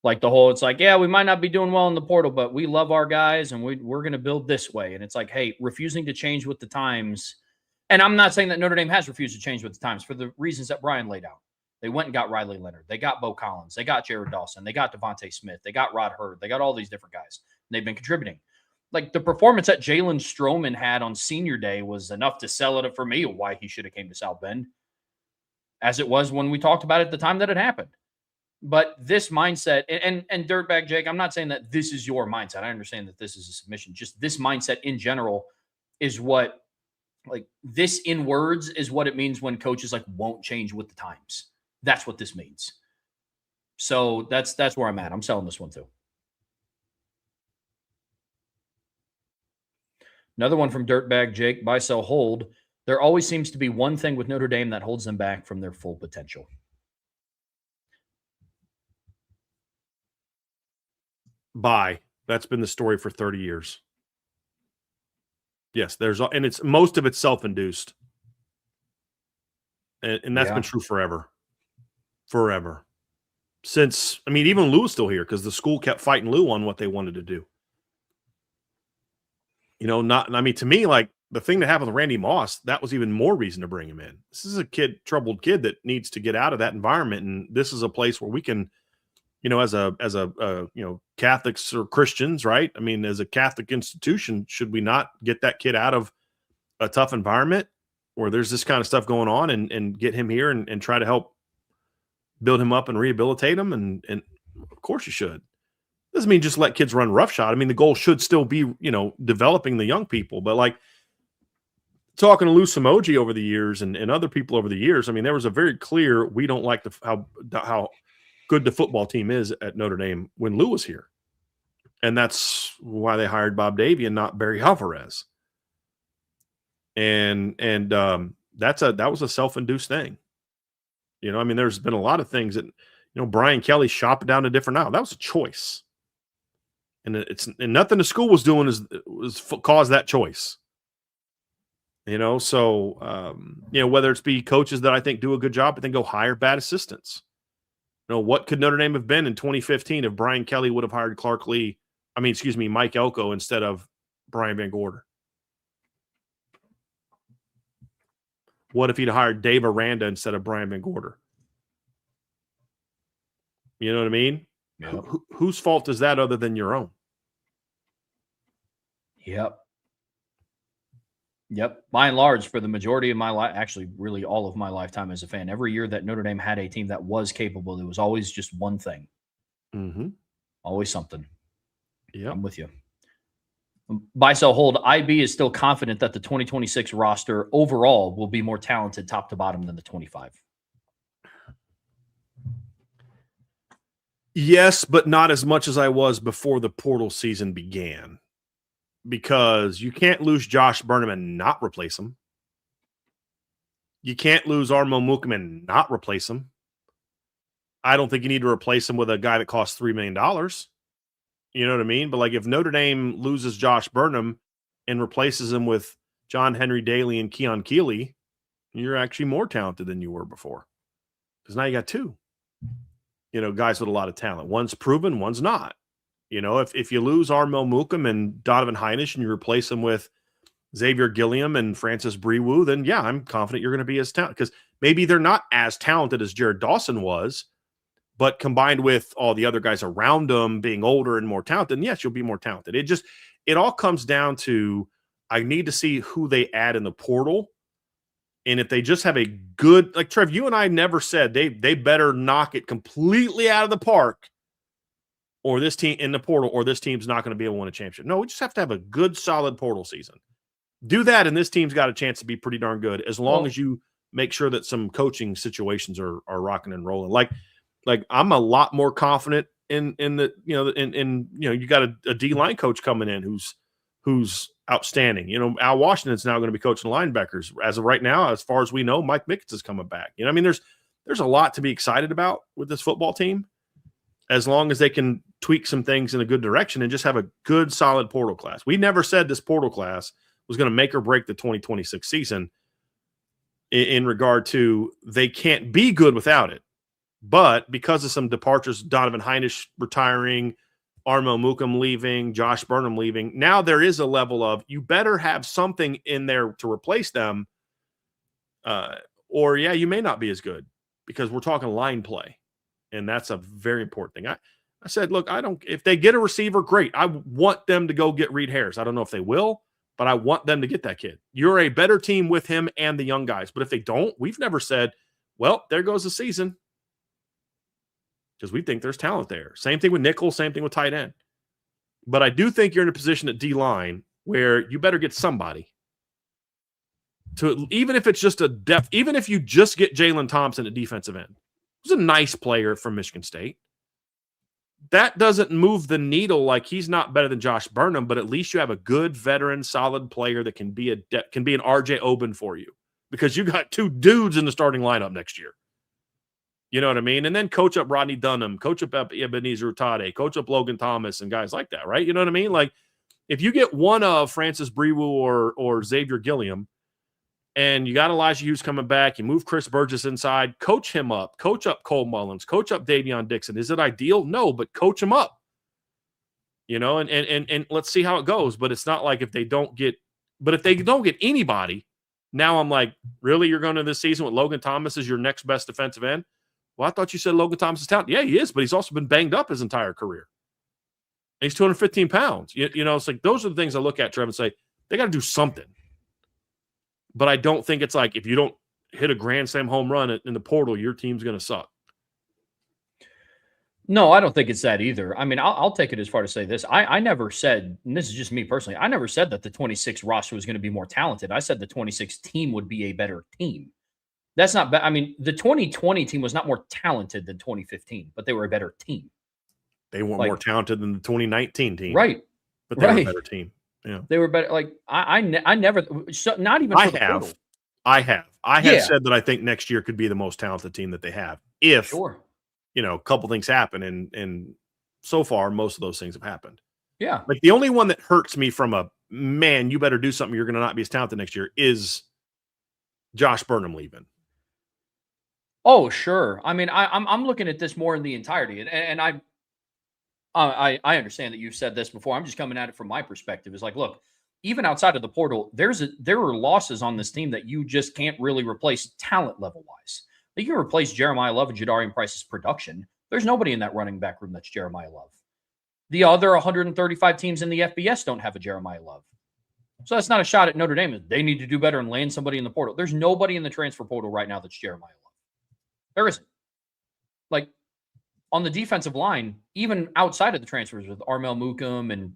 Speaker 1: Like the whole, it's like, yeah, we might not be doing well in the portal, but we love our guys and we're going to build this way. And it's like, hey, refusing to change with the times. And I'm not saying that Notre Dame has refused to change with the times for the reasons that Brian laid out. They went and got Riley Leonard. They got Bo Collins. They got Jared Dawson. They got Devontae Smith. They got Rod Hurd. They got all these different guys. And they've been contributing. Like the performance that Jalen Stroman had on senior day was enough to sell it for me why he should have came to South Bend, as it was when we talked about it at the time that it happened. But this mindset, and Dirtbag Jake, I'm not saying that this is your mindset. I understand that this is a submission. Just this mindset in general is what, like, this in words is what it means when coaches like won't change with the times. That's what this means. So that's where I'm at. I'm selling this one too. Another one from Dirtbag Jake, buy, sell, hold. There always seems to be one thing with Notre Dame that holds them back from their full potential.
Speaker 2: Buy. That's been the story for 30 years. Yes, and it's most of it's self-induced. And that's been true forever. Forever. Since, I mean, even Lou's still here because the school kept fighting Lou on what they wanted to do. You know, to me, like, the thing that happened with Randy Moss, that was even more reason to bring him in. This is a troubled kid that needs to get out of that environment. And this is a place where we can, you know, as a Catholics or Christians, right? I mean, as a Catholic institution, should we not get that kid out of a tough environment where there's this kind of stuff going on and get him here and try to help build him up and rehabilitate him? And of course you should. Doesn't mean just let kids run roughshod. I mean, the goal should still be, you know, developing the young people. But like talking to Lou Samoji over the years and other people over the years, I mean, there was a very clear, we don't like how good the football team is at Notre Dame when Lou was here. And that's why they hired Bob Davie and not Barry Alvarez. And that was a self-induced thing. You know, I mean, there's been a lot of things that, you know, Brian Kelly shopping down a different aisle. That was a choice. And nothing the school was doing was cause that choice. You know, so you know, whether it's be coaches that I think do a good job, but then go hire bad assistants. You know, what could Notre Dame have been in 2015 if Brian Kelly would have hired Mike Elko instead of Brian Van Gorder? What if he'd hired Dave Aranda instead of Brian Van Gorder? You know what I mean?
Speaker 1: Yep.
Speaker 2: Whose fault is that other than your own?
Speaker 1: Yep. By and large, for the majority of my life, actually, really all of my lifetime as a fan, every year that Notre Dame had a team that was capable, there was always just one thing.
Speaker 2: Mm-hmm.
Speaker 1: Always something.
Speaker 2: Yeah,
Speaker 1: I'm with you. Buy, sell, hold. IB is still confident that the 2026 roster overall will be more talented top to bottom than the 25.
Speaker 2: Yes, but not as much as I was before the portal season began. Because you can't lose Josh Burnham and not replace him. You can't lose Armo Mukum and not replace him. I don't think you need to replace him with a guy that costs $3 million. You know what I mean? But like if Notre Dame loses Josh Burnham and replaces him with John Henry Daly and Keon Keeley, you're actually more talented than you were before. Because now you got two, you know, guys with a lot of talent. One's proven, one's not. You know, if you lose Armel Mukum and Donovan Heinisch and you replace them with Xavier Gilliam and Francis Brewu, then yeah, I'm confident you're going to be as talented. Because maybe they're not as talented as Jared Dawson was, but combined with all the other guys around them being older and more talented, then yes, you'll be more talented. It all comes down to I need to see who they add in the portal. And if they just have a good, like Trev, you and I never said they better knock it completely out of the park, or this team in the portal, or this team's not going to be able to win a championship. No, we just have to have a good, solid portal season. Do that, and this team's got a chance to be pretty darn good as long as you make sure that some coaching situations are rocking and rolling. Like I'm a lot more confident in the, you know, in you know, you got a D-line coach coming in who's outstanding. You know, Al Washington's now going to be coaching linebackers. As of right now, as far as we know, Mike Mickens is coming back. You know, I mean, there's a lot to be excited about with this football team, as long as they can tweak some things in a good direction and just have a good, solid portal class. We never said this portal class was going to make or break the 2026 season in regard to they can't be good without it. But because of some departures, Donovan Heinisch retiring, Armo Mukum leaving, Josh Burnham leaving, now there is a level of you better have something in there to replace them, or yeah, you may not be as good, because we're talking line play. And that's a very important thing. I said, look, if they get a receiver, great. I want them to go get Reed Harris. I don't know if they will, but I want them to get that kid. You're a better team with him and the young guys. But if they don't, we've never said, well, there goes the season, because we think there's talent there. Same thing with nickel, same thing with tight end. But I do think you're in a position at D-line where you better get somebody to, even if it's just a depth, even if you just get Jalen Thompson at defensive end. He's a nice player from Michigan State. That doesn't move the needle. Like, he's not better than Josh Burnham, but at least you have a good veteran, solid player that can be an RJ Oben for you, because you got two dudes in the starting lineup next year. You know what I mean? And then coach up Rodney Dunham, coach up Ebenezer Utade, coach up Logan Thomas and guys like that, right? You know what I mean? Like, if you get one of Francis Brewu or Xavier Gilliam, and you got Elijah Hughes coming back, you move Chris Burgess inside, coach him up, coach up Cole Mullins, coach up Davion Dixon. Is it ideal? No, but coach him up. You know, and let's see how it goes. But it's not like if they don't get anybody, now I'm like, really, you're going to this season with Logan Thomas as your next best defensive end? Well, I thought you said Logan Thomas is talented. Yeah, he is, but he's also been banged up his entire career. And he's 215 pounds. You know, it's like those are the things I look at, Trev, and say, they got to do something. But I don't think it's like if you don't hit a grand slam home run in the portal, your team's going to suck.
Speaker 1: No, I don't think it's that either. I mean, I'll take it as far to say this. I never said, and this is just me personally, I never said that the 26 roster was going to be more talented. I said the 26 team would be a better team. That's not bad. I mean, the 2020 team was not more talented than 2015, but they were a better team.
Speaker 2: They weren't more talented than the 2019 team.
Speaker 1: Right.
Speaker 2: But they were a better team. Yeah.
Speaker 1: They were better. Like I never, so not even for the portal.
Speaker 2: I have said that I think next year could be the most talented team that they have if, a couple things happen. And so far, most of those things have happened.
Speaker 1: Yeah.
Speaker 2: Like the only one that hurts me from a man, you better do something. You're going to not be as talented next year is Josh Burnham leaving.
Speaker 1: Oh, sure. I mean, I'm looking at this more in the entirety, and I understand that you've said this before. I'm just coming at it from my perspective. It's like, look, even outside of the portal, there are losses on this team that you just can't really replace talent level wise. You can replace Jeremiah Love and Jadarian Price's production. There's nobody in that running back room that's Jeremiah Love. The other 135 teams in the FBS don't have a Jeremiah Love. So that's not a shot at Notre Dame. They need to do better and land somebody in the portal. There's nobody in the transfer portal right now that's Jeremiah Love. There isn't. Like, on the defensive line, even outside of the transfers with Armel Mukum and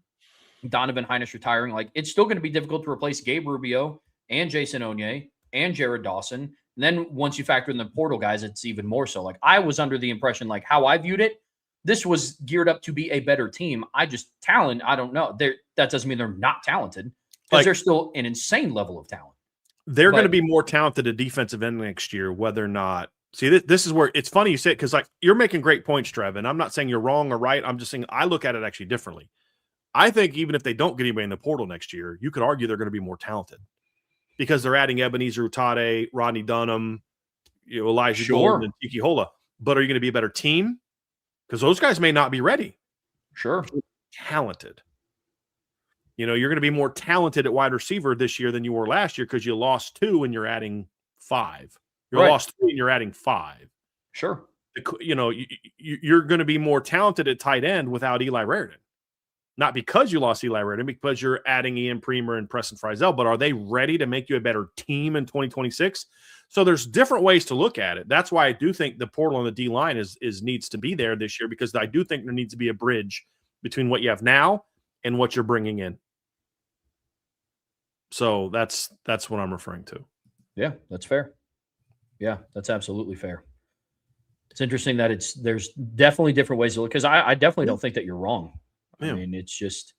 Speaker 1: Donovan Heinrich retiring, like, it's still going to be difficult to replace Gabe Rubio and Jason Onye and Jared Dawson. And then once you factor in the portal guys, it's even more so. Like, I was under the impression, like, how I viewed it, this was geared up to be a better team. I don't know. That doesn't mean they're not talented, because they're still an insane level of talent.
Speaker 2: They're going to be more talented at defensive end next year, whether or not. See, this is where it's funny you say it, because, like, you're making great points, Trev, and I'm not saying you're wrong or right. I'm just saying I look at it actually differently. I think even if they don't get anybody in the portal next year, you could argue they're going to be more talented because they're adding Ebenezer Utade, Rodney Dunham, Elijah Golden, and Tiki Hola. But are you going to be a better team? Because those guys may not be ready.
Speaker 1: Sure.
Speaker 2: Talented. You're going to be more talented at wide receiver this year than you were last year because you lost 2 and you're adding 5. You lost 3 and you're adding 5.
Speaker 1: Sure.
Speaker 2: You're going to be more talented at tight end without Eli Raritan. Not because you lost Eli Raritan, because you're adding Ian Premer and Preston Frizzell. But are they ready to make you a better team in 2026? So there's different ways to look at it. That's why I do think the portal on the D line is needs to be there this year, because I do think there needs to be a bridge between what you have now and what you're bringing in. So that's what I'm referring to.
Speaker 1: Yeah, that's fair. Yeah, that's absolutely fair. It's interesting that there's definitely different ways to look, because I definitely don't think that you're wrong. I mean, it's just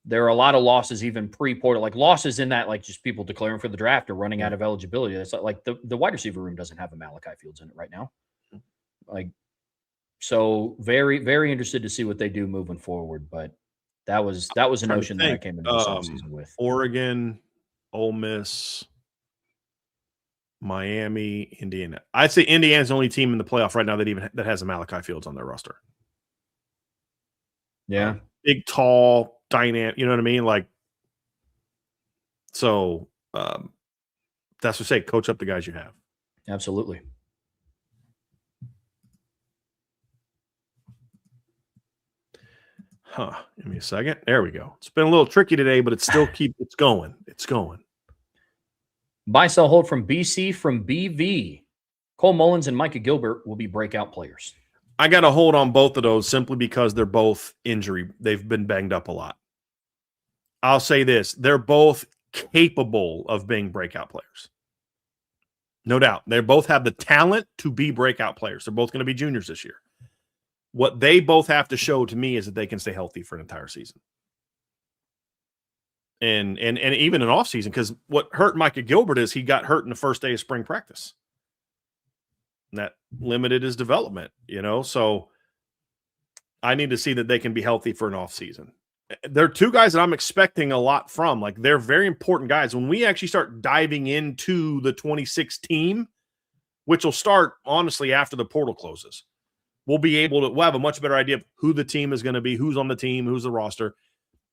Speaker 1: there are a lot of losses even pre-portal, like losses in that, like just people declaring for the draft or running out of eligibility. That's like the wide receiver room doesn't have a Malachi Fields in it right now. Like, so very, very interested to see what they do moving forward. But that was a notion that I came into this offseason with.
Speaker 2: Oregon, Ole Miss, Miami, Indiana. I'd say Indiana's the only team in the playoff right now that has a Malachi Fields on their roster.
Speaker 1: Yeah.
Speaker 2: Big, tall, dynamic, you know what I mean? Like, so that's what I say, coach up the guys you have.
Speaker 1: Absolutely.
Speaker 2: Give me a second. There we go. It's been a little tricky today, but it's going. It's going.
Speaker 1: Buy, sell, hold from BC from BV. Cole Mullins and Micah Gilbert will be breakout players.
Speaker 2: I got to hold on both of those simply because they're both injury. They've been banged up a lot. I'll say this. They're both capable of being breakout players. No doubt. They both have the talent to be breakout players. They're both going to be juniors this year. What they both have to show to me is that they can stay healthy for an entire season. And even an off season, because what hurt Micah Gilbert is he got hurt in the first day of spring practice. And that limited his development, so I need to see that they can be healthy for an off season. They're 2 guys that I'm expecting a lot from. Like, they're very important guys. When we actually start diving into the 26 team, which will start honestly after the portal closes, we'll have a much better idea of who the team is going to be, who's on the team, who's the roster.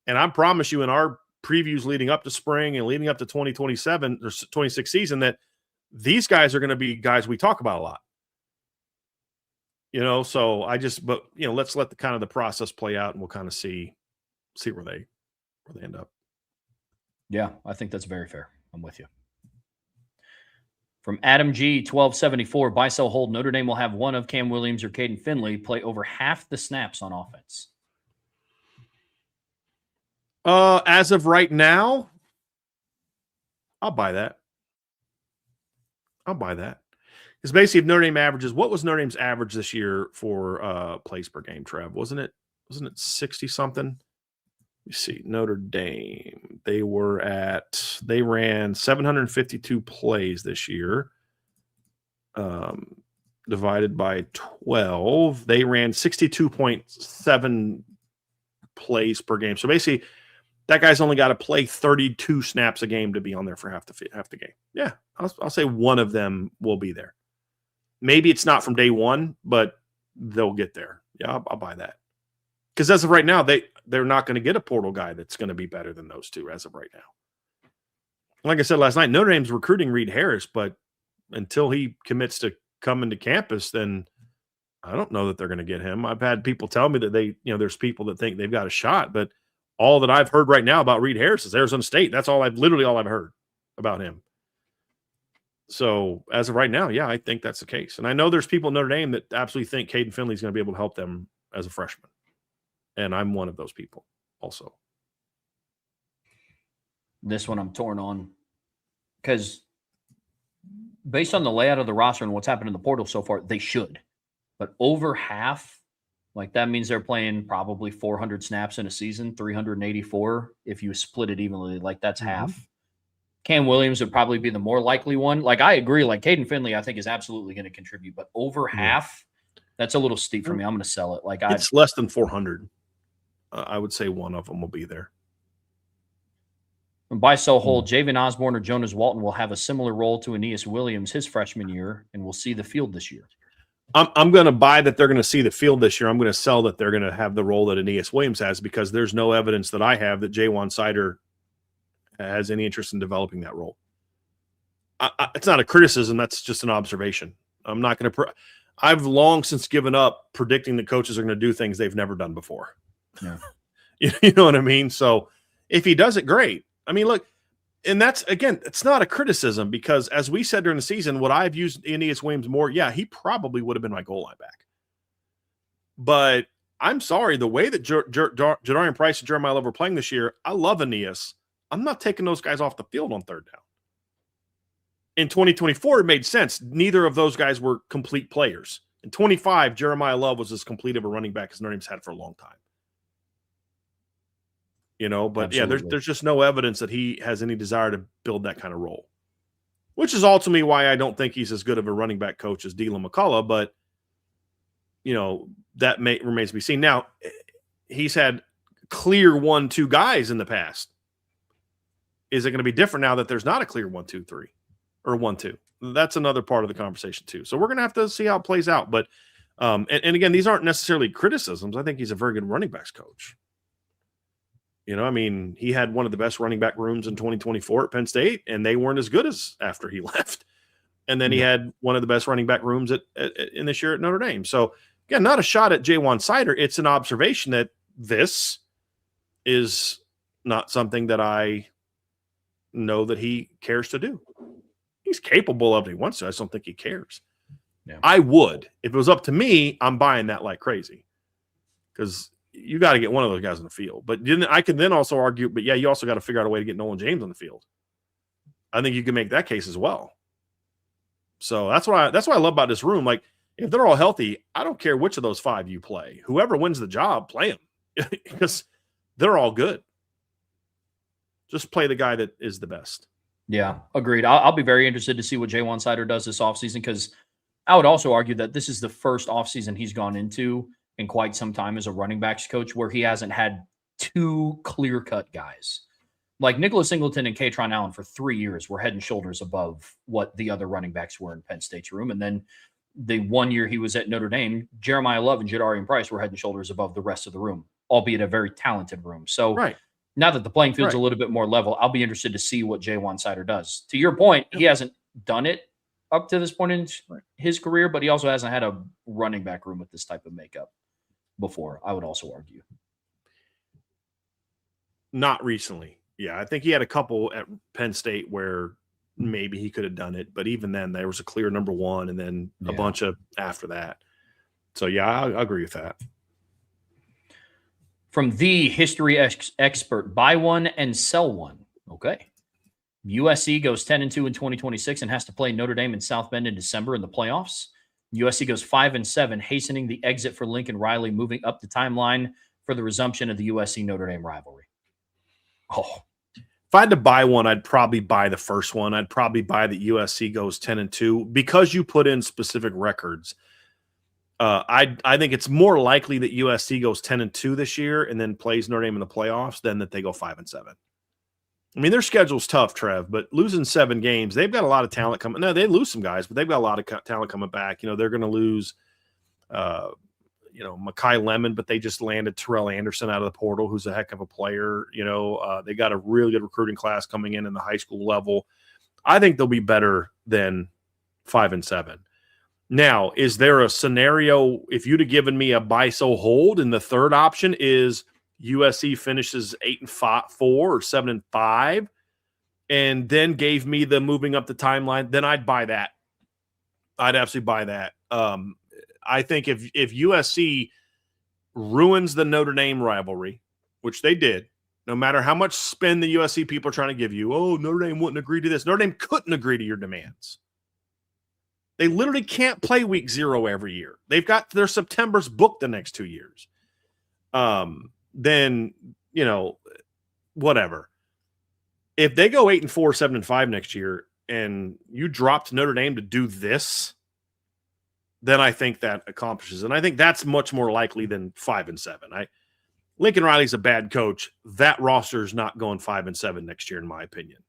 Speaker 2: And I promise you, in our previews leading up to spring and leading up to 2027 or 26 season, that these guys are going to be guys we talk about a lot. So let's let the process play out, and we'll kind of see where they end up.
Speaker 1: Yeah, I think that's very fair. I'm with you. From Adam G, 1274, buy, sell, hold. Notre Dame will have one of Cam Williams or Caden Finley play over half the snaps on offense.
Speaker 2: As of right now, I'll buy that. Because basically, if Notre Dame averages, what was Notre Dame's average this year for plays per game, Trev? Wasn't it 60 something? Let me see. Notre Dame. They ran 752 plays this year. Divided by 12, they ran 62.7 plays per game. So basically, that guy's only got to play 32 snaps a game to be on there for half the game. Yeah, I'll say one of them will be there. Maybe it's not from day one, but they'll get there. Yeah, I'll buy that. Because as of right now, they're not going to get a portal guy that's going to be better than those two as of right now. Like I said last night, Notre Dame's recruiting Reed Harris, but until he commits to coming to campus, then I don't know that they're going to get him. I've had people tell me that there's people that think they've got a shot, but all that I've heard right now about Reed Harris is Arizona State. That's literally all I've heard about him. So as of right now, yeah, I think that's the case. And I know there's people in Notre Dame that absolutely think Caden Finley is going to be able to help them as a freshman. And I'm one of those people also.
Speaker 1: This one I'm torn on because based on the layout of the roster and what's happened in the portal so far, they should. But over half, like that means they're playing probably 400 snaps in a season, 384 if you split it evenly. Like that's half. Cam Williams would probably be the more likely one. Like I agree, like Caden Finley I think is absolutely going to contribute, but over half, that's a little steep for me. I'm going to sell it. Like
Speaker 2: it's less than 400. I would say one of them will be there.
Speaker 1: Buy, sell, hold. Javen Osborne or Jonas Walton will have a similar role to Aeneas Williams his freshman year, and we'll see the field this year.
Speaker 2: I'm going to buy that they're going to see the field this year. I'm going to sell that they're going to have the role that Aeneas Williams has because there's no evidence that I have that Jaywan Sider has any interest in developing that role. It's not a criticism. That's just an observation. I'm not going to I've long since given up predicting that coaches are going to do things they've never done before.
Speaker 1: Yeah.
Speaker 2: You know what I mean? So if he does it, great. I mean, look, and that's, again, it's not a criticism because as we said during the season, would I have used Aeneas Williams more? Yeah, he probably would have been my goal line back. But I'm sorry, the way that Jadarian Price and Jeremiah Love were playing this year, I love Aeneas. I'm not taking those guys off the field on third down. In 2024, it made sense. Neither of those guys were complete players. In 25, Jeremiah Love was as complete of a running back as Notre Dame's had for a long time. But absolutely. Yeah, there's just no evidence that he has any desire to build that kind of role, which is ultimately why I don't think he's as good of a running back coach as Dylan McCullough. But, that remains to be seen. Now, he's had clear 1-2 guys in the past. Is it going to be different now that there's not a clear 1-2-3 or 1-2? That's another part of the conversation too. So we're going to have to see how it plays out. But, and again, these aren't necessarily criticisms. I think he's a very good running backs coach. I mean, he had one of the best running back rooms in 2024 at Penn State, and they weren't as good as after he left. And then he had one of the best running back rooms in this year at Notre Dame. So, again, not a shot at Jaywan Sider. It's an observation that this is not something that I know that he cares to do. He's capable of it if he wants to. I just don't think he cares. Yeah. I would. If it was up to me, I'm buying that like crazy because you got to get one of those guys on the field. But I could then also argue, but yeah, you also got to figure out a way to get Nolan James on the field. I think you can make that case as well. So that's what I love about this room. Like, if they're all healthy, I don't care which of those 5 you play. Whoever wins the job, play them because they're all good. Just play the guy that is the best.
Speaker 1: Yeah, agreed. I'll be very interested to see what Jaywan Sider does this offseason because I would also argue that this is the first offseason he's gone into in quite some time as a running backs coach where he hasn't had 2 clear-cut guys. Like Nicholas Singleton and Katron Allen for 3 years were head and shoulders above what the other running backs were in Penn State's room. And then the 1 year he was at Notre Dame, Jeremiah Love and Jadarian Price were head and shoulders above the rest of the room, albeit a very talented room. So now that the playing field's a little bit more level, I'll be interested to see what Jaywan Sider does. To your point, he hasn't done it up to this point in his career, but he also hasn't had a running back room with this type of makeup before, I would also argue.
Speaker 2: Not recently. Yeah, I think he had a couple at Penn State where maybe he could have done it, but even then there was a clear number 1 and then a bunch of after that. So yeah, I agree with that.
Speaker 1: From the history expert, buy one and sell one. Okay. USC goes 10-2 in 2026 and has to play Notre Dame in South Bend in December in the playoffs. USC goes 5-7, hastening the exit for Lincoln Riley, moving up the timeline for the resumption of the USC Notre Dame rivalry. Oh,
Speaker 2: if I had to buy one, I'd probably buy the first one. I'd probably buy that USC goes 10-2 because you put in specific records. I think it's more likely that USC goes 10-2 this year and then plays Notre Dame in the playoffs than that they go 5-7. I mean, their schedule's tough, Trev, but losing 7 games, they've got a lot of talent coming. No, they lose some guys, but they've got a lot of talent coming back. They're going to lose, Mekhi Lemon, but they just landed Terrell Anderson out of the portal, who's a heck of a player. They got a really good recruiting class coming in the high school level. I think they'll be better than 5-7. Now, is there a scenario, if you'd have given me a buy, so hold, and the third option is USC finishes 8-4 or 7-5, and then gave me the moving up the timeline, then I'd buy that. I'd absolutely buy that. I think if USC ruins the Notre Dame rivalry, which they did, no matter how much spin the USC people are trying to give you, oh, Notre Dame wouldn't agree to this. Notre Dame couldn't agree to your demands. They literally can't play week 0 every year. They've got their September's booked the next 2 years. Then, whatever. If they go 8-4, 7-5 next year, and you dropped Notre Dame to do this, then I think that accomplishes. And I think that's much more likely than 5-7. Lincoln Riley's a bad coach. That roster is not going 5-7 next year, in my opinion.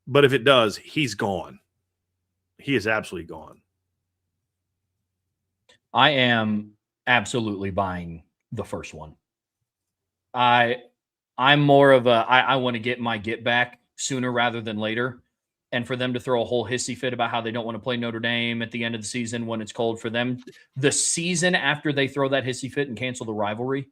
Speaker 2: But if it does, he's gone. He is absolutely gone.
Speaker 1: I am absolutely buying the first one. I'm more of I want to get my get back sooner rather than later. And for them to throw a whole hissy fit about how they don't want to play Notre Dame at the end of the season when it's cold for them, the season after they throw that hissy fit and cancel the rivalry,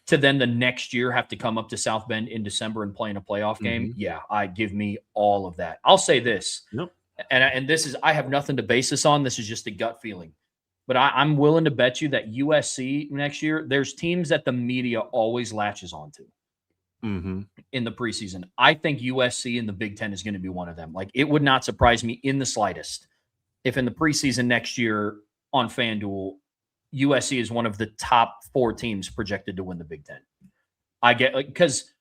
Speaker 1: to then the next year have to come up to South Bend in December and play in a playoff game.
Speaker 2: Mm-hmm.
Speaker 1: Yeah, give me all of that. I'll say this.
Speaker 2: Yep.
Speaker 1: And this is, I have nothing to base this on. This is just a gut feeling. But I'm willing to bet you that USC next year, there's teams that the media always latches onto in the preseason. I think USC in the Big Ten is going to be one of them. Like, it would not surprise me in the slightest if in the preseason next year on FanDuel, USC is one of the top 4 teams projected to win the Big Ten. Because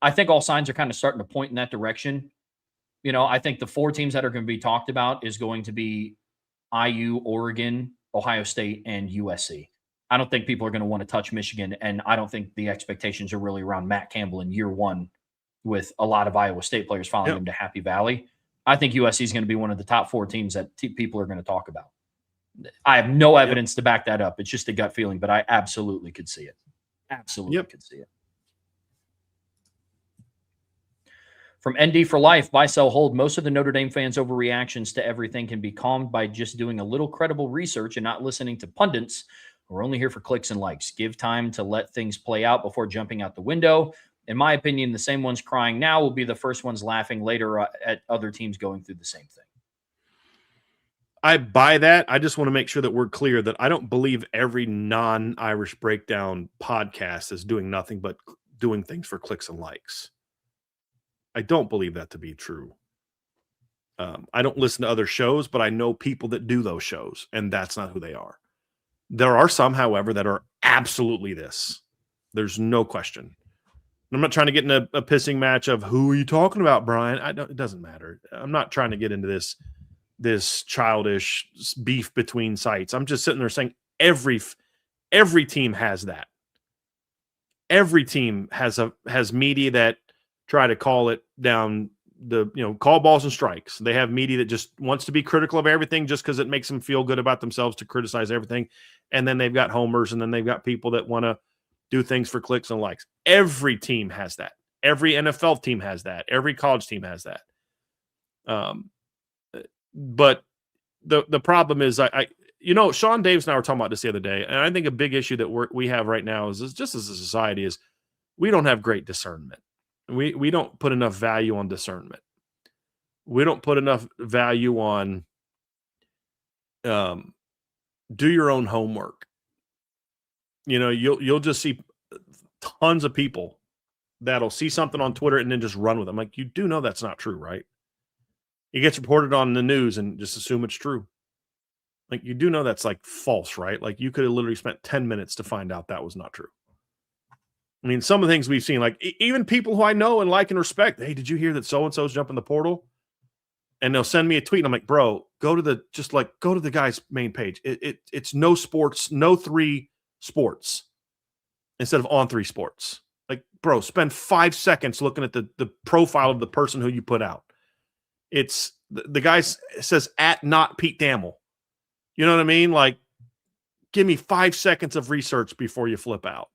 Speaker 1: I think all signs are kind of starting to point in that direction. I think the 4 teams that are going to be talked about is going to be IU, Oregon, Ohio State, and USC. I don't think people are going to want to touch Michigan, and I don't think the expectations are really around Matt Campbell in year 1 with a lot of Iowa State players following him to Happy Valley. I think USC is going to be one of the top 4 teams that people are going to talk about. I have no evidence to back that up. It's just a gut feeling, but I absolutely could see it. Absolutely could see it. From ND for Life, buy, sell, hold. Most of the Notre Dame fans' overreactions to everything can be calmed by just doing a little credible research and not listening to pundits who are only here for clicks and likes. Give time to let things play out before jumping out the window. In my opinion, the same ones crying now will be the first ones laughing later at other teams going through the same thing.
Speaker 2: I buy that. I just want to make sure that we're clear that I don't believe every non-Irish Breakdown podcast is doing nothing but doing things for clicks and likes. I don't believe that to be true. I don't listen to other shows, but I know people that do those shows, and that's not who they are. There are some, however, that are absolutely this. There's no question. I'm not trying to get in a pissing match of who are you talking about, Brian? It doesn't matter. I'm not trying to get into this childish beef between sites. I'm just sitting there saying every team has that. Every team has media that try to call it down call balls and strikes. They have media that just wants to be critical of everything just because it makes them feel good about themselves to criticize everything. And then they've got homers, and then they've got people that want to do things for clicks and likes. Every team has that. Every NFL team has that. Every college team has that. But the problem is, Sean Davis and I were talking about this the other day, and I think a big issue that we have right now is just as a society is we don't have great discernment. We don't put enough value on discernment. We don't put enough value on do your own homework. You'll just see tons of people that'll see something on Twitter and then just run with it. I'm like, you do know that's not true, right? It gets reported on the news and just assume it's true. Like, you do know that's like false, right? Like, you could have literally spent 10 minutes to find out that was not true. I mean, some of the things we've seen, like even people who I know and like and respect, hey, did you hear that so-and-so's jumping the portal? And they'll send me a tweet. And I'm like, bro, go to the guy's main page. It's no sports, no 3 sports instead of on 3 sports. Like, bro, spend 5 seconds looking at the profile of the person who you put out. It's the guy says at not Pete Thamel. You know what I mean? Like, give me 5 seconds of research before you flip out.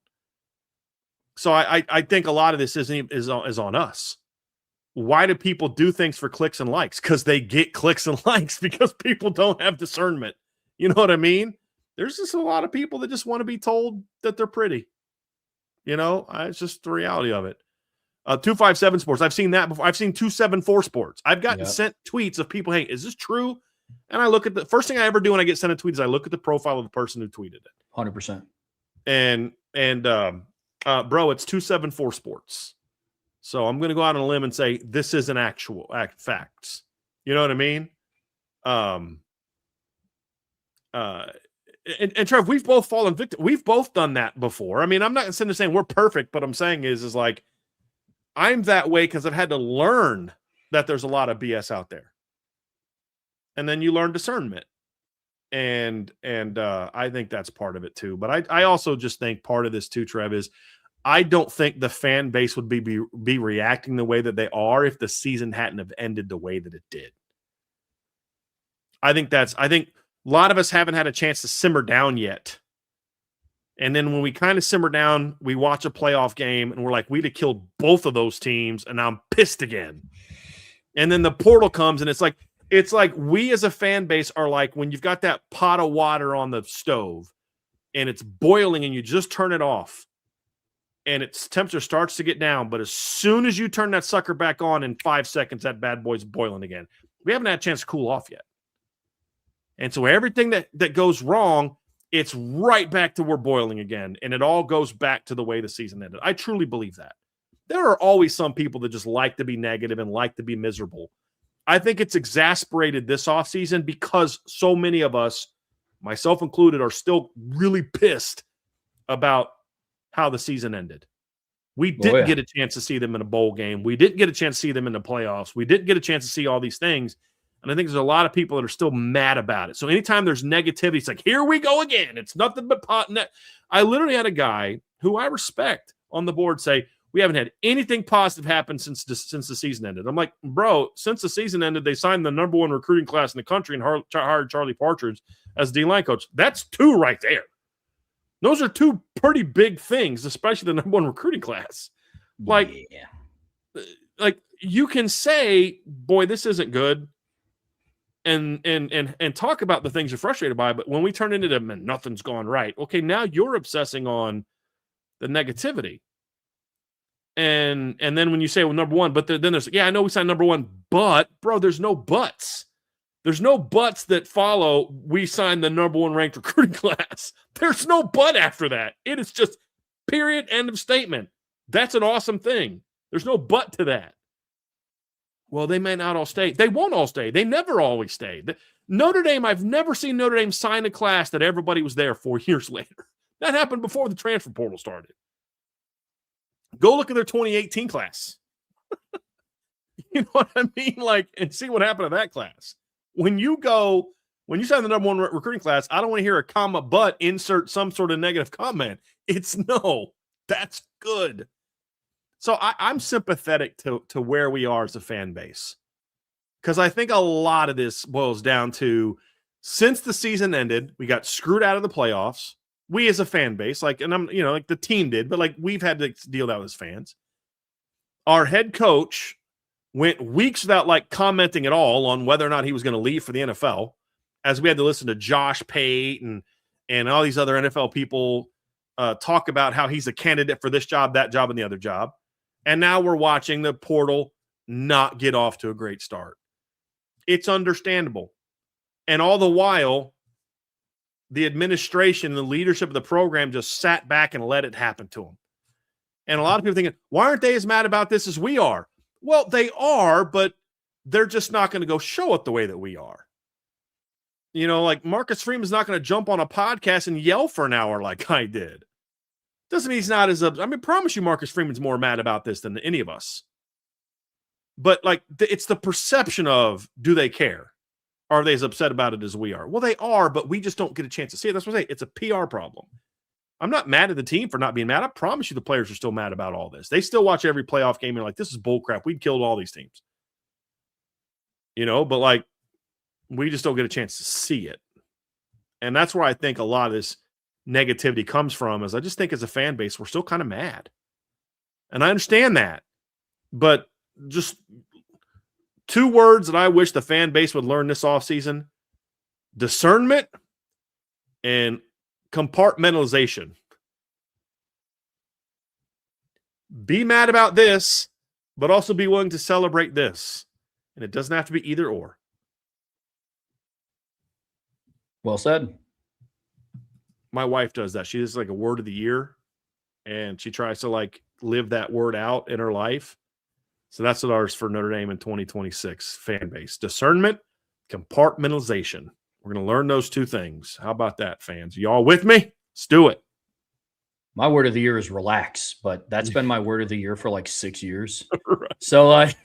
Speaker 2: So I think a lot of this is on us. Why do people do things for clicks and likes? Because they get clicks and likes because people don't have discernment. You know what I mean? There's just a lot of people that just want to be told that they're pretty. You know, it's just the reality of it. 257 Sports. I've seen that before. I've seen 274 Sports. I've gotten sent tweets of people, hey, is this true? And I look at the first thing I ever do when I get sent a tweet is I look at the profile of the person who tweeted it.
Speaker 1: 100%.
Speaker 2: And bro, it's 274 Sports. So I'm going to go out on a limb and say this isn't actual facts. You know what I mean? And Trev, we've both fallen victim. We've both done that before. I mean, I'm not sitting there saying we're perfect, but I'm saying is like I'm that way because I've had to learn that there's a lot of BS out there. And then you learn discernment. And I think that's part of it too. But I also just think part of this too, Trev, is I don't think the fan base would be reacting the way that they are if the season hadn't have ended the way that it did. I think a lot of us haven't had a chance to simmer down yet. And then when we kind of simmer down, we watch a playoff game and we're like, we'd have killed both of those teams. And now I'm pissed again. And then the portal comes and it's like we as a fan base are like when you've got that pot of water on the stove and it's boiling and you just turn it off. And its temperature starts to get down, but as soon as you turn that sucker back on in 5 seconds, that bad boy's boiling again. We haven't had a chance to cool off yet. And so everything that goes wrong, it's right back to we're boiling again. And it all goes back to the way the season ended. I truly believe that. There are always some people that just like to be negative and like to be miserable. I think it's exasperated this offseason because so many of us, myself included, are still really pissed about how the season ended. We didn't get a chance to see them in a bowl game. We didn't get a chance to see them in the playoffs. We didn't get a chance to see all these things. And I think there's a lot of people that are still mad about it. So anytime there's negativity, it's like, here we go again. It's nothing but pot and that. I literally had a guy who I respect on the board say, we haven't had anything positive happen since the season ended. I'm like, bro, since the season ended, they signed the number 1 recruiting class in the country and hired Charlie Partridge as D-line coach. That's 2 right there. Those are 2 pretty big things, especially the number 1 recruiting class. Like you can say, boy, this isn't good. And talk about the things you're frustrated by. But when we turn into them and nothing's gone right, okay, now you're obsessing on the negativity. And then when you say, well, number 1, but then there's, I know we signed number 1, but bro, there's no buts. There's no buts that follow. We signed the number 1 ranked recruiting class. There's no but after that. It is just period, end of statement. That's an awesome thing. There's no but to that. Well, they may not all stay. They won't all stay. They never always stay. Notre Dame, I've never seen Notre Dame sign a class that everybody was there 4 years later. That happened before the transfer portal started. Go look at their 2018 class. You know what I mean? Like, and see what happened to that class. When you sign the number 1 recruiting class, I don't want to hear a comma, but insert some sort of negative comment. It's no, that's good. So I'm sympathetic to where we are as a fan base. Because I think a lot of this boils down to, since the season ended, we got screwed out of the playoffs. We as a fan base, like the team did, but like we've had to deal with that as fans. Our head coach went weeks without like commenting at all on whether or not he was going to leave for the NFL, as we had to listen to Josh Pate and all these other NFL people talk about how he's a candidate for this job, that job, and the other job. And now we're watching the portal not get off to a great start. It's understandable. And all the while, the administration and the leadership of the program just sat back and let it happen to them. And a lot of people thinking, why aren't they as mad about this as we are? Well, they are, but they're just not going to go show it the way that we are. You know, like Marcus Freeman's not going to jump on a podcast and yell for an hour like I did. Doesn't mean he's not as upset. I mean, promise you Marcus Freeman's more mad about this than any of us. But like, it's the perception of, do they care? Are they as upset about it as we are? Well, they are, but we just don't get a chance to see it. That's what I say. It's a PR problem. I'm not mad at the team for not being mad. I promise you the players are still mad about all this. They still watch every playoff game and like, this is bullcrap. We've killed all these teams. You know, but like, we just don't get a chance to see it. And that's where I think a lot of this negativity comes from, is I just think as a fan base, we're still kind of mad. And I understand that. But just two words that I wish the fan base would learn this offseason: discernment and compartmentalization. Be mad about this, but also be willing to celebrate this. And it doesn't have to be either or.
Speaker 1: Well said.
Speaker 2: My wife does that. She does like a word of the year, and she tries to like live that word out in her life. So that's what ours for Notre Dame in 2026 fan base: discernment, compartmentalization. We're going to learn those two things. How about that, fans? Y'all with me? Let's do it.
Speaker 1: My word of the year is relax, but that's been my word of the year for like 6 years.
Speaker 2: Right.
Speaker 1: So like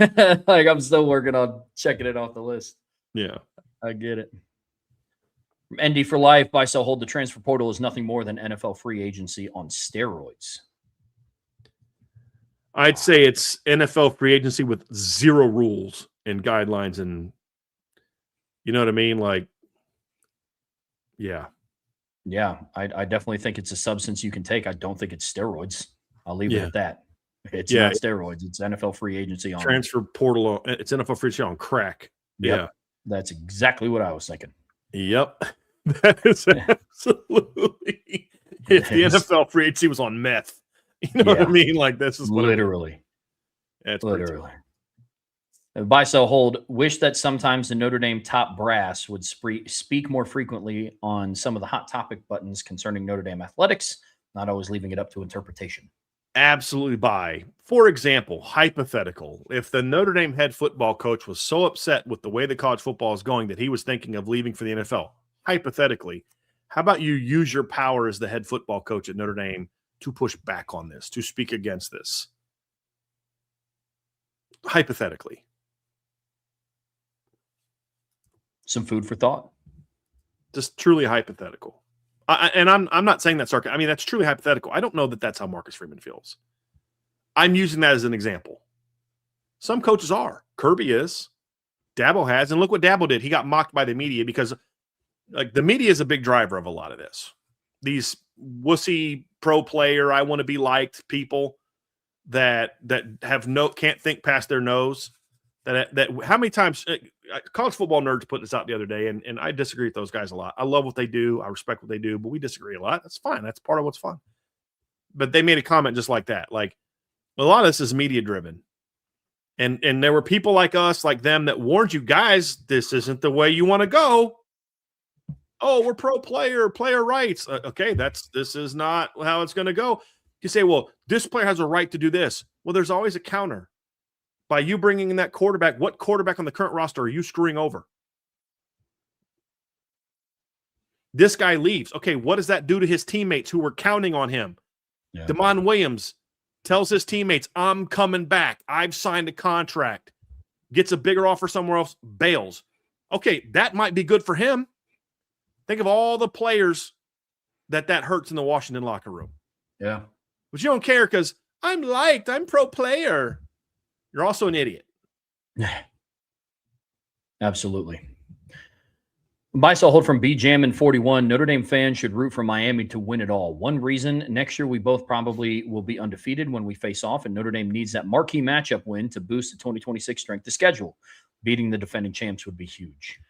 Speaker 1: I'm still working on checking it off the list.
Speaker 2: Yeah.
Speaker 1: I get it. From ND for Life, buy, sell, hold. The transfer portal is nothing more than NFL free agency on steroids.
Speaker 2: I'd say it's NFL free agency with zero rules and guidelines, and you know what I mean? Like, yeah.
Speaker 1: Yeah, I definitely think it's a substance you can take. I don't think it's steroids. I'll leave it at that. It's not steroids. It's NFL free agency on
Speaker 2: transfer portal. It's NFL free agency on crack.
Speaker 1: Yep.
Speaker 2: Yeah.
Speaker 1: That's exactly what I was thinking.
Speaker 2: Yep. That is absolutely. If the NFL free agency was on meth, you know what I mean? Like, this is what
Speaker 1: literally.
Speaker 2: It's
Speaker 1: literally. Buy, sell, hold. Wish that sometimes the Notre Dame top brass would speak more frequently on some of the hot topic buttons concerning Notre Dame athletics, not always leaving it up to interpretation.
Speaker 2: Absolutely buy. For example, hypothetical, if the Notre Dame head football coach was so upset with the way the college football is going that he was thinking of leaving for the NFL, hypothetically, how about you use your power as the head football coach at Notre Dame to push back on this, to speak against this? Hypothetically.
Speaker 1: Some food for thought.
Speaker 2: Just truly hypothetical. I'm not saying that sarcastic. I mean, that's truly hypothetical. I don't know that that's how Marcus Freeman feels. I'm using that as an example. Some coaches are. Kirby is. Dabo has. And look what Dabo did. He got mocked by the media because like the media is a big driver of a lot of this. These wussy pro player, I want to be liked people that have can't think past their nose. That how many times college football nerds put this out the other day, and I disagree with those guys a lot. I love what they do. I respect what they do, but we disagree a lot. That's fine. That's part of what's fun. But they made a comment just like that. Like, a lot of this is media driven. And there were people like us, like them, that warned you guys, this isn't the way you want to go. Oh, we're pro player rights. Okay, this is not how it's going to go. You say, well, this player has a right to do this. Well, there's always a counter. By you bringing in that quarterback, what quarterback on the current roster are you screwing over? This guy leaves. Okay, what does that do to his teammates who were counting on him? Yeah. Damon Williams tells his teammates, I'm coming back. I've signed a contract. Gets a bigger offer somewhere else, bails. Okay, that might be good for him. Think of all the players that hurts in the Washington locker room.
Speaker 1: Yeah.
Speaker 2: But you don't care because I'm liked. I'm pro player. You're also an idiot.
Speaker 1: Absolutely. Buy, sell, hold from B Jammin 41. Notre Dame fans should root for Miami to win it all. One reason: next year we both probably will be undefeated when we face off, and Notre Dame needs that marquee matchup win to boost the 2026 strength of schedule. Beating the defending champs would be huge.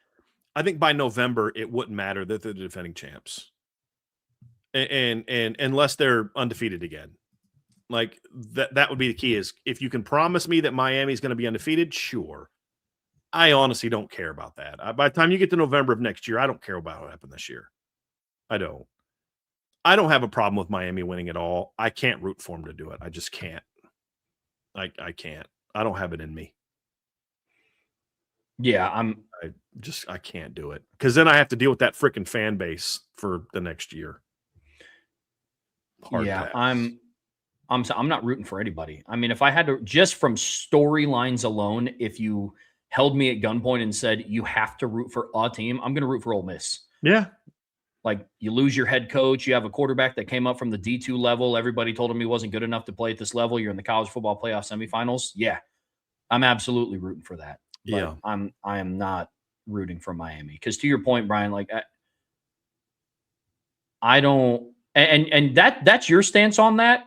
Speaker 2: I think by November it wouldn't matter that they're the defending champs, and unless they're undefeated again. Like that would be the key. Is if you can promise me that Miami is going to be undefeated, sure. I honestly don't care about that. By the time you get to November of next year, I don't care about what happened this year. I don't. I don't have a problem with Miami winning at all. I can't root for them to do it. I just can't. I can't. I don't have it in me.
Speaker 1: Yeah,
Speaker 2: I can't do it because then I have to deal with that freaking fan base for the next year.
Speaker 1: Hard pass. I'm not rooting for anybody. I mean, if I had to, just from storylines alone, if you held me at gunpoint and said you have to root for a team, I'm going to root for Ole Miss.
Speaker 2: Yeah.
Speaker 1: Like, you lose your head coach, you have a quarterback that came up from the D2 level. Everybody told him he wasn't good enough to play at this level. You're in the college football playoff semifinals. Yeah, I'm absolutely rooting for that. But
Speaker 2: Yeah.
Speaker 1: I am not rooting for Miami because, to your point, Brian, like I don't, and that's your stance on that.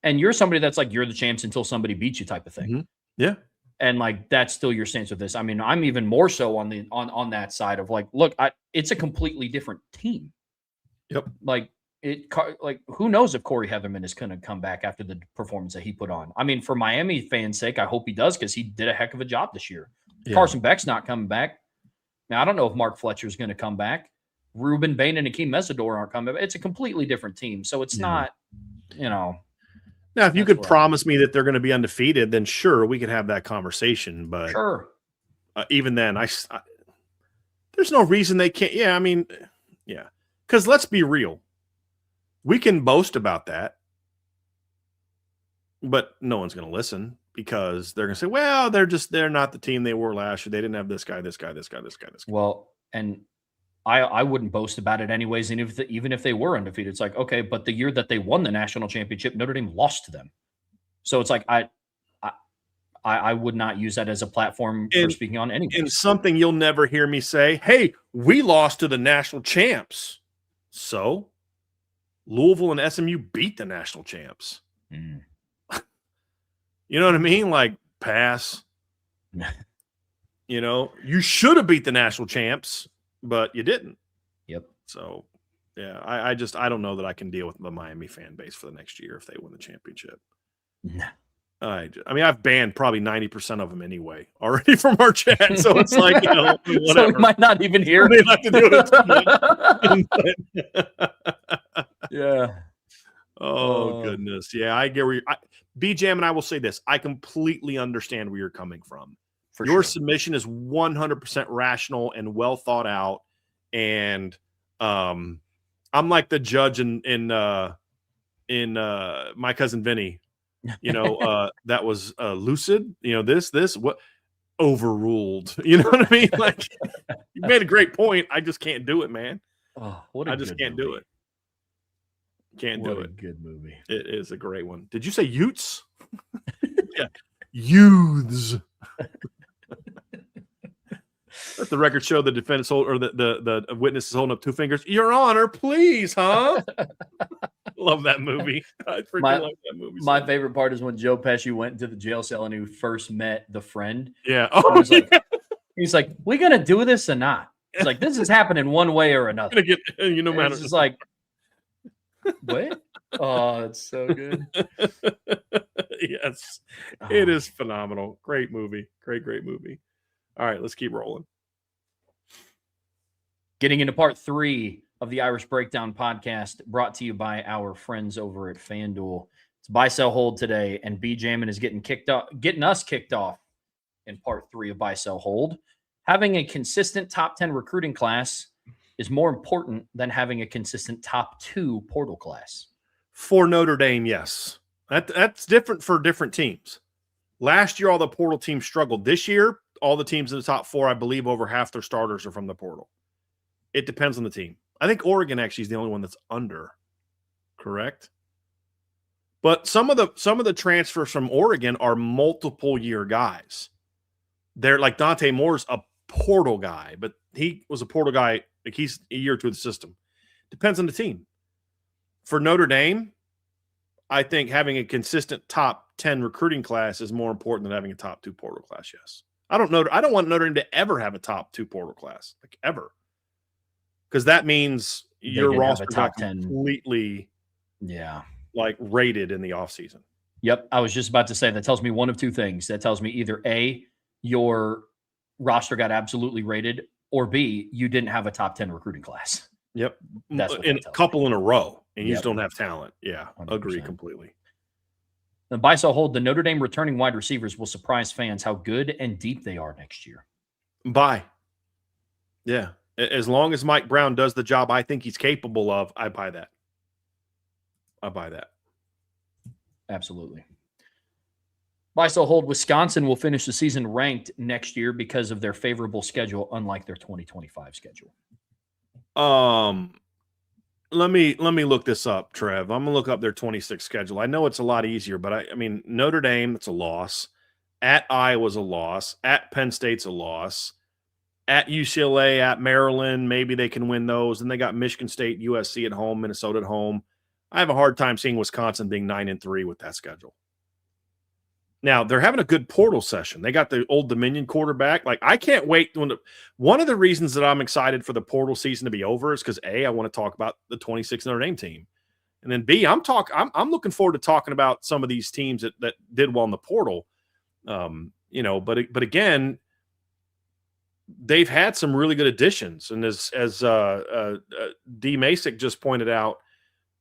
Speaker 1: And you're somebody that's like, you're the champs until somebody beats you type of thing.
Speaker 2: Mm-hmm. Yeah.
Speaker 1: And like, that's still your stance with this. I mean, I'm even more so on that side of like, look, it's a completely different team.
Speaker 2: Yep.
Speaker 1: Like who knows if Corey Heatherman is going to come back after the performance that he put on. I mean, for Miami fans' sake, I hope he does because he did a heck of a job this year. Yeah. Carson Beck's not coming back. Now, I don't know if Mark Fletcher is going to come back. Ruben Bain and Akeem Mesidor aren't coming back. It's a completely different team. So it's not, Now,
Speaker 2: if you could promise me that they're going to be undefeated, then sure, we could have that conversation. But
Speaker 1: sure,
Speaker 2: even then, there's no reason they can't. Yeah, I mean, yeah, because let's be real, we can boast about that, but no one's going to listen because they're going to say, "Well, they're not the team they were last year. They didn't have this guy, this guy, this guy, this guy, this guy."
Speaker 1: Well, and I wouldn't boast about it anyways. And even if they were undefeated, it's like, okay, but the year that they won the national championship, Notre Dame lost to them. So it's like, I would not use that as a platform for speaking on anything.
Speaker 2: And something you'll never hear me say, hey, we lost to the national champs. So Louisville and SMU beat the national champs.
Speaker 1: Mm.
Speaker 2: You know what I mean? Like, pass. You should have beat the national champs, but you didn't.
Speaker 1: Yep.
Speaker 2: So, yeah, I don't know that I can deal with the Miami fan base for the next year if they win the championship.
Speaker 1: No.
Speaker 2: I mean, I've banned probably 90% of them anyway already from our chat. So it's like, whatever.
Speaker 1: So we might not even hear.
Speaker 2: They have to do it.
Speaker 1: Yeah.
Speaker 2: Oh, goodness. Yeah, I get where you're. B-Jam, and I will say this. I completely understand where you're coming from. Your submission is 100% rational and well thought out. And I'm like the judge in My Cousin Vinny. That was lucid. This what overruled. You know what I mean? Like, you made a great point. I just can't do it, man.
Speaker 1: Oh,
Speaker 2: I just can't do it. Can't do it.
Speaker 1: Good movie.
Speaker 2: It is a great one. Did you say Utes? Yeah, youths. Let the record show the defendant's the witness is holding up two fingers. Your Honor, please, huh? Love that movie. I freaking love that movie.
Speaker 1: My favorite part is when Joe Pesci went into the jail cell and he first met the friend.
Speaker 2: Yeah.
Speaker 1: Oh, he's like, we gonna do this or not? It's like, this is happening one way or another.
Speaker 2: Matter.
Speaker 1: It's just like, what? Oh, it's so good.
Speaker 2: Yes, it is phenomenal. Great movie. Great movie. All right, let's keep rolling.
Speaker 1: Getting into part 3 of the Irish Breakdown podcast, brought to you by our friends over at FanDuel. It's buy, sell, hold today, and B-Jammin is getting us kicked off in part 3 of buy, sell, hold. Having a consistent top 10 recruiting class is more important than having a consistent top 2 portal class.
Speaker 2: For Notre Dame, yes. That's different for different teams. Last year, all the portal teams struggled. This year, all the teams in the top 4, I believe over half their starters are from the portal. It depends on the team. I think Oregon actually is the only one that's under, correct? But some of the transfers from Oregon are multiple year guys. They're like Dante Moore's a portal guy, but he was a portal guy. Like, he's a year or two in the system. Depends on the team. For Notre Dame, I think having a consistent top 10 recruiting class is more important than having a top 2 portal class. Yes. I don't want Notre Dame to ever have a top 2 portal class, like ever. Because that means your roster got completely like rated in the offseason.
Speaker 1: Yep. I was just about to say that tells me one of two things. That tells me either A, your roster got absolutely rated, or B, you didn't have a top 10 recruiting class.
Speaker 2: Yep.
Speaker 1: That's what
Speaker 2: In
Speaker 1: that
Speaker 2: a
Speaker 1: tells
Speaker 2: couple in a row, and you
Speaker 1: Yep.
Speaker 2: just don't have talent. Yeah,
Speaker 1: 100%.
Speaker 2: agree completely.
Speaker 1: The buy sell hold. The Notre Dame returning wide receivers will surprise fans how good and deep they are next year.
Speaker 2: Buy. Yeah. As long as Mike Brown does the job I think he's capable of, I buy that. I buy that.
Speaker 1: Absolutely. Buy sell hold. Wisconsin will finish the season ranked next year because of their favorable schedule, unlike their 2025 schedule.
Speaker 2: Let me look this up, Trev. I'm gonna look up their 26 schedule. I know it's a lot easier, but I mean Notre Dame, it's a loss. At Iowa's a loss. At Penn State's a loss. At UCLA, at Maryland, maybe they can win those. And they got Michigan State, USC at home, Minnesota at home. I have a hard time seeing Wisconsin being 9-3 with that schedule. Now, they're having a good portal session. They got the Old Dominion quarterback. Like, I can't wait. One of the reasons that I'm excited for the portal season to be over is because, A, I want to talk about the 26 Notre Dame team. And then, B, I'm looking forward to talking about some of these teams that did well in the portal. But again, they've had some really good additions. And as D. Masick just pointed out,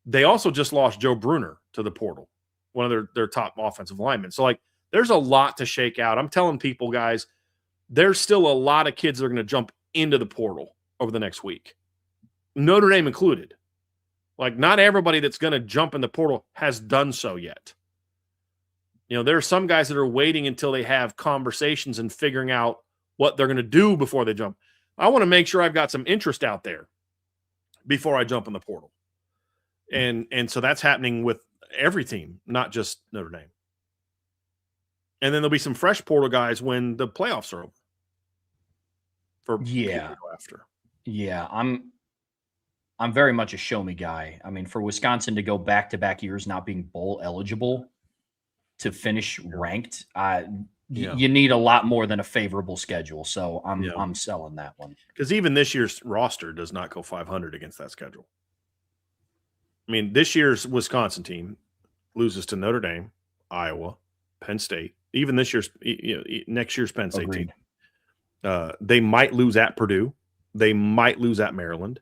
Speaker 2: they also just lost Joe Bruner to the portal, one of their top offensive linemen. So, like, there's a lot to shake out. I'm telling people, guys, there's still a lot of kids that are going to jump into the portal over the next week, Notre Dame included. Like, not everybody that's going to jump in the portal has done so yet. There are some guys that are waiting until they have conversations and figuring out what they're going to do before they jump. I want to make sure I've got some interest out there before I jump in the portal. And so that's happening with every team, not just Notre Dame. And then there'll be some fresh portal guys when the playoffs are over. For people to go after.
Speaker 1: Yeah, I'm very much a show me guy. I mean, for Wisconsin to go back-to-back years not being bowl eligible to finish ranked, you need a lot more than a favorable schedule. So I'm selling that one.
Speaker 2: Because even this year's roster does not go 500 against that schedule. I mean, this year's Wisconsin team loses to Notre Dame, Iowa, Penn State. Even this year's, next year's Penn State team. They might lose at Purdue. They might lose at Maryland.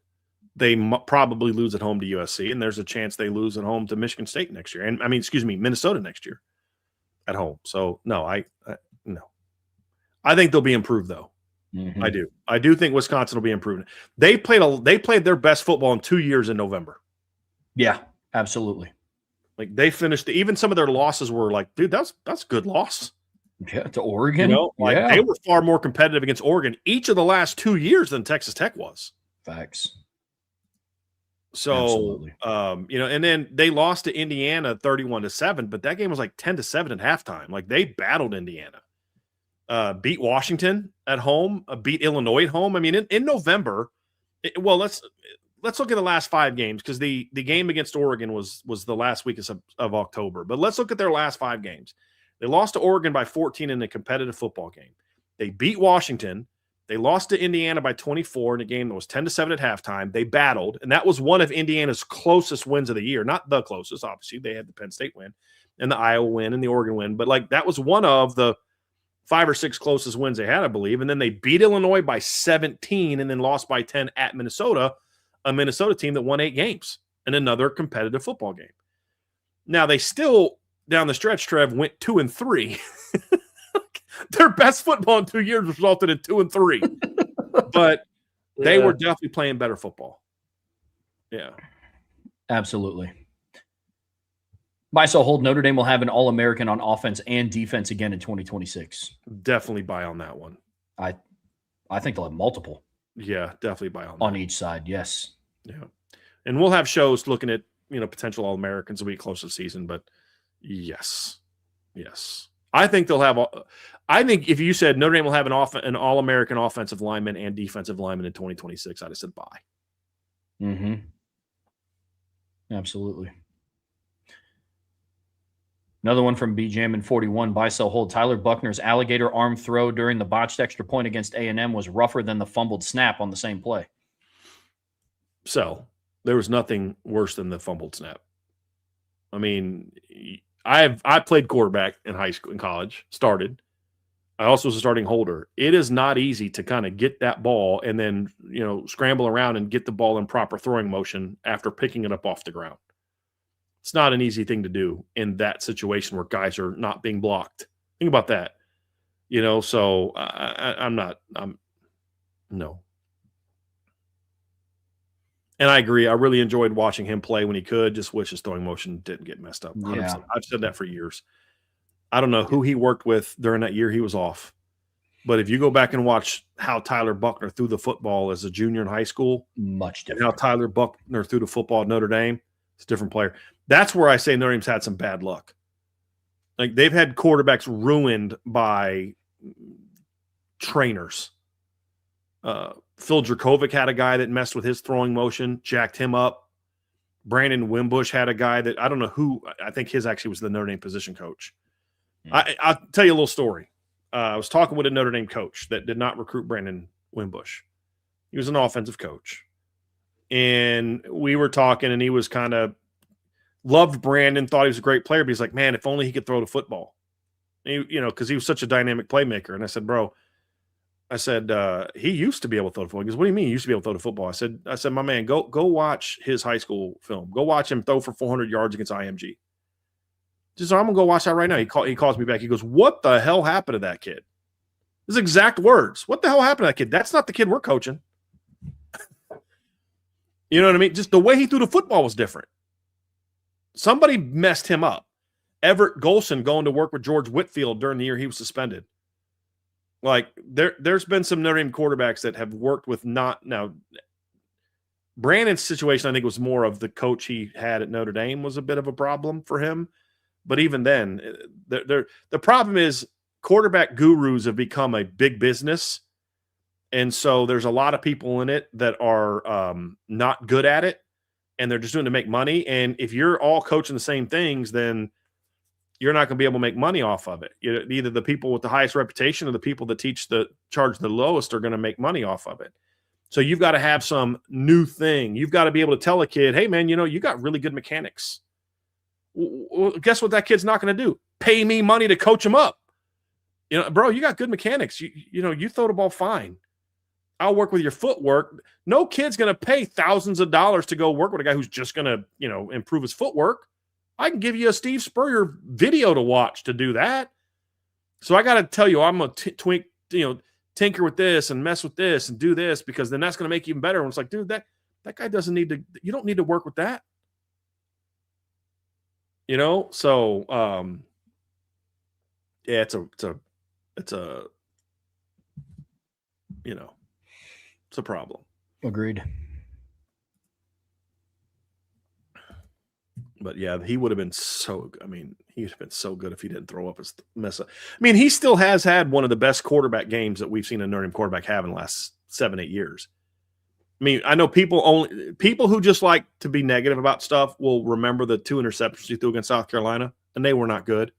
Speaker 2: They probably lose at home to USC, and there's a chance they lose at home to Michigan State next year. And Minnesota next year at home. So no, no. I think they'll be improved though.
Speaker 1: Mm-hmm.
Speaker 2: I do think Wisconsin will be improved. They played their best football in 2 years in November.
Speaker 1: Yeah, absolutely.
Speaker 2: Like, they finished, even some of their losses were like, dude, that's a good loss.
Speaker 1: Yeah, to Oregon.
Speaker 2: They were far more competitive against Oregon each of the last 2 years than Texas Tech was.
Speaker 1: Facts.
Speaker 2: So, and then they lost to Indiana 31-7, but that game was like 10-7 at halftime. Like, they battled Indiana. Beat Washington at home, beat Illinois at home. I mean, in November, let's look at the last 5 games, because the game against Oregon was the last week of October. But let's look at their last 5 games. They lost to Oregon by 14 in a competitive football game. They beat Washington. They lost to Indiana by 24 in a game that was 10-7 at halftime. They battled, and that was one of Indiana's closest wins of the year. Not the closest, obviously. They had the Penn State win and the Iowa win and the Oregon win. But, like, that was one of the 5 or 6 closest wins they had, I believe. And then they beat Illinois by 17 and then lost by 10 at Minnesota, a Minnesota team that won 8 games in another competitive football game. Now, they still, down the stretch, Trev, went 2-3. Their best football in 2 years resulted in 2-3. But they were definitely playing better football. Yeah.
Speaker 1: Absolutely. Buy, sell, hold. Notre Dame will have an All-American on offense and defense again in 2026.
Speaker 2: Definitely buy on that one.
Speaker 1: I think they'll have multiple.
Speaker 2: Yeah, definitely buy on that.
Speaker 1: On each side, yes.
Speaker 2: Yeah. And we'll have shows looking at, potential All-Americans a week close to the season, but yes. I think they'll have I think if you said Notre Dame will have an All-American offensive lineman and defensive lineman in 2026, I'd have said buy.
Speaker 1: Mm-hmm. Absolutely. Another one from BJam 41, buy, sell, hold. Tyler Buckner's alligator arm throw during the botched extra point against A&M was rougher than the fumbled snap on the same play.
Speaker 2: So there was nothing worse than the fumbled snap. I mean, I played quarterback in high school, in college, started. I also was a starting holder. It is not easy to kind of get that ball and then, scramble around and get the ball in proper throwing motion after picking it up off the ground. It's not an easy thing to do in that situation where guys are not being blocked. Think about that. So no. And I agree. I really enjoyed watching him play when he could. Just wish his throwing motion didn't get messed up. 100%.
Speaker 1: Yeah.
Speaker 2: I've said that for years. I don't know who he worked with during that year he was off. But if you go back and watch how Tyler Buckner threw the football as a junior in high school,
Speaker 1: much different.
Speaker 2: And how Tyler Buckner threw the football at Notre Dame, it's a different player. That's where I say Notre Dame's had some bad luck. Like, they've had quarterbacks ruined by trainers. Phil Dracovic had a guy that messed with his throwing motion, jacked him up. Brandon Wimbush had a guy that I don't know who. I think his actually was the Notre Dame position coach. I'll tell you a little story. I was talking with a Notre Dame coach that did not recruit Brandon Wimbush. He was an offensive coach. And we were talking, and he was kind of loved Brandon, thought he was a great player, but he's like, man, if only he could throw the football. Because he was such a dynamic playmaker. And I said, bro, he used to be able to throw the football. He goes, what do you mean he used to be able to throw the football? I said, my man, go watch his high school film. Go watch him throw for 400 yards against IMG. Just, I'm going to go watch that right now. He calls me back. He goes, what the hell happened to that kid? His exact words. What the hell happened to that kid? That's not the kid we're coaching. You know what I mean? Just the way he threw the football was different. Somebody messed him up. Everett Golson going to work with George Whitfield during the year he was suspended. Like, there's been some Notre Dame quarterbacks that have worked with now. Brandon's situation, I think, was more of the coach he had at Notre Dame was a bit of a problem for him. But even then, the problem is quarterback gurus have become a big business. And so there's a lot of people in it that are not good at it, and they're just doing it to make money. And if you're all coaching the same things, then you're not going to be able to make money off of it. Either the people with the highest reputation or the people that charge the lowest are going to make money off of it. So you've got to have some new thing. You've got to be able to tell a kid, hey, man, you got really good mechanics. Well, guess what that kid's not going to do? Pay me money to coach him up. Bro, you got good mechanics. You throw the ball fine. I'll work with your footwork. No kid's going to pay thousands of dollars to go work with a guy who's just going to, improve his footwork. I can give you a Steve Spurrier video to watch to do that. So I got to tell you, I'm going to tinker with this and mess with this and do this, because then that's going to make you even better. And it's like, dude, that guy doesn't need to, you don't need to work with that. So yeah, it's a problem.
Speaker 1: Agreed.
Speaker 2: But yeah, he would have been he'd have been so good if he didn't throw up his mess up. He still has had one of the best quarterback games that we've seen a Notre Dame quarterback have in the last 7-8 years. I know people who just like to be negative about stuff will remember the 2 interceptions he threw against South Carolina, and they were not good.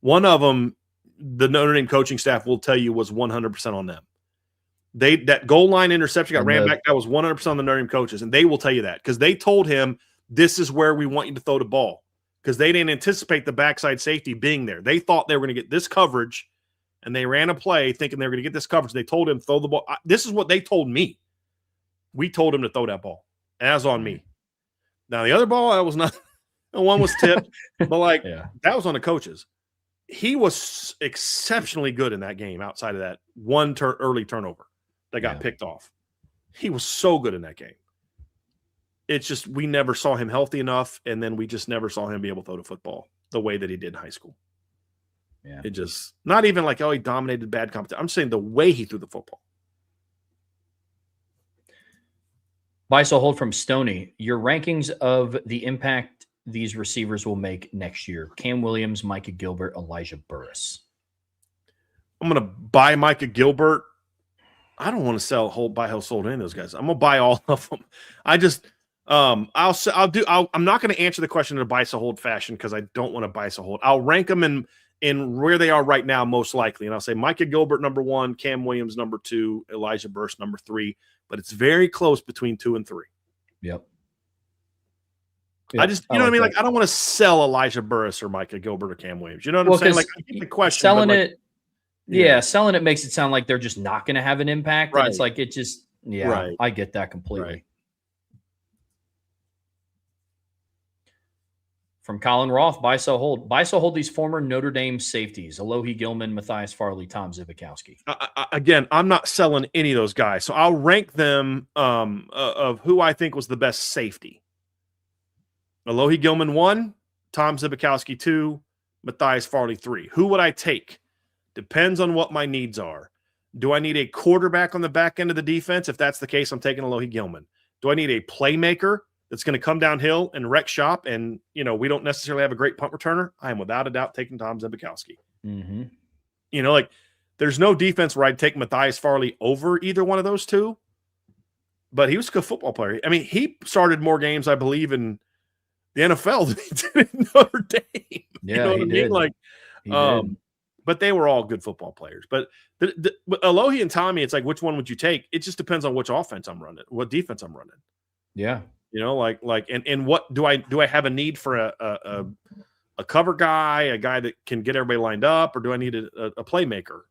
Speaker 2: One of them, the Notre Dame coaching staff will tell you, was 100% on them. That goal line interception got ran back. That was 100% on the Notre Dame coaches, and they will tell you that because they told him, this is where we want you to throw the ball, because they didn't anticipate the backside safety being there. They thought they were going to get this coverage, and they ran a play thinking they were going to get this coverage. They told him, throw the ball. This is what they told me. We told him to throw that ball. As on me. Now, the other ball, that was not – one was tipped, but that was on the coaches. He was exceptionally good in that game outside of that one early turnover that got picked off. He was so good in that game. It's just we never saw him healthy enough, and then we just never saw him be able to throw the football the way that he did in high school.
Speaker 1: Yeah.
Speaker 2: It just – not even like, he dominated bad competition. I'm saying the way he threw the football.
Speaker 1: Biso Hold from Stony, your rankings of the impact these receivers will make next year: Cam Williams, Micah Gilbert, Elijah Burris.
Speaker 2: I'm going to buy Micah Gilbert. I don't want to buy whole sold any of those guys. I'm going to buy all of them. I just I'm not going to answer the question in a Biso Hold fashion because I don't want to Biso Hold. I'll rank them in where they are right now, most likely. And I'll say Micah Gilbert, number 1, Cam Williams, number 2, Elijah Burris, number 3. But it's very close between 2 and 3.
Speaker 1: Yep.
Speaker 2: I just, what I mean? Like, I don't want to sell Elijah Burris or Micah Gilbert or Cam Williams. You know what I'm saying? Like, I get the question.
Speaker 1: Selling it, Yeah, selling it makes it sound like they're just not going to have an impact. And it's
Speaker 2: Right.
Speaker 1: like, it just,
Speaker 2: Right.
Speaker 1: I get that completely.
Speaker 2: Right.
Speaker 1: From Colin Roth, buy, sell, hold. Buy, sell, hold these former Notre Dame safeties: Alohi Gilman, Matthias Farley, Tom Zibikowski.
Speaker 2: Again, I'm not selling any of those guys. So I'll rank them of who I think was the best safety. Alohi Gilman 1, Tom Zibikowski 2, Matthias Farley 3. Who would I take? Depends on what my needs are. Do I need a quarterback on the back end of the defense? If that's the case, I'm taking Alohi Gilman. Do I need a playmaker that's going to come downhill and wreck shop and, we don't necessarily have a great punt returner? I am without a doubt taking Tom Zibikowski.
Speaker 1: Mm-hmm.
Speaker 2: There's no defense where I'd take Matthias Farley over either one of those two, but he was a good football player. I mean, he started more games, I believe, in the NFL than he did in Notre Dame.
Speaker 1: Yeah, he did.
Speaker 2: He did. But they were all good football players. But Alohi and Tommy, it's like, which one would you take? It just depends on which offense I'm running, what defense I'm running.
Speaker 1: Yeah.
Speaker 2: And what do I have a need for a cover guy, a guy that can get everybody lined up, or do I need a playmaker?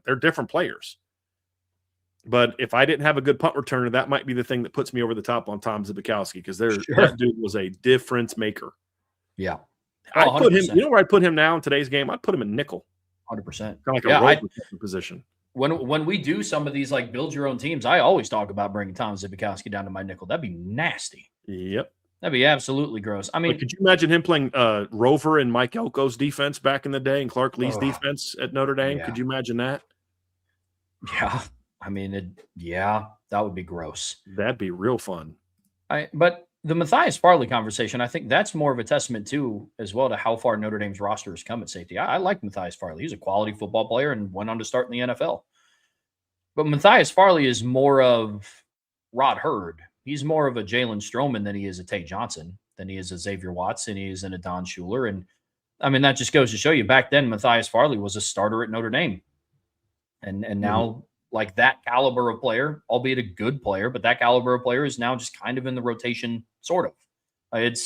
Speaker 2: They're different players. But if I didn't have a good punt returner, that might be the thing that puts me over the top on Tom Zibikowski, because that dude was a difference maker.
Speaker 1: Yeah.
Speaker 2: I put him, where I put him now in today's game? I'd put him in nickel.
Speaker 1: 100%.
Speaker 2: Kind of like a role position.
Speaker 1: When we do some of these like build your own teams, I always talk about bringing Tom Zibikowski down to my nickel. That'd be nasty.
Speaker 2: Yep.
Speaker 1: That'd be absolutely gross. I mean,
Speaker 2: could you imagine him playing Rover and Mike Elko's defense back in the day and Clark Lee's defense at Notre Dame? Yeah. Could you imagine that?
Speaker 1: Yeah. I mean, that would be gross.
Speaker 2: That'd be real fun.
Speaker 1: But the Matthias Farley conversation, I think that's more of a testament too, as well, to how far Notre Dame's roster has come at safety. I like Matthias Farley. He's a quality football player and went on to start in the NFL. But Matthias Farley is more of Rod Hurd. He's more of a Jalen Stroman than he is a Tate Johnson, than he is a Xavier Watson, he is a Don Schuler. And I mean, that just goes to show you, back then, Matthias Farley was a starter at Notre Dame. And now, like, that caliber of player, albeit a good player, but that caliber of player is now just kind of in the rotation, sort of. I think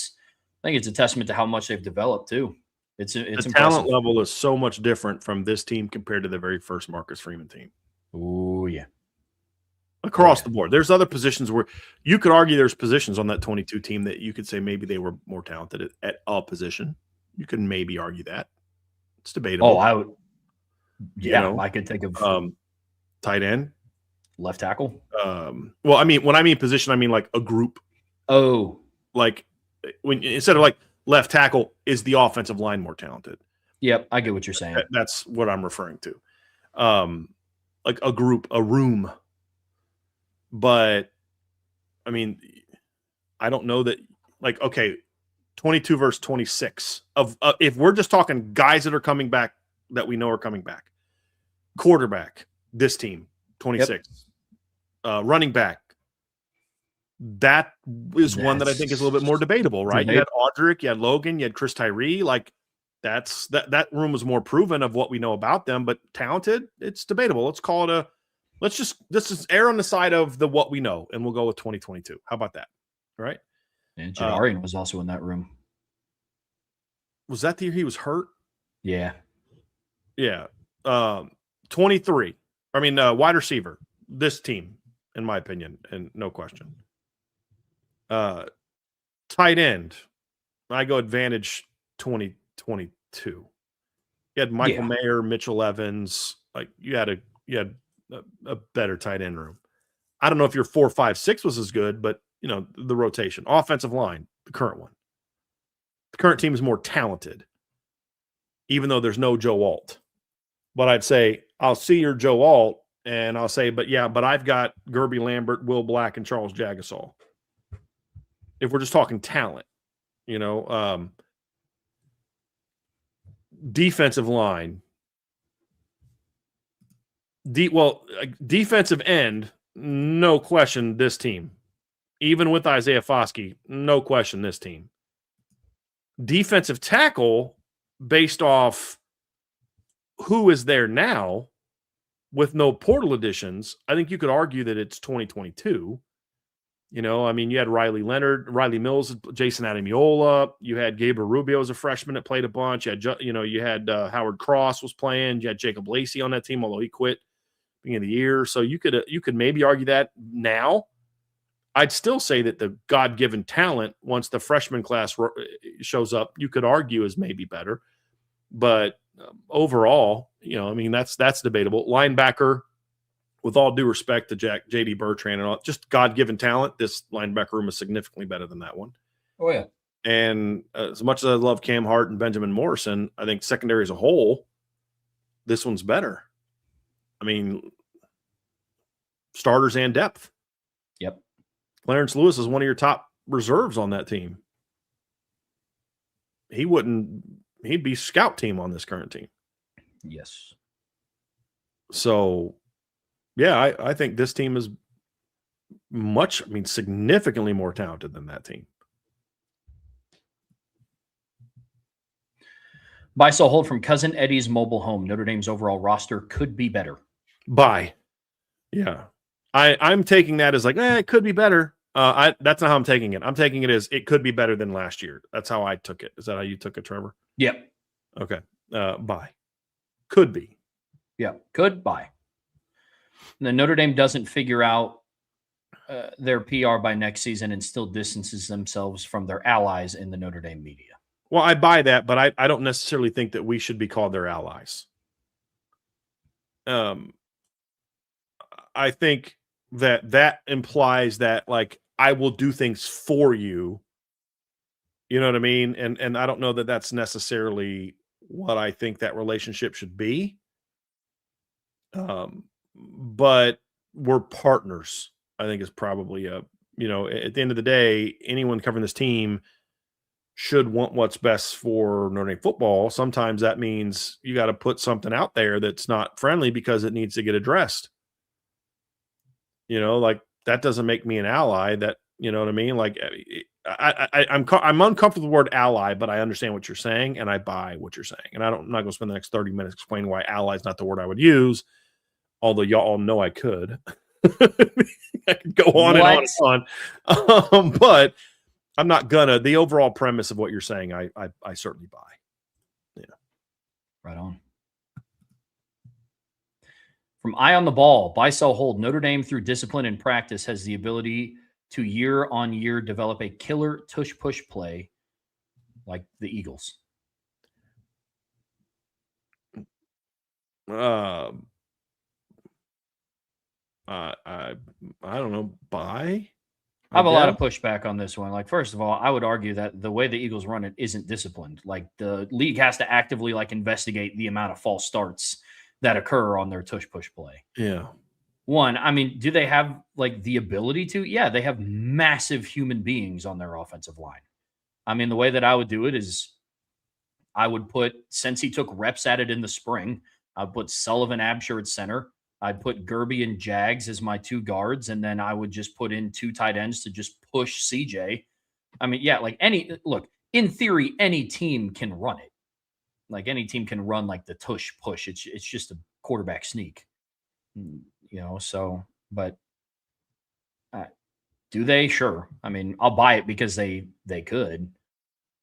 Speaker 1: it's a testament to how much they've developed too. It's
Speaker 2: the
Speaker 1: impressive.
Speaker 2: Talent level is so much different from this team compared to the very first Marcus Freeman team.
Speaker 1: Oh yeah,
Speaker 2: across the board. There's other positions where you could argue there's positions on that 22 team that you could say maybe they were more talented at a position. You can maybe argue that. It's debatable.
Speaker 1: Oh, I would. Yeah, I could think of
Speaker 2: tight end,
Speaker 1: left tackle.
Speaker 2: Well, I mean, when I mean position, I mean like a group.
Speaker 1: Oh,
Speaker 2: like when instead of like left tackle, is the offensive line more talented?
Speaker 1: Yep, I get what you're saying.
Speaker 2: That's what I'm referring to. Like a group, a room. But I mean, I don't know that. Like, okay, 22 versus 26 of if we're just talking guys that are coming back that we know are coming back. Quarterback, this team, 26. Yep. Running back, that is one that I think is a little bit more debatable, right? You had Audric, you had Logan, you had Chris Tyree. Like that room was more proven of what we know about them, but talented, it's debatable. Let's call it let's just err on the side of the what we know, and we'll go with 2022. How about that? All right.
Speaker 1: And Jadarian was also in that room.
Speaker 2: Was that the year he was hurt?
Speaker 1: Yeah.
Speaker 2: Yeah. 23. I mean, wide receiver, this team, in my opinion, and no question. Tight end, I go advantage 2022. You had Michael Mayer, Mitchell Evans. Like you had a better tight end room. I don't know if your 4, 5, 6 was as good, but the rotation, offensive line, the current one. The current team is more talented, even though there's no Joe Alt. But I'd say I'll see your Joe Alt, and I'll say, but I've got Gerby Lambert, Will Black, and Charles Jagasol. If we're just talking talent, defensive line, defensive end, no question, this team. Even with Isaiah Foskey, no question, this team. Defensive tackle, based off who is there now with no portal additions, I think you could argue that it's 2022. I mean, you had Riley Mills, Jason Adamiola. You had Gabriel Rubio as a freshman that played a bunch. You had Howard Cross was playing. You had Jacob Lacey on that team, although he quit beginning of the year. So you could maybe argue that now. I'd still say that the God-given talent, once the freshman class shows up, you could argue is maybe better. But overall, I mean, that's debatable. Linebacker, with all due respect to J.D. Bertrand and all, just God-given talent, this linebacker room is significantly better than that one.
Speaker 1: Oh, yeah.
Speaker 2: And as much as I love Cam Hart and Benjamin Morrison, I think secondary as a whole, this one's better. I mean, starters and depth.
Speaker 1: Yep.
Speaker 2: Clarence Lewis is one of your top reserves on that team. He'd be scout team on this current team.
Speaker 1: Yes.
Speaker 2: So, yeah, I think this team is significantly more talented than that team.
Speaker 1: Buy, sell, hold from Cousin Eddie's mobile home. Notre Dame's overall roster could be better.
Speaker 2: Buy. Yeah. I'm taking that as like, it could be better. That's not how I'm taking it. I'm taking it as it could be better than last year. That's how I took it. Is that how you took it, Trevor?
Speaker 1: Yep.
Speaker 2: Okay. Buy. Could be.
Speaker 1: Yeah. Could buy. And then Notre Dame doesn't figure out their PR by next season and still distances themselves from their allies in the Notre Dame media.
Speaker 2: Well, I buy that, but I don't necessarily think that we should be called their allies. I think that implies that, like, I will do things for you. You know what I mean? And I don't know that that's necessarily what I think that relationship should be. But we're partners, I think is probably at the end of the day, anyone covering this team should want what's best for Notre Dame football. Sometimes that means you got to put something out there that's not friendly because it needs to get addressed. Like, that doesn't make me an ally. That, you know what I mean? Like, I'm uncomfortable with the word ally, but I understand what you're saying and I buy what you're saying. And I'm not going to spend the next 30 minutes explaining why ally is not the word I would use, although y'all all know I could. I could go on and on. But I'm not gonna. The overall premise of what you're saying, I certainly buy. Yeah.
Speaker 1: Right on. From Eye on the Ball, buy, sell, hold. Notre Dame, through discipline and practice, has the ability to year-on-year develop a killer tush-push play like the Eagles.
Speaker 2: I don't know. Buy.
Speaker 1: I have a lot of pushback on this one. Like, first of all, I would argue that the way the Eagles run it isn't disciplined. Like, the league has to actively investigate the amount of false starts that occur on their tush-push play.
Speaker 2: Yeah.
Speaker 1: One, I mean, do they have the ability to? Yeah, they have massive human beings on their offensive line. I mean, the way that I would do it is I would put, since he took reps at it in the spring, I'd put Sullivan Absher at center. I'd put Gerby and Jags as my two guards, and then I would just put in two tight ends to just push CJ. I mean, yeah, in theory, any team can run it. Like, any team can run the tush push. It's just a quarterback sneak, but do they? Sure. I mean, I'll buy it because they could,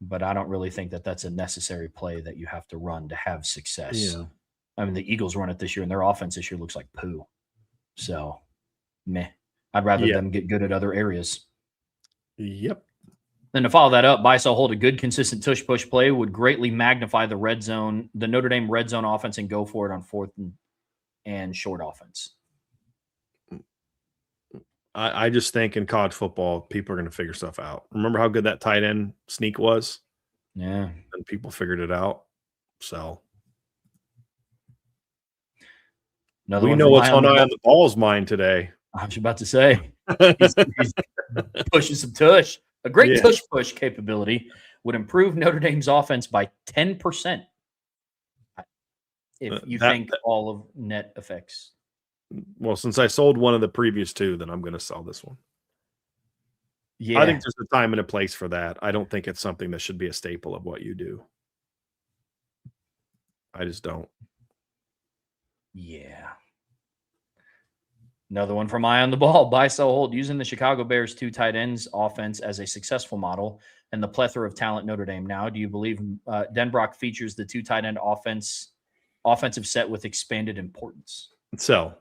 Speaker 1: but I don't really think that that's a necessary play that you have to run to have success.
Speaker 2: Yeah.
Speaker 1: I mean, the Eagles run it this year, and their offense this year looks like poo. So, meh. I'd rather them get good at other areas.
Speaker 2: Yep.
Speaker 1: Then to follow that up, buy, sell, hold. A good, consistent tush-push play would greatly magnify the Notre Dame red zone offense, and go for it on fourth and short offense.
Speaker 2: I just think in college football, people are going to figure stuff out. Remember how good that tight end sneak was?
Speaker 1: Yeah.
Speaker 2: And people figured it out. So. We know what's on the ball's mind today.
Speaker 1: I was about to say, he's pushing some tush. A great tush push capability would improve Notre Dame's offense by 10%. If you think all of net effects.
Speaker 2: Well, since I sold one of the previous two, then I'm going to sell this one.
Speaker 1: Yeah.
Speaker 2: I think there's a time and a place for that. I don't think it's something that should be a staple of what you do. I just don't.
Speaker 1: Yeah. Another one from Eye on the Ball. Buy, sell, hold. Using the Chicago Bears 2 tight ends offense as a successful model and the plethora of talent Notre Dame now, do you believe Denbrock features the 2 tight end offensive set with expanded importance?
Speaker 2: So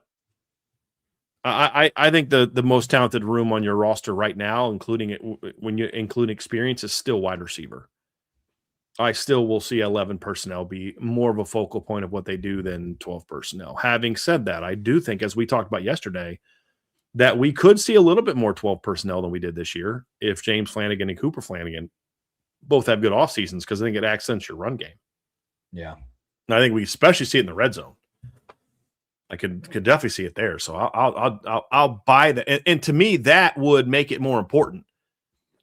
Speaker 2: I think the most talented room on your roster right now, including it when you include experience, is still wide receiver. I still will see 11 personnel be more of a focal point of what they do than 12 personnel. Having said that, I do think, as we talked about yesterday, that we could see a little bit more 12 personnel than we did this year if James Flanagan and Cooper Flanagan both have good off seasons, because I think it accents your run game.
Speaker 1: Yeah.
Speaker 2: And I think we especially see it in the red zone. I could definitely see it there. So I'll buy that. And to me, that would make it more important.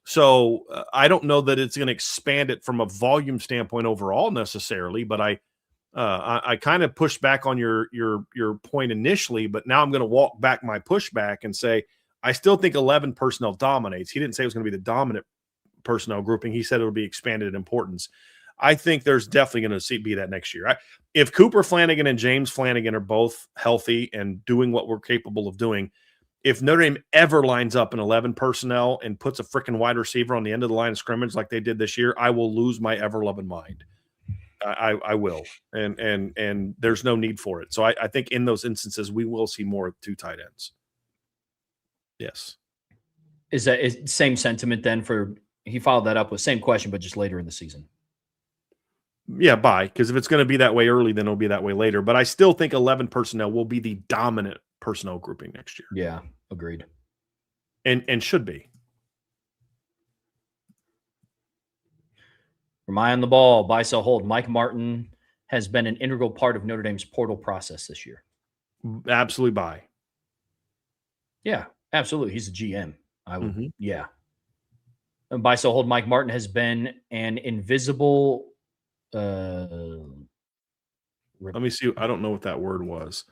Speaker 2: So I don't know that it's going to expand it from a volume standpoint overall necessarily, but I kind of pushed back on your point initially, but now I'm going to walk back my pushback and say I still think 11 personnel dominates. He didn't say it was going to be the dominant personnel grouping. He said it would be expanded in importance. I think there's definitely going to be that next year. If Cooper Flanagan and James Flanagan are both healthy and doing what we're capable of doing, if Notre Dame ever lines up an 11 personnel and puts a freaking wide receiver on the end of the line of scrimmage like they did this year, I will lose my ever-loving mind. I will. And there's no need for it. So I think in those instances, we will see more 2 tight ends. Yes.
Speaker 1: Is that same sentiment then for – he followed that up with same question, but just later in the season?
Speaker 2: Yeah, because if it's going to be that way early, then it'll be that way later. But I still think 11 personnel will be the dominant personnel grouping next year.
Speaker 1: Yeah, agreed.
Speaker 2: And should be.
Speaker 1: From Eye on the Ball, buy, sell, hold. Mike Martin has been an integral part of Notre Dame's portal process this year.
Speaker 2: Absolutely buy.
Speaker 1: Yeah, absolutely. He's a GM. Yeah. And buy, sell, hold. Mike Martin has been an invisible.
Speaker 2: Let me see. I don't know what that word was.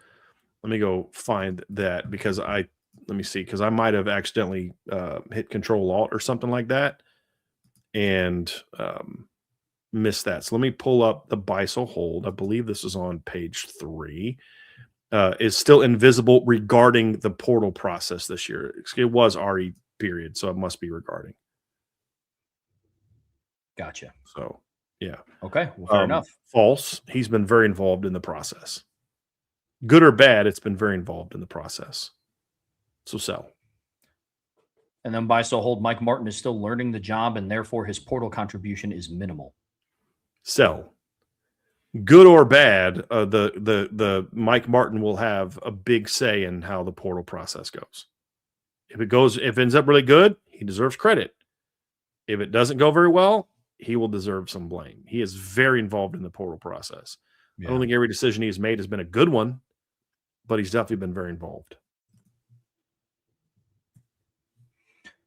Speaker 2: Let me go find that because let me see, because I might have accidentally hit Control-Alt or something like that and missed that. So let me pull up the buy, sell, hold. I believe this is on page 3. Is still invisible regarding the portal process this year. It was RE period, so it must be regarding.
Speaker 1: Gotcha.
Speaker 2: So, yeah.
Speaker 1: Okay, well, fair enough.
Speaker 2: False. He's been very involved in the process. Good or bad, it's been very involved in the process. So sell.
Speaker 1: And then buy, sell, hold. Mike Martin is still learning the job, and therefore his portal contribution is minimal. Sell.
Speaker 2: Good or bad, the Mike Martin will have a big say in how the portal process goes. If it ends up really good, he deserves credit. If it doesn't go very well, he will deserve some blame. He is very involved in the portal process. Yeah. I don't think every decision he's made has been a good one, but he's definitely been very involved.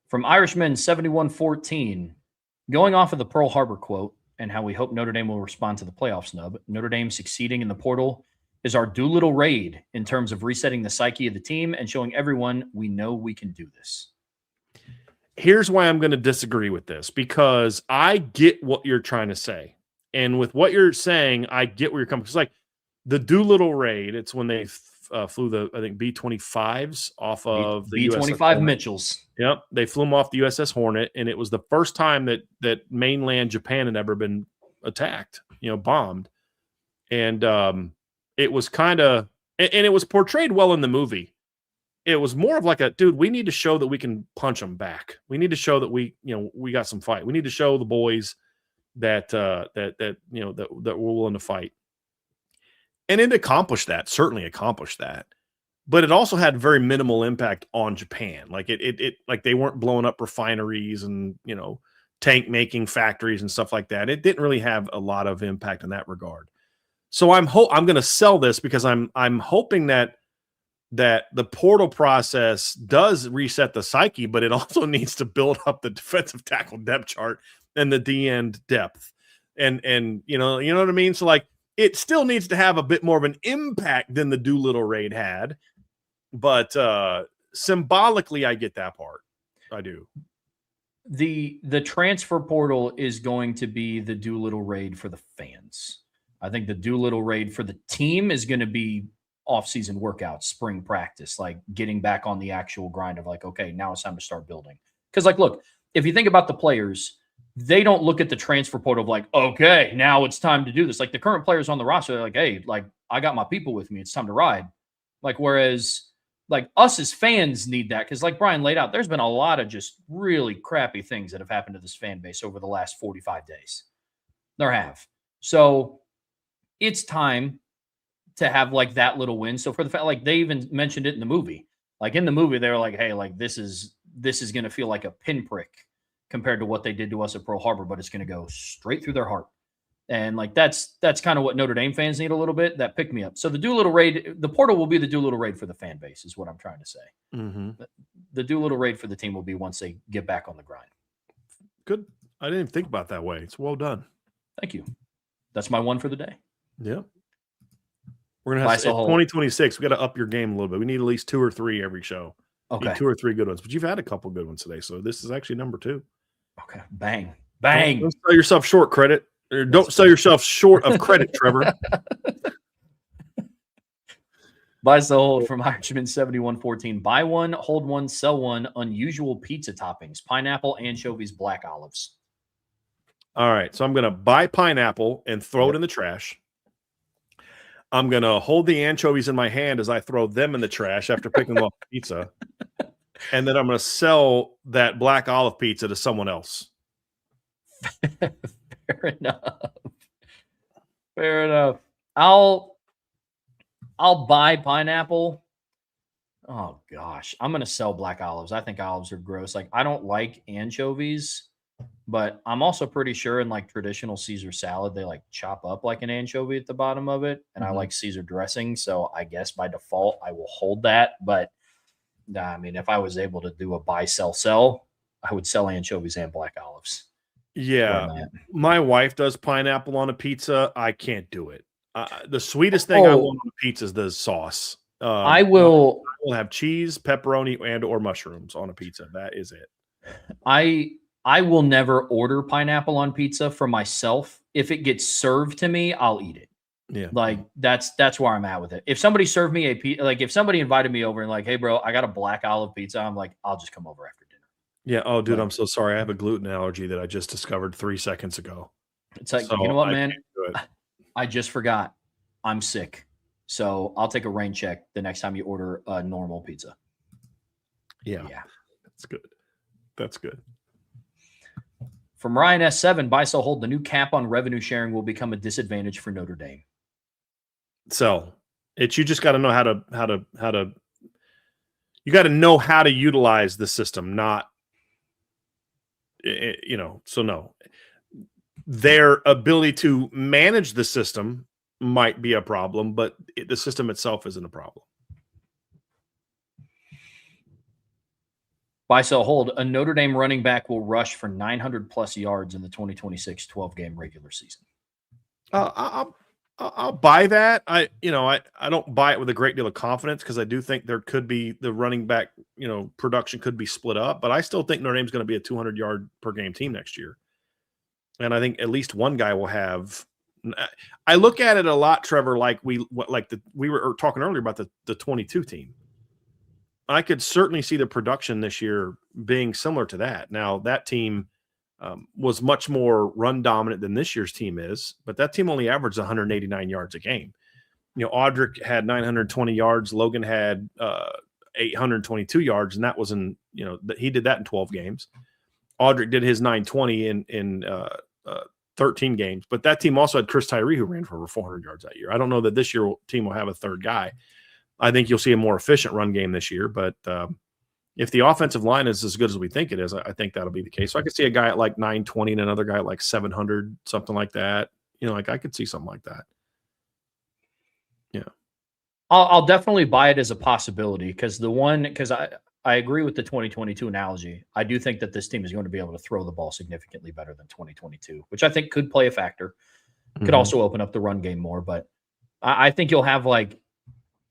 Speaker 1: From Irishman 7114, going off of the Pearl Harbor quote and how we hope Notre Dame will respond to the playoff snub, Notre Dame succeeding in the portal is our Doolittle raid in terms of resetting the psyche of the team and showing everyone we know we can do this.
Speaker 2: Here's why I'm going to disagree with this, because I get what you're trying to say. And with what you're saying, I get where you're coming from. It's like the Doolittle raid. It's when they flew the, I think, B-25s off of the
Speaker 1: B-25 Mitchells.
Speaker 2: Yep. They flew them off the USS Hornet. And it was the first time that mainland Japan had ever been attacked, bombed. And it was kind of, and it was portrayed well in the movie. It was more of like dude, we need to show that we can punch them back. We need to show that we got some fight. We need to show the boys that we're willing to fight. And it accomplished that, certainly accomplished that. But it also had very minimal impact on Japan. Like it like they weren't blowing up refineries and, tank making factories and stuff like that. It didn't really have a lot of impact in that regard. So I'm going to sell this because I'm hoping that the portal process does reset the psyche, but it also needs to build up the defensive tackle depth chart and the D-end depth. And you know what I mean? So like it still needs to have a bit more of an impact than the Doolittle raid had. But symbolically, I get that part. I do.
Speaker 1: The transfer portal is going to be the Doolittle raid for the fans. I think the Doolittle raid for the team is going to be off-season workouts, spring practice, like getting back on the actual grind of like, okay, now it's time to start building. Because like, look, if you think about the players, they don't look at the transfer portal of like, okay, now it's time to do this. Like the current players on the roster, they're like, hey, like I got my people with me. It's time to ride. Like, whereas like us as fans need that. Cause like Brian laid out, there's been a lot of just really crappy things that have happened to this fan base over the last 45 days. There have. So it's time to have like that little win. So for the fact, like they even mentioned it in the movie, like in the movie, they were like, hey, like this is going to feel like a pinprick compared to what they did to us at Pearl Harbor, but it's going to go straight through their heart. And like, that's kind of what Notre Dame fans need a little bit, that pick me up. So the Doolittle raid, the portal will be the Doolittle raid for the fan base is what I'm trying to say.
Speaker 2: Mm-hmm.
Speaker 1: The Doolittle raid for the team will be once they get back on the grind.
Speaker 2: Good. I didn't even think about that way. It's well done.
Speaker 1: Thank you. That's my one for the day.
Speaker 2: Yeah. We're going to have 2026. We got to up your game a little bit. We need at least 2 or 3 every show.
Speaker 1: Okay.
Speaker 2: 2 or 3 good ones, but you've had a couple good ones today. So this is actually number 2.
Speaker 1: Okay. Bang. Bang.
Speaker 2: Don't sell yourself short credit. Or don't sell yourself short of credit, Trevor.
Speaker 1: Buy, sell, hold from Irishman 7114. Buy one, hold one, sell one. Unusual pizza toppings: pineapple, anchovies, black olives.
Speaker 2: All right. So I'm going to buy pineapple and throw it in the trash. I'm going to hold the anchovies in my hand as I throw them in the trash after picking them off the pizza. And then I'm going to sell that black olive pizza to someone else.
Speaker 1: Fair enough. Fair enough. I'll buy pineapple. Oh gosh, I'm gonna sell black olives. I think olives are gross. Like I don't like anchovies, but I'm also pretty sure in like traditional Caesar salad they like chop up like an anchovy at the bottom of it, and I like Caesar dressing, so I guess by default I will hold that. But I mean, if I was able to do a buy sell, I would sell anchovies and black olives.
Speaker 2: Yeah, my wife does pineapple on a pizza. I can't do it. The sweetest thing I want on a pizza is the sauce.
Speaker 1: I will
Speaker 2: have cheese, pepperoni, and or mushrooms on a pizza. That is it.
Speaker 1: I will never order pineapple on pizza for myself. If it gets served to me, I'll eat it.
Speaker 2: Yeah,
Speaker 1: like that's where I'm at with it. If somebody served me a pizza, like if somebody invited me over and like, hey, bro, I got a black olive pizza, I'm like, I'll just come over after dinner.
Speaker 2: Yeah. Oh, dude, I'm so sorry. I have a gluten allergy that I just discovered 3 seconds ago.
Speaker 1: It's like, you know what, man? I just forgot. I'm sick. So I'll take a rain check the next time you order a normal pizza.
Speaker 2: Yeah. That's good. That's good.
Speaker 1: From Ryan S7, buy, sell, hold. The new cap on revenue sharing will become a disadvantage for Notre Dame.
Speaker 2: So you just got to know how to you got to know how to utilize the system, not, so no, their ability to manage the system might be a problem, but the system itself isn't a problem.
Speaker 1: Buy, sell, hold. A Notre Dame running back will rush for 900 plus yards in the 2026 12-game regular season.
Speaker 2: I'll buy that. I don't buy it with a great deal of confidence because I do think there could be the running back, production could be split up, but I still think Notre Dame's going to be a 200-yard per game team next year. And I think at least one guy will have. I look at it a lot, Trevor, like we were talking earlier about the 22 team. I could certainly see the production this year being similar to that. Now, that team was much more run dominant than this year's team is, but that team only averaged 189 yards a game. Audric had 920 yards. Logan had 822 yards, and that was he did that in 12 games. Audric did his 920 in 13 games, but that team also had Chris Tyree, who ran for over 400 yards that year. I don't know that this year team will have a third guy. I think you'll see a more efficient run game this year, but if the offensive line is as good as we think it is, I think that'll be the case. So I could see a guy at like 920 and another guy at like 700, something like that. I could see something like that. Yeah.
Speaker 1: I'll definitely buy it as a possibility because I agree with the 2022 analogy. I do think that this team is going to be able to throw the ball significantly better than 2022, which I think could play a factor. Could also open up the run game more, but I think you'll have like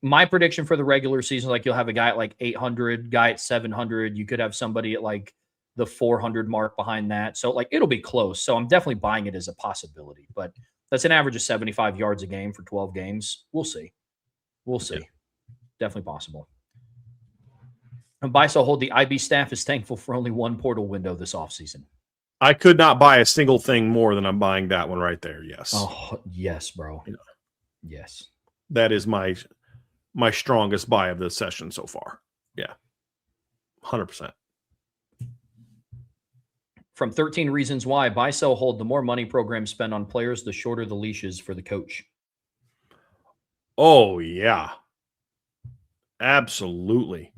Speaker 1: my prediction for the regular season, like you'll have a guy at like 800, guy at 700. You could have somebody at like the 400 mark behind that. So like it'll be close. So I'm definitely buying it as a possibility, but that's an average of 75 yards a game for 12 games. We'll see. We'll see. Definitely possible. And buy, sell, hold. The IB staff is thankful for only one portal window this offseason.
Speaker 2: I could not buy a single thing more than I'm buying that one right there. Yes.
Speaker 1: Oh, yes, bro.
Speaker 2: Yeah.
Speaker 1: Yes.
Speaker 2: That is my strongest buy of the session so far. Yeah. 100%.
Speaker 1: From 13 Reasons Why, buy, sell, hold. The more money programs spend on players, the shorter the leashes for the coach.
Speaker 2: Oh, yeah. Absolutely.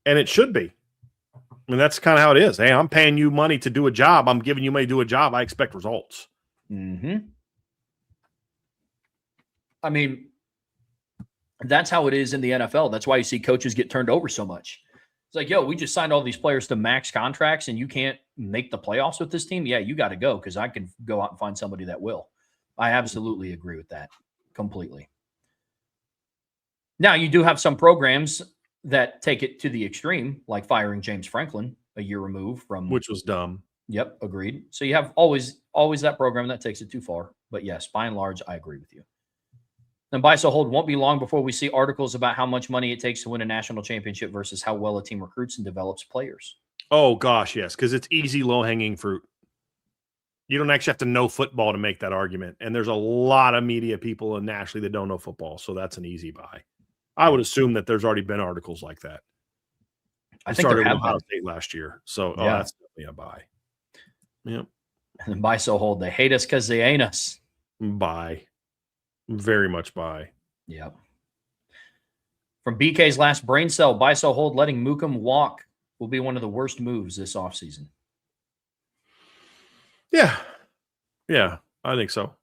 Speaker 2: And it should be. I mean, that's kind of how it is. Hey, I'm paying you money to do a job. I'm giving you money to do a job. I expect results.
Speaker 1: Mm-hmm. I mean, that's how it is in the NFL. That's why you see coaches get turned over so much. It's like, yo, we just signed all these players to max contracts and you can't make the playoffs with this team. Yeah, you got to go because I can go out and find somebody that will. I absolutely agree with that completely. Now, you do have some programs that take it to the extreme, like firing James Franklin a year removed from.
Speaker 2: Which was dumb.
Speaker 1: Yep, agreed. So you have always that program that takes it too far. But yes, by and large, I agree with you. And buy, sell, hold won't be long before we see articles about how much money it takes to win a national championship versus how well a team recruits and develops players.
Speaker 2: Oh, gosh, yes, because it's easy, low-hanging fruit. You don't actually have to know football to make that argument. And there's a lot of media people in nationally that don't know football, so that's an easy buy. I would assume that there's already been articles like that.
Speaker 1: I think there have
Speaker 2: Ohio
Speaker 1: been.
Speaker 2: State last year, so
Speaker 1: Yeah.
Speaker 2: That's definitely a buy. Yep.
Speaker 1: And buy, sell, hold. They hate us because they ain't us.
Speaker 2: Buy. Very much buy.
Speaker 1: Yep. From BK's last brain cell, buy, sell, hold. Letting Mookum walk will be one of the worst moves this offseason.
Speaker 2: Yeah. Yeah, I think so.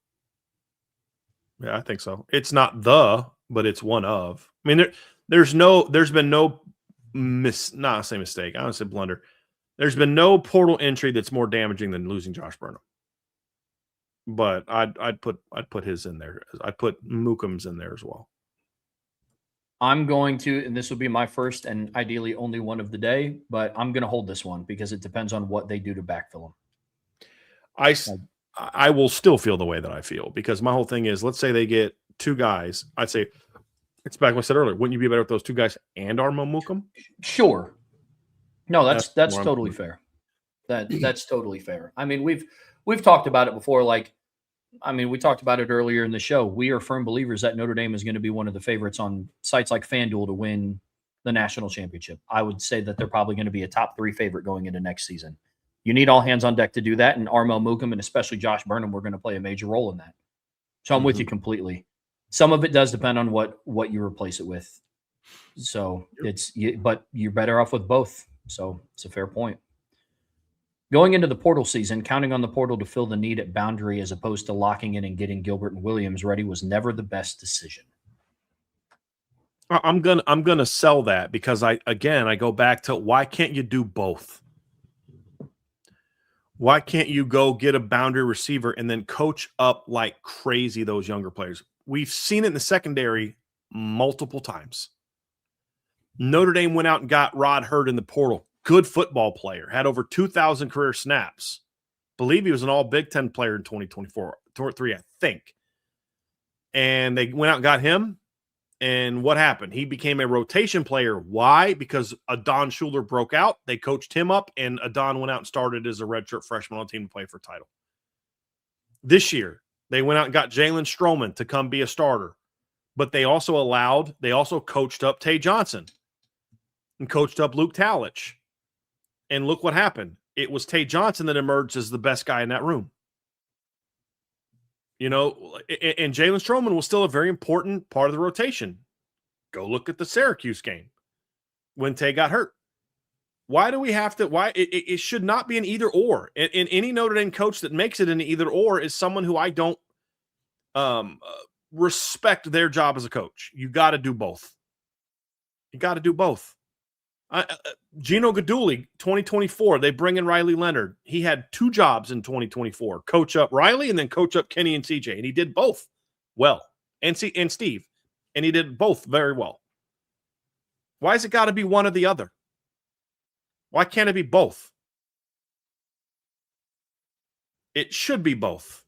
Speaker 2: Yeah, I think so. It's not but it's one of. I mean, there's been no not say mistake. I don't say blunder. There's been no portal entry that's more damaging than losing Josh Burnham. But I'd put his in there. I'd put Mookum's in there as well.
Speaker 1: I'm going to, and this will be my first and ideally only one of the day, but I'm going to hold this one because it depends on what they do to backfill him.
Speaker 2: I will still feel the way that I feel because my whole thing is, let's say they get two guys. I'd say it's back what I said earlier. Wouldn't you be better with those two guys and Armo Mookum?
Speaker 1: Sure. No, that's totally fair. That's totally fair. I mean, we've talked about it before. Like, I mean, we talked about it earlier in the show. We are firm believers that Notre Dame is going to be one of the favorites on sites like FanDuel to win the national championship. I would say that they're probably going to be a top 3 favorite going into next season. You need all hands on deck to do that, and Armo Mookum and especially Josh Burnham were going to play a major role in that. So I'm with you completely. Some of it does depend on what you replace it with. So but you're better off with both. So it's a fair point. Going into the portal season, counting on the portal to fill the need at boundary as opposed to locking in and getting Gilbert and Williams ready was never the best decision.
Speaker 2: I'm gonna sell that because I go back to why can't you do both? Why can't you go get a boundary receiver and then coach up like crazy those younger players? We've seen it in the secondary multiple times. Notre Dame went out and got Rod Hurd in the portal. Good football player. Had over 2,000 career snaps. Believe he was an all Big Ten player in 2024. 3, I think. And they went out and got him. And what happened? He became a rotation player. Why? Because Adon Schuler broke out. They coached him up, and Adon went out and started as a redshirt freshman on the team to play for title. This year, they went out and got Jalen Stroman to come be a starter. But they also coached up Tay Johnson and coached up Luke Talich. And look what happened. It was Tay Johnson that emerged as the best guy in that room. You know, and Jalen Stroman was still a very important part of the rotation. Go look at the Syracuse game when Tay got hurt. Why do we have to? Why it should not be an either or. And any Notre Dame coach that makes it an either or is someone who I don't respect their job as a coach. You got to do both. You got to do both. Gino Gaduli, 2024, they bring in Riley Leonard. He had 2 jobs in 2024, coach up Riley and then coach up Kenny and CJ. And he did both well. And Steve. And he did both very well. Why has it got to be one or the other? Why can't it be both? It should be both.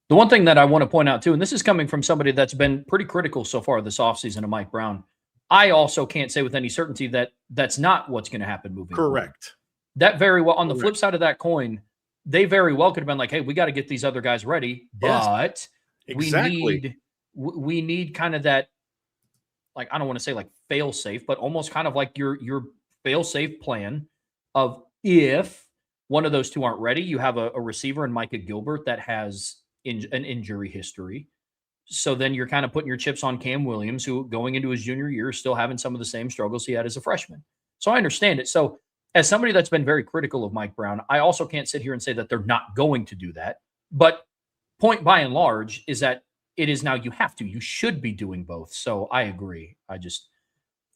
Speaker 1: The one thing that I want to point out too, and this is coming from somebody that's been pretty critical so far this offseason of Mike Brown, I also can't say with any certainty that that's not what's going to happen moving forward.
Speaker 2: Correct.
Speaker 1: That very well, on the flip side of that coin, they very well could have been like, hey, we got to get these other guys ready, but
Speaker 2: exactly.
Speaker 1: we need kind of that, like, I don't want to say like fail safe, but almost kind of like your fail safe plan of if one of those two aren't ready, you have a receiver in Micah Gilbert that has an injury history. So then you're kind of putting your chips on Cam Williams, who going into his junior year is still having some of the same struggles he had as a freshman. So I understand it. So as somebody that's been very critical of Mike Brown, I also can't sit here and say that they're not going to do that. But point by and large is that it is now you should be doing both. So I agree.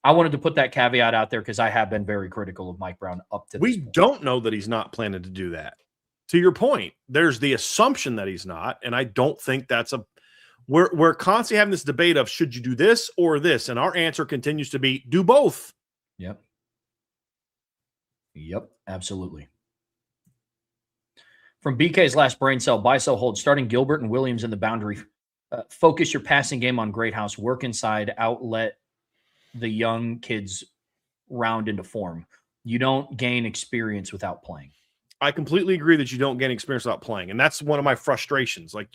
Speaker 1: I wanted to put that caveat out there because I have been very critical of Mike Brown up to this point.
Speaker 2: We don't know that he's not planning to do that. To your point, there's the assumption that he's not, and I don't think that's we're constantly having this debate of should you do this or this, and our answer continues to be do both.
Speaker 1: Yep, absolutely. From BK's last brain cell, buy, sell, hold, starting Gilbert and Williams in the boundary. Focus your passing game on Great House. Work inside, outlet the young kids round into form. You don't gain experience without playing.
Speaker 2: I completely agree that you don't gain experience without playing. And that's one of my frustrations. Like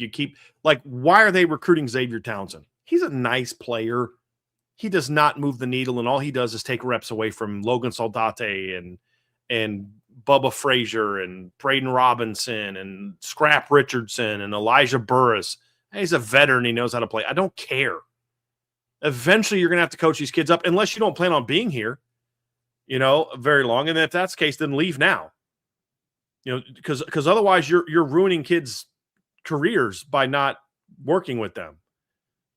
Speaker 2: why are they recruiting Xavier Townsend? He's a nice player. He does not move the needle, and all he does is take reps away from Logan Saldate and Bubba Frazier and Braden Robinson and Scrap Richardson and Elijah Burris. He's a veteran. He knows how to play. I don't care. Eventually, you're going to have to coach these kids up unless you don't plan on being here, very long. And if that's the case, then leave now. Because otherwise you're ruining kids' careers by not working with them.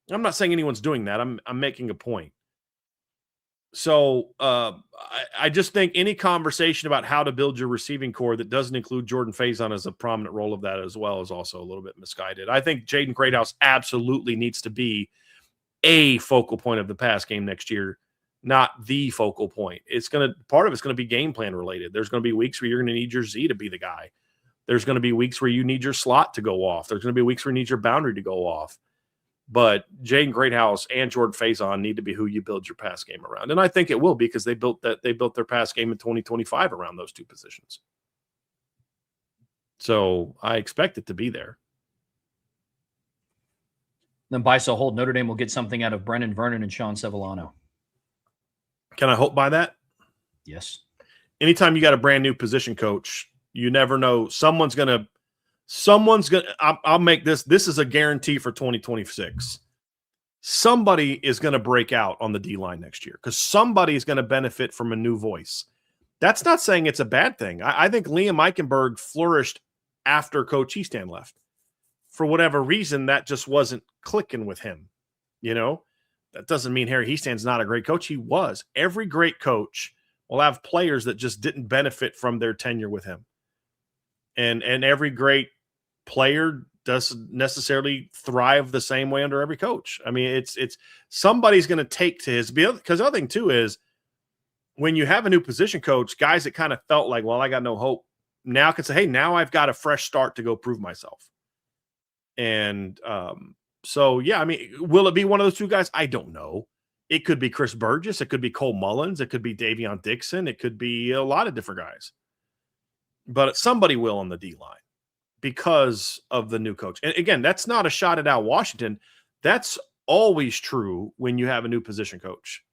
Speaker 2: I'm not saying anyone's doing that. I'm making a point. So I just think any conversation about how to build your receiving core that doesn't include Jordan Faison as a prominent role of that as well is also a little bit misguided. I think Jaden Greathouse absolutely needs to be a focal point of the pass game next year, not the focal point. Part of it's going to be game plan related. There's going to be weeks where you're going to need your Z to be the guy. There's going to be weeks where you need your slot to go off. There's going to be weeks where you need your boundary to go off. But Jaden Greathouse and Jordan Faison need to be who you build your pass game around. And I think it will, because they built their pass game in 2025 around those two positions. So I expect it to be there.
Speaker 1: Then buy, sell, hold. Notre Dame will get something out of Brennan Vernon and Sean Sevillano. Can
Speaker 2: I hope by that?
Speaker 1: Yes.
Speaker 2: Anytime you got a brand new position coach, you never know. I'll make this is a guarantee for 2026. Somebody is going to break out on the D-line next year because somebody is going to benefit from a new voice. That's not saying it's a bad thing. I think Liam Eichenberg flourished after Coach Easton left. For whatever reason, that just wasn't clicking with him. That doesn't mean Harry Easton's not a great coach. He was. Every great coach will have players that just didn't benefit from their tenure with him. And every great player doesn't necessarily thrive the same way under every coach. I mean, it's somebody's going to take to his, because the other thing too is when you have a new position coach, guys that kind of felt like, well, I got no hope, now can say, hey, now I've got a fresh start to go prove myself. And so, yeah, I mean, will it be one of those two guys? I don't know. It could be Chris Burgess. It could be Cole Mullins. It could be Davion Dixon. It could be a lot of different guys. But somebody will on the D-line because of the new coach. And again, that's not a shot at Al Washington. That's always true when you have a new position coach.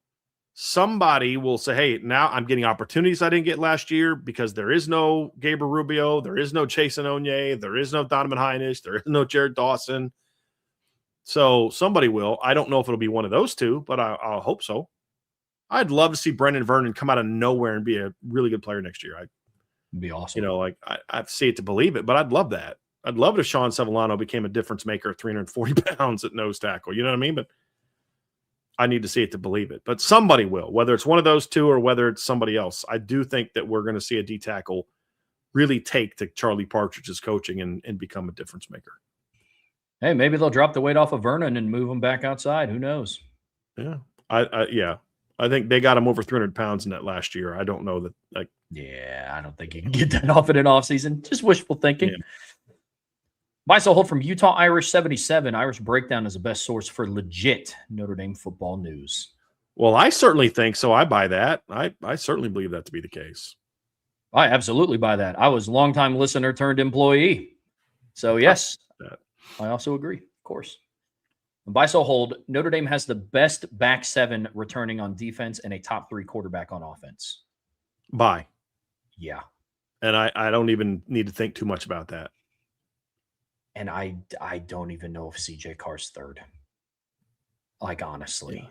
Speaker 2: Somebody will say, hey, now I'm getting opportunities I didn't get last year because there is no Gabriel Rubio, there is no Chase Onye, there is no Donovan Hinish, there is no Jared Dawson. So somebody will. I don't know if it'll be one of those two, but I'll hope so. I'd love to see Brendan Vernon come out of nowhere and be a really good player next year. It'd
Speaker 1: be awesome.
Speaker 2: I see it to believe it, but I'd love that. I'd love it if Sean Sevillano became a difference maker at 340 pounds at nose tackle. You know what I mean? But I need to see it to believe it. But somebody will, whether it's one of those two or whether it's somebody else. I do think that we're going to see a D tackle really take to Charlie Partridge's coaching and become a difference maker.
Speaker 1: Hey, maybe they'll drop the weight off of Vernon and move him back outside. Who knows?
Speaker 2: Yeah. I think they got him over 300 pounds in that last year. I don't know that.
Speaker 1: Yeah, I don't think you can get that off in an offseason. Just wishful thinking. Yeah. Buy, sell, hold from Utah Irish 77. Irish Breakdown is the best source for legit Notre Dame football news.
Speaker 2: Well, I certainly think so. I buy that. I certainly believe that to be the case.
Speaker 1: I absolutely buy that. I was a longtime listener turned employee. So, yes, I also agree, of course. Buy, sell, hold. Notre Dame has the best back seven returning on defense and a top 3 quarterback on offense.
Speaker 2: Buy.
Speaker 1: Yeah.
Speaker 2: And I don't even need to think too much about that.
Speaker 1: And I don't even know if CJ Carr's third. Like, honestly.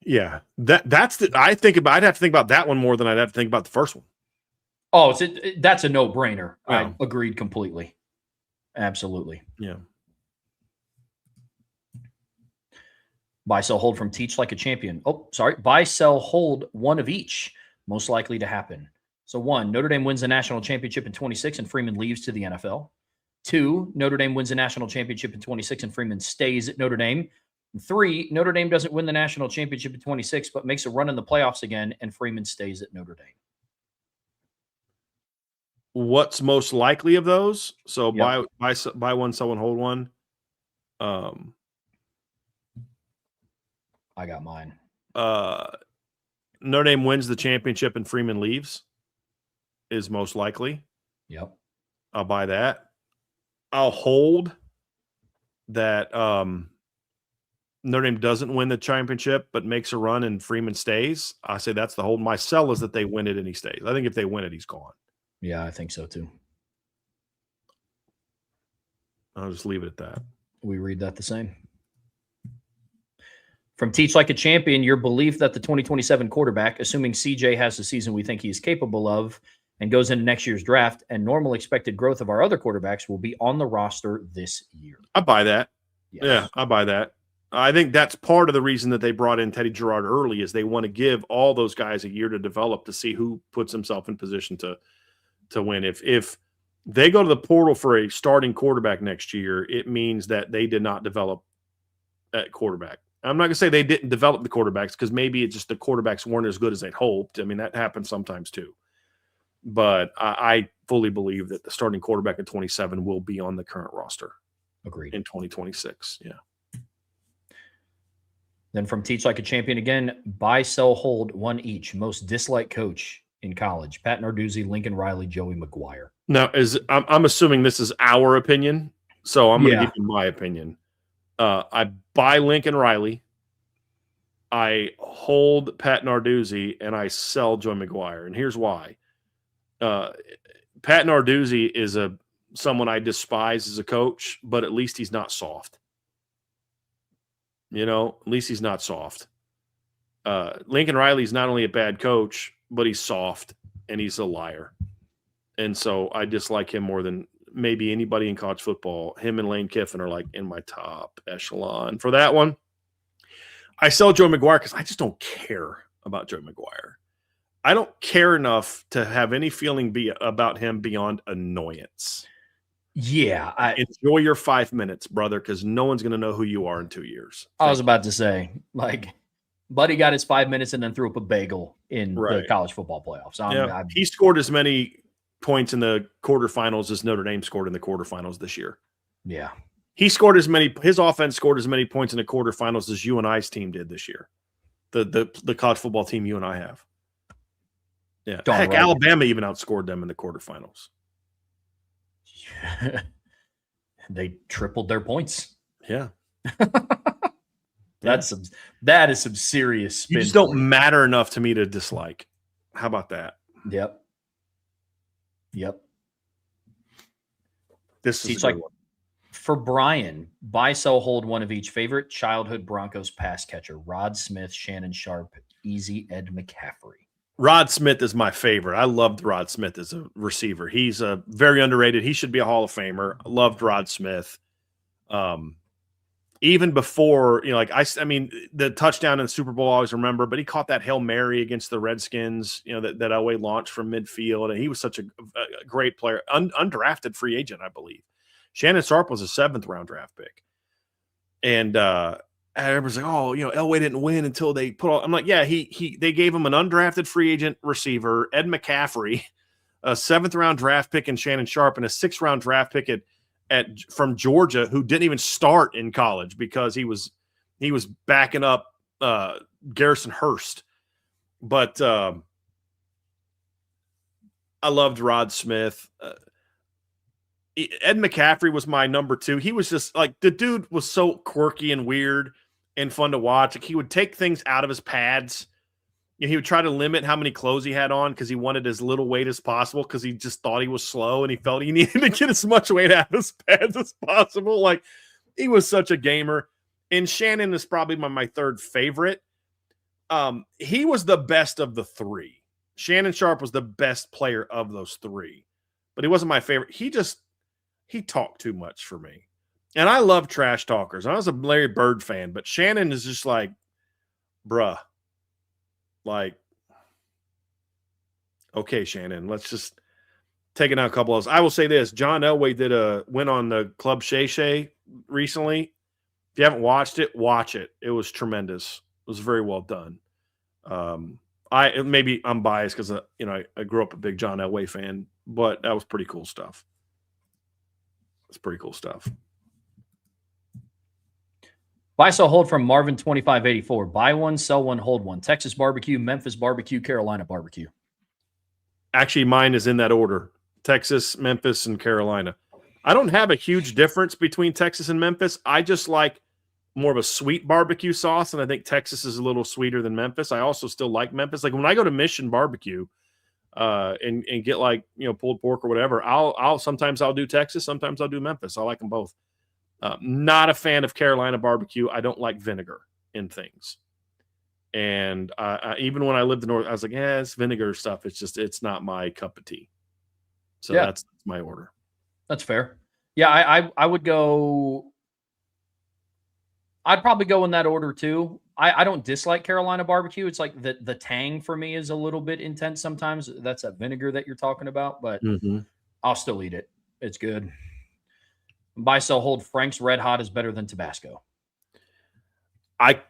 Speaker 2: Yeah. That's the I'd have to think about that one more than I'd have to think about the first one.
Speaker 1: Oh, that's a no-brainer.
Speaker 2: Yeah.
Speaker 1: I agreed completely. Absolutely.
Speaker 2: Yeah.
Speaker 1: Buy, sell, hold from Teach Like a Champion. Oh, sorry. Buy, sell, hold one of each. Most likely to happen. So 1, Notre Dame wins the national championship in 26 and Freeman leaves to the NFL. 2, Notre Dame wins the national championship in 26 and Freeman stays at Notre Dame. 3, Notre Dame doesn't win the national championship in 26 but makes a run in the playoffs again and Freeman stays at Notre Dame.
Speaker 2: What's most likely of those? So
Speaker 1: Yep.
Speaker 2: buy one, sell one, hold one.
Speaker 1: I got mine.
Speaker 2: Notre Dame wins the championship and Freeman leaves is most likely.
Speaker 1: Yep.
Speaker 2: I'll buy that. I'll hold that Notre Dame doesn't win the championship but makes a run and Freeman stays. I say that's the hold. My sell is that they win it and he stays. I think if they win it, he's gone.
Speaker 1: Yeah, I think so too.
Speaker 2: I'll just leave it at that.
Speaker 1: We read that the same. From Teach Like a Champion, your belief that the 2027 quarterback, assuming CJ has the season we think he is capable of and goes into next year's draft, and normal expected growth of our other quarterbacks will be on the roster this year.
Speaker 2: I buy that.
Speaker 1: Yes.
Speaker 2: Yeah, I buy that. I think that's part of the reason that they brought in Teddy Gerard early is they want to give all those guys a year to develop to see who puts himself in position to win. If they go to the portal for a starting quarterback next year, it means that they did not develop at quarterback. I'm not going to say they didn't develop the quarterbacks because maybe it's just the quarterbacks weren't as good as they'd hoped. I mean, that happens sometimes too. But I fully believe that the starting quarterback in 27 will be on the current roster.
Speaker 1: Agreed.
Speaker 2: In 2026, yeah.
Speaker 1: Then from Teach Like a Champion again, buy, sell, hold one each. Most disliked coach in college: Pat Narduzzi, Lincoln Riley, Joey McGuire.
Speaker 2: Now, I'm assuming this is our opinion, so I'm going to give you my opinion. I buy Lincoln Riley, I hold Pat Narduzzi, and I sell Joey McGuire. And here's why. Pat Narduzzi is someone I despise as a coach, but at least he's not soft. At least he's not soft. Lincoln Riley's not only a bad coach, but he's soft and he's a liar. And so I dislike him more than maybe anybody in college football. Him and Lane Kiffin are like in my top echelon. For that one, I sell Joe McGuire because I just don't care about Joe McGuire. I don't care enough to have any feeling about him beyond annoyance.
Speaker 1: Yeah.
Speaker 2: Enjoy your 5 minutes, brother, because no one's going to know who you are in 2 years.
Speaker 1: I was about to say, Buddy got his 5 minutes and then threw up a bagel in the college football playoffs.
Speaker 2: He scored as many points in the quarterfinals as Notre Dame scored in the quarterfinals this year.
Speaker 1: Yeah.
Speaker 2: His offense scored as many points in the quarterfinals as you and I's team did this year. The college football team you and I have. Yeah. Heck, right. Alabama even outscored them in the quarterfinals.
Speaker 1: They tripled their points.
Speaker 2: Yeah.
Speaker 1: That is some serious spin.
Speaker 2: You just don't matter enough to me to dislike. How about that?
Speaker 1: Yep.
Speaker 2: This is
Speaker 1: like for Brian, buy, sell, hold one of each. Favorite childhood Broncos pass catcher: Rod Smith, Shannon Sharp, Easy Ed McCaffrey.
Speaker 2: Rod Smith is my favorite. I loved Rod Smith as a receiver. He's a very underrated. He should be a Hall of Famer. I loved Rod Smith. Even before, I mean, the touchdown in the Super Bowl I always remember, but he caught that Hail Mary against the Redskins, that Elway launched from midfield. And he was such a great player, undrafted free agent, I believe. Shannon Sharp was a 7th round draft pick. And everyone's like, oh, Elway didn't win until they I'm like, yeah, they gave him an undrafted free agent receiver, Ed McCaffrey, a 7th-round draft pick in Shannon Sharp and a 6th-round draft pick from Georgia who didn't even start in college because he was backing up Garrison Hurst. But I loved Rod Smith. Ed McCaffrey was my number 2. He was just like, the dude was so quirky and weird and fun to watch. Like, he would take things out of his pads. He would try to limit how many clothes he had on because he wanted as little weight as possible because he just thought he was slow and he felt he needed to get as much weight out of his pads as possible. Like, he was such a gamer. And Shannon is probably my 3rd favorite. He was the best of the 3. Shannon Sharp was the best player of those 3, but he wasn't my favorite. He talked too much for me. And I love trash talkers. I was a Larry Bird fan, but Shannon is just like, bruh. Like, okay, Shannon, let's just take it out a couple of those. I will say this. John Elway went on the Club Shay Shay recently. If you haven't watched it, watch it. It was tremendous. It was very well done. Maybe I'm biased because I grew up a big John Elway fan, but that was pretty cool stuff. It's pretty cool stuff.
Speaker 1: Buy, sell, hold from Marvin 2584. Buy one, sell one, hold one. Texas barbecue, Memphis barbecue, Carolina barbecue.
Speaker 2: Actually, mine is in that order. Texas, Memphis, and Carolina. I don't have a huge difference between Texas and Memphis. I just like more of a sweet barbecue sauce, and I think Texas is a little sweeter than Memphis. I also still like Memphis. Like, when I go to Mission Barbecue and get, like, pulled pork or whatever, sometimes I'll do Texas, sometimes I'll do Memphis. I like them both. Not a fan of Carolina barbecue. I don't like vinegar in things. And even when I lived in North, I was like, it's vinegar stuff. It's not my cup of tea. So that's my order.
Speaker 1: That's fair. Yeah, I would go. I'd probably go in that order too. I don't dislike Carolina barbecue. It's like the tang for me is a little bit intense sometimes. That's that vinegar that you're talking about, but I'll still eat it. It's good. Buy, sell, hold. Frank's Red Hot is better than Tabasco.
Speaker 2: I'm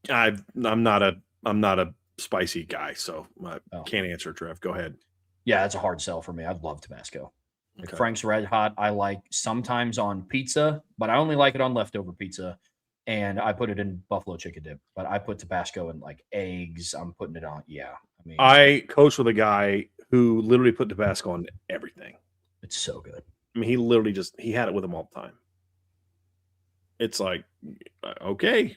Speaker 2: not a spicy guy, so I can't answer, Trev. Go ahead.
Speaker 1: Yeah, that's a hard sell for me. I love Tabasco. Okay. Frank's Red Hot, I like sometimes on pizza, but I only like it on leftover pizza. And I put it in buffalo chicken dip, but I put Tabasco in like eggs. I'm putting it on. Yeah.
Speaker 2: I coached with a guy who literally put Tabasco on everything.
Speaker 1: It's so good.
Speaker 2: I mean, he literally he had it with him all the time. It's like, okay.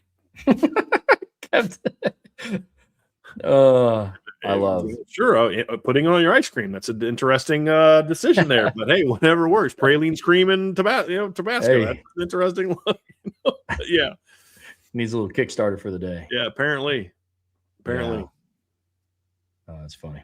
Speaker 1: I love.
Speaker 2: Sure, putting it on your ice cream. That's an interesting decision there. But hey, whatever works. Pralines, cream, and Tabasco. Hey. That's an interesting one. Yeah.
Speaker 1: Needs a little Kickstarter for the day.
Speaker 2: Yeah, apparently.
Speaker 1: Yeah. Oh, that's funny.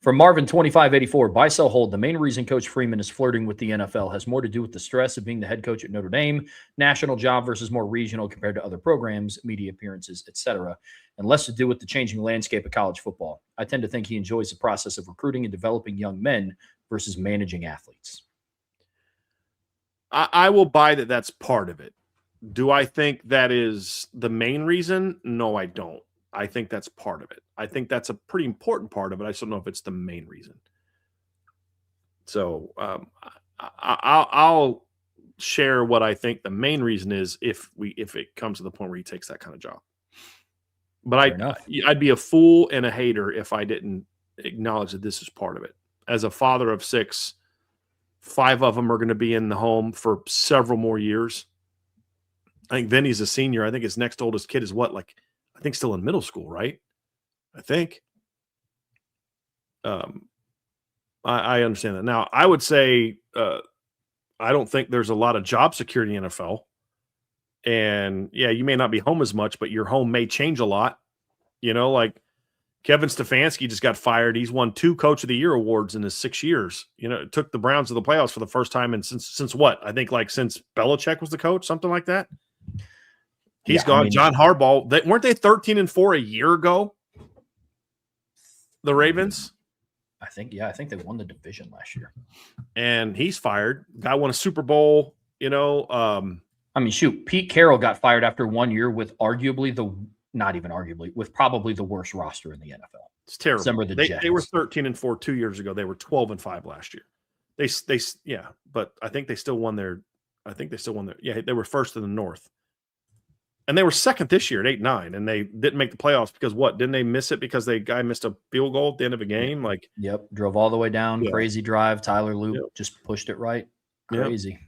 Speaker 1: From Marvin 2584, buy, sell, hold. The main reason Coach Freeman is flirting with the NFL has more to do with the stress of being the head coach at Notre Dame, national job versus more regional compared to other programs, media appearances, etc., and less to do with the changing landscape of college football. I tend to think he enjoys the process of recruiting and developing young men versus managing athletes.
Speaker 2: I will buy that that's part of it. Do I think that is the main reason? No, I don't. I think that's part of it. I think that's a pretty important part of it. I just don't know if it's the main reason. So I'll share what I think the main reason is if it comes to the point where he takes that kind of job. But I'd be a fool and a hater if I didn't acknowledge that this is part of it. As a father of 6, 5 of them are going to be in the home for several more years. I think Vinny's a senior. I think his next oldest kid is what, like, I think still in middle school, right? I think. I understand that. Now, I would say I don't think there's a lot of job security in the NFL. And, yeah, you may not be home as much, but your home may change a lot. Like Kevin Stefanski just got fired. He's won 2 Coach of the Year awards in his 6 years. It took the Browns to the playoffs for the first time since what? I think since Belichick was the coach, something like that. He's gone. John Harbaugh. Weren't they 13-4 a year ago? The Ravens.
Speaker 1: I think they won the division last year.
Speaker 2: And he's fired. Guy won a Super Bowl. Shoot,
Speaker 1: Pete Carroll got fired after 1 year with arguably not even arguably, with probably the worst roster in the NFL.
Speaker 2: It's terrible.
Speaker 1: Some are the
Speaker 2: They were
Speaker 1: Jets.
Speaker 2: 13-4 2 years ago. They were 12-5 last year. They yeah, but I think they still won their. Yeah, they were first in the North, and they were second this year at 8-9, and they didn't make the playoffs because what? Didn't they miss it because the guy missed a field goal at the end of a game? Like,
Speaker 1: Yep, drove all the way down,
Speaker 2: Yeah.
Speaker 1: crazy drive. Tyler Loop
Speaker 2: Yep.
Speaker 1: just pushed it right.
Speaker 2: Yep.
Speaker 1: Crazy.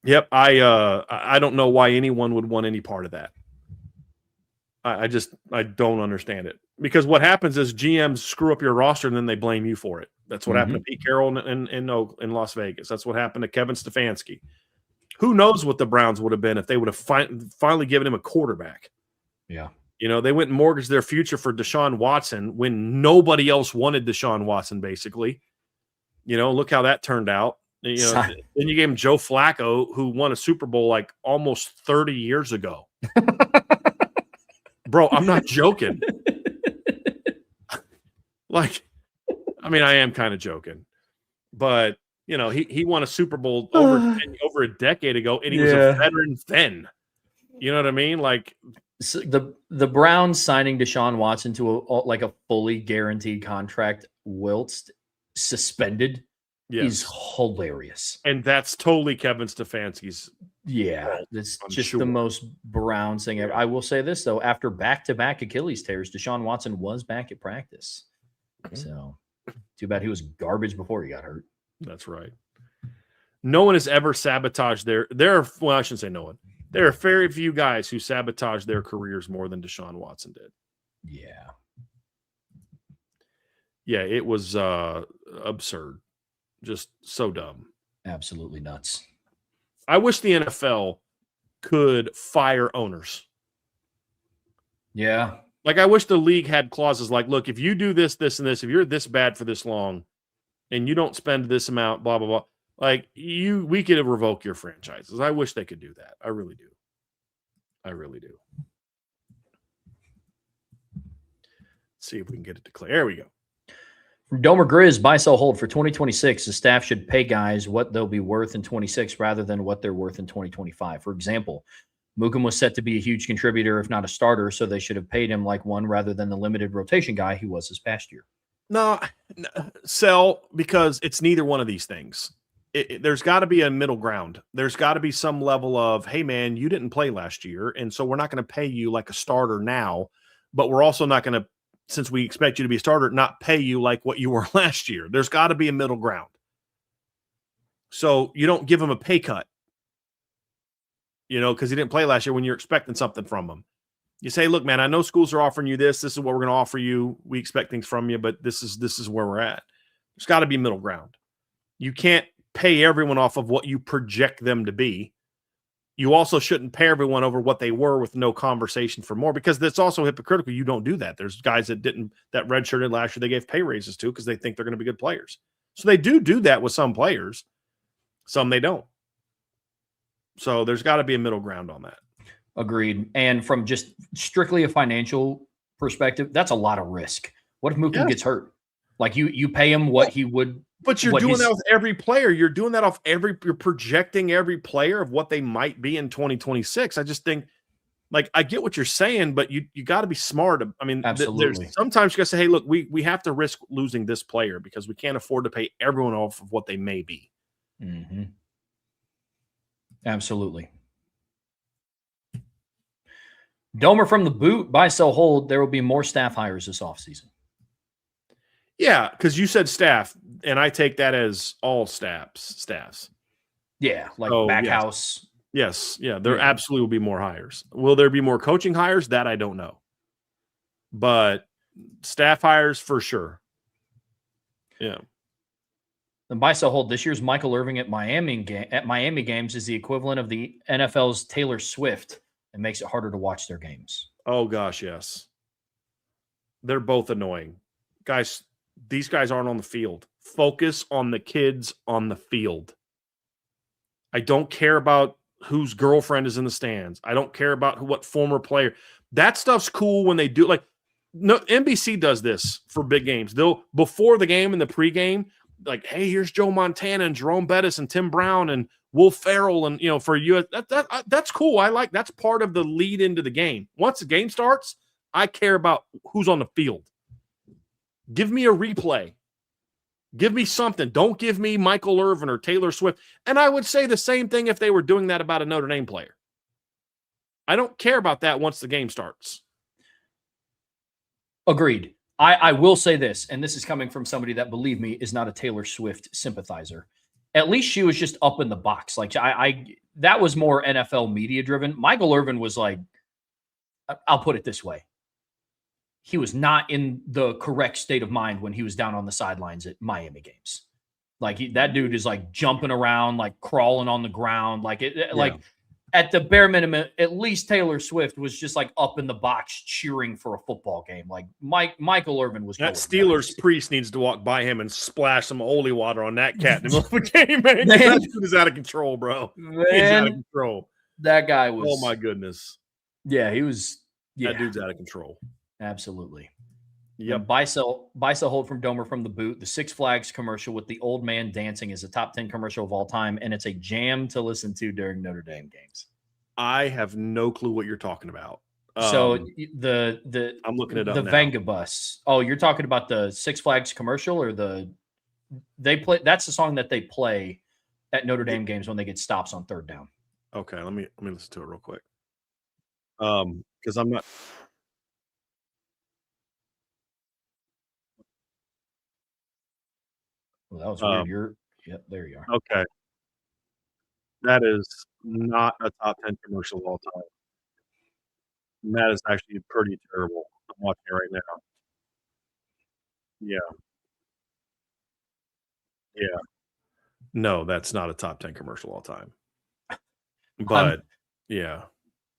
Speaker 2: Yep. I don't know why anyone would want any part of that. I don't understand it, because what happens is GMs screw up your roster and then they blame you for it. That's what happened to Pete Carroll in Las Vegas. That's what happened to Kevin Stefanski. Who knows what the Browns would have been if they would have finally given him a quarterback.
Speaker 1: Yeah.
Speaker 2: You know, they went and mortgaged their future for Deshaun Watson when nobody else wanted Deshaun Watson, basically. You know, look how that turned out. You know, then you gave him Joe Flacco, who won a Super Bowl like almost 30 years ago. Bro, I'm not joking. Like, I mean, I am kind of joking, but you know, he won a Super Bowl over a decade ago, and he was a veteran then. You know what I mean? Like,
Speaker 1: so the Browns signing Deshaun Watson to a fully guaranteed contract whilst suspended is hilarious.
Speaker 2: And that's totally Kevin Stefanski's.
Speaker 1: Yeah, it's just the most Browns thing ever. I will say this, though. After back-to-back Achilles tears, Deshaun Watson was back at practice. So, too bad he was garbage before he got hurt.
Speaker 2: That's right. No one has ever sabotaged well, I shouldn't say no one. There are very few guys who sabotage their careers more than Deshaun Watson did.
Speaker 1: Yeah.
Speaker 2: Yeah, it was absurd. Just so dumb.
Speaker 1: Absolutely nuts.
Speaker 2: I wish the NFL could fire owners.
Speaker 1: Yeah.
Speaker 2: Like, I wish the league had clauses like, look, if you do this, this, and this, if you're this bad for this long and you don't spend this amount, blah, blah, blah, like, we could revoke your franchises. I wish they could do that. I really do. I really do. Let's see if we can get it declared. There we go.
Speaker 1: From Domer Grizz, buy, sell, hold for 2026. The staff should pay guys what they'll be worth in 26 rather than what they're worth in 2025. For example, Mukum was set to be a huge contributor, if not a starter, so they should have paid him like one rather than the limited rotation guy he was this past year.
Speaker 2: No, sell, because it's neither one of these things. There's got to be a middle ground. There's got to be some level of, hey, man, you didn't play last year, and so we're not going to pay you like a starter now, but we're also not going to, since we expect you to be a starter, not pay you like what you were last year. There's got to be a middle ground. So you don't give him a pay cut, you know, because he didn't play last year when you're expecting something from him. You say, look, man, I know schools are offering you this. This is what we're going to offer you. We expect things from you, but this is where we're at. There's got to be middle ground. You can't pay everyone off of what you project them to be. You also shouldn't pay everyone over what they were with no conversation for more, because that's also hypocritical. You don't do that. There's guys that redshirted last year, they gave pay raises to because they think they're going to be good players. So they do that with some players. Some they don't. So there's got to be a middle ground on that.
Speaker 1: Agreed. And from just strictly a financial perspective, that's a lot of risk. What if Mukum gets hurt? Like you pay him what he would.
Speaker 2: But you're doing that with every player. You're doing that you're projecting every player of what they might be in 2026. I just think, like, I get what you're saying, but you got to be smart. I mean,
Speaker 1: absolutely.
Speaker 2: Sometimes you got to say, hey, look, we have to risk losing this player because we can't afford to pay everyone off of what they may be.
Speaker 1: Mm-hmm. Absolutely. Domer from the boot, buy, sell, hold. There will be more staff hires this offseason.
Speaker 2: Yeah, because you said staff, and I take that as all staffs.
Speaker 1: Yeah, like Backhouse.
Speaker 2: Yes, yeah, there absolutely will be more hires. Will there be more coaching hires? That I don't know. But staff hires for sure. Yeah.
Speaker 1: And buy, sell, hold. This year's Michael Irving at Miami games is the equivalent of the NFL's Taylor Swift. It makes it harder to watch their games.
Speaker 2: Oh, gosh, yes. They're both annoying. Guys, these guys aren't on the field. Focus on the kids on the field. I don't care about whose girlfriend is in the stands. I don't care about what former player. That stuff's cool when they do. Like, no, NBC does this for big games. They'll, before the game and the pregame, like, hey, here's Joe Montana and Jerome Bettis and Tim Brown and Will Ferrell and for you that's cool. I like that's part of the lead into the game. Once the game starts, I care about who's on the field. Give me a replay. Give me something. Don't give me Michael Irvin or Taylor Swift. And I would say the same thing if they were doing that about a Notre Dame player. I don't care about that once the game starts.
Speaker 1: Agreed. I will say this, and this is coming from somebody that, believe me, is not a Taylor Swift sympathizer. At least she was just up in the box. Like that was more NFL media driven. Michael Irvin was like, I'll put it this way. He was not in the correct state of mind when he was down on the sidelines at Miami games. Like that dude is like jumping around, like crawling on the ground. Like like at the bare minimum, at least Taylor Swift was just like up in the box cheering for a football game. Like Michael Irvin was.
Speaker 2: That Steelers priest needs to walk by him and splash some holy water on that cat in the middle of the game, man. That dude is out of control, bro. He's out of control.
Speaker 1: That guy was.
Speaker 2: Oh my goodness.
Speaker 1: Yeah, he was. Yeah.
Speaker 2: That dude's out of control.
Speaker 1: Absolutely.
Speaker 2: Yep.
Speaker 1: Buy sell hold from Domer from the boot. The Six Flags commercial with the old man dancing is a top 10 commercial of all time, and it's a jam to listen to during Notre Dame games.
Speaker 2: I have no clue what you're talking about.
Speaker 1: So
Speaker 2: I'm looking it up.
Speaker 1: The Venga bus. Oh, you're talking about the Six Flags commercial, or they play? That's the song that they play at Notre Dame games when they get stops on third down.
Speaker 2: Okay, let me listen to it real quick. Because I'm not.
Speaker 1: Well, that was weird. Yep, there you are.
Speaker 2: Okay. That is not a top 10 commercial of all time. And that is actually pretty terrible. I'm watching it right now. Yeah. Yeah. No, that's not a top 10 commercial all time. But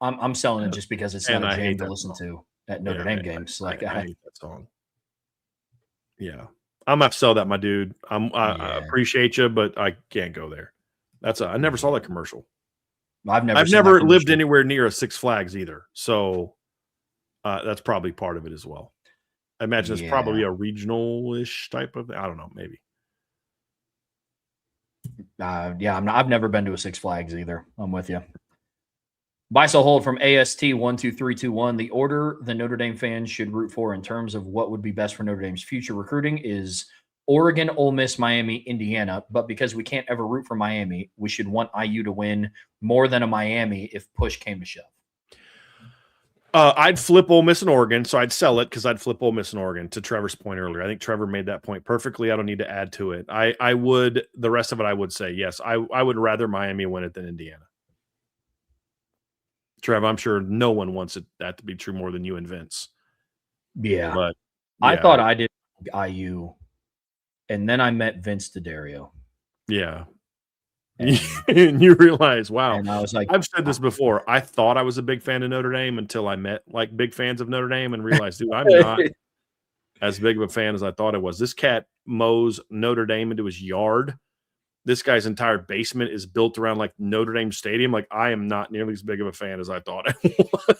Speaker 1: I'm selling it just because it's not a jam to listen to at Notre Dame games.
Speaker 2: I hate that song. Yeah. I'm gonna have to sell that, my dude. I appreciate you, but I can't go there. I never saw that commercial.
Speaker 1: I've
Speaker 2: never lived anywhere near a Six Flags either, so that's probably part of it as well. I imagine it's probably a regional-ish type of. I don't know, maybe.
Speaker 1: I've never been to a Six Flags either. I'm with you. Buy sell hold from AST12321. The order the Notre Dame fans should root for in terms of what would be best for Notre Dame's future recruiting is Oregon, Ole Miss, Miami, Indiana. But because we can't ever root for Miami, we should want IU to win more than a Miami if push came to shove.
Speaker 2: I'd flip Ole Miss and Oregon, so I'd sell it because I'd flip Ole Miss and Oregon, to Trevor's point earlier. I think Trevor made that point perfectly. I don't need to add to it. I would, the rest of it, I would say, yes, I would rather Miami win it than Indiana. Trev, I'm sure no one wants that to be true more than you and Vince.
Speaker 1: Yeah.
Speaker 2: But
Speaker 1: I thought I did IU, and then I met Vince D'Addario.
Speaker 2: Yeah. And you realize, wow.
Speaker 1: And I was like,
Speaker 2: I've said this before. I thought I was a big fan of Notre Dame until I met like big fans of Notre Dame and realized, dude, I'm not as big of a fan as I thought I was. This cat mows Notre Dame into his yard. This guy's entire basement is built around like Notre Dame Stadium. Like, I am not nearly as big of a fan as I thought I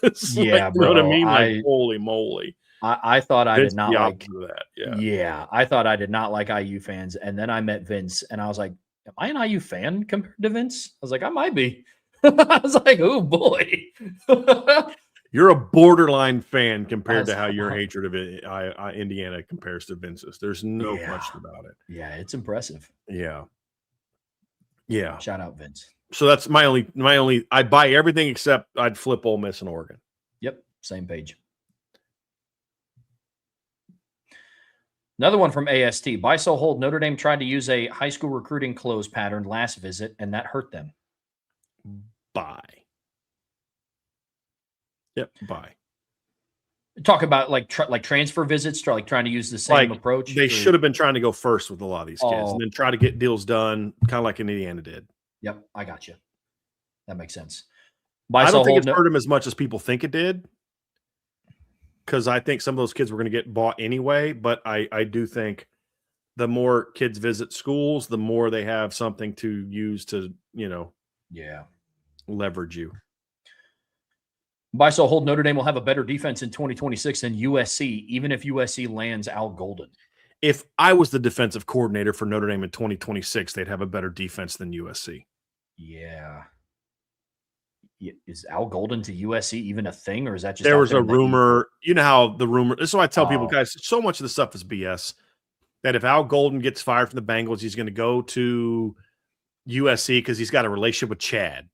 Speaker 2: was.
Speaker 1: Yeah,
Speaker 2: like,
Speaker 1: bro.
Speaker 2: You know what I mean? Like, holy moly.
Speaker 1: I thought I did not like
Speaker 2: that.
Speaker 1: Yeah, I thought I did not like IU fans. And then I met Vince, and I was like, am I an IU fan compared to Vince? I was like, I might be. I was like, oh, boy.
Speaker 2: You're a borderline fan compared to how your hatred of Indiana compares to Vince's. There's no question about it.
Speaker 1: Yeah, it's impressive.
Speaker 2: Yeah. Yeah.
Speaker 1: Shout out Vince.
Speaker 2: So that's my only I'd buy everything except I'd flip Ole Miss and Oregon.
Speaker 1: Yep. Same page. Another one from AST. Buy, sell, hold. Notre Dame tried to use a high school recruiting close pattern last visit, and that hurt them.
Speaker 2: Buy. Yep. Buy.
Speaker 1: Talk about like transfer visits, trying to use the same approach.
Speaker 2: They should have been trying to go first with a lot of these kids and then try to get deals done, kind of like in Indiana did.
Speaker 1: Yep, I got you. That makes sense.
Speaker 2: I don't think it's hurt them as much as people think it did, because I think some of those kids were going to get bought anyway. But I do think the more kids visit schools, the more they have something to use to, leverage you.
Speaker 1: Buy, sell, hold. Notre Dame will have a better defense in 2026 than USC, even if USC lands Al Golden.
Speaker 2: If I was the defensive coordinator for Notre Dame in 2026, they'd have a better defense than USC.
Speaker 1: Yeah. Is Al Golden to USC even a thing, or is that just
Speaker 2: There
Speaker 1: out
Speaker 2: was
Speaker 1: there
Speaker 2: a
Speaker 1: in the ether?
Speaker 2: rumor. You know how the rumor. This is why I tell people,
Speaker 1: Oh,
Speaker 2: guys, so much of the stuff is BS. That if Al Golden gets fired from the Bengals, he's going to go to USC because he's got a relationship with Chad.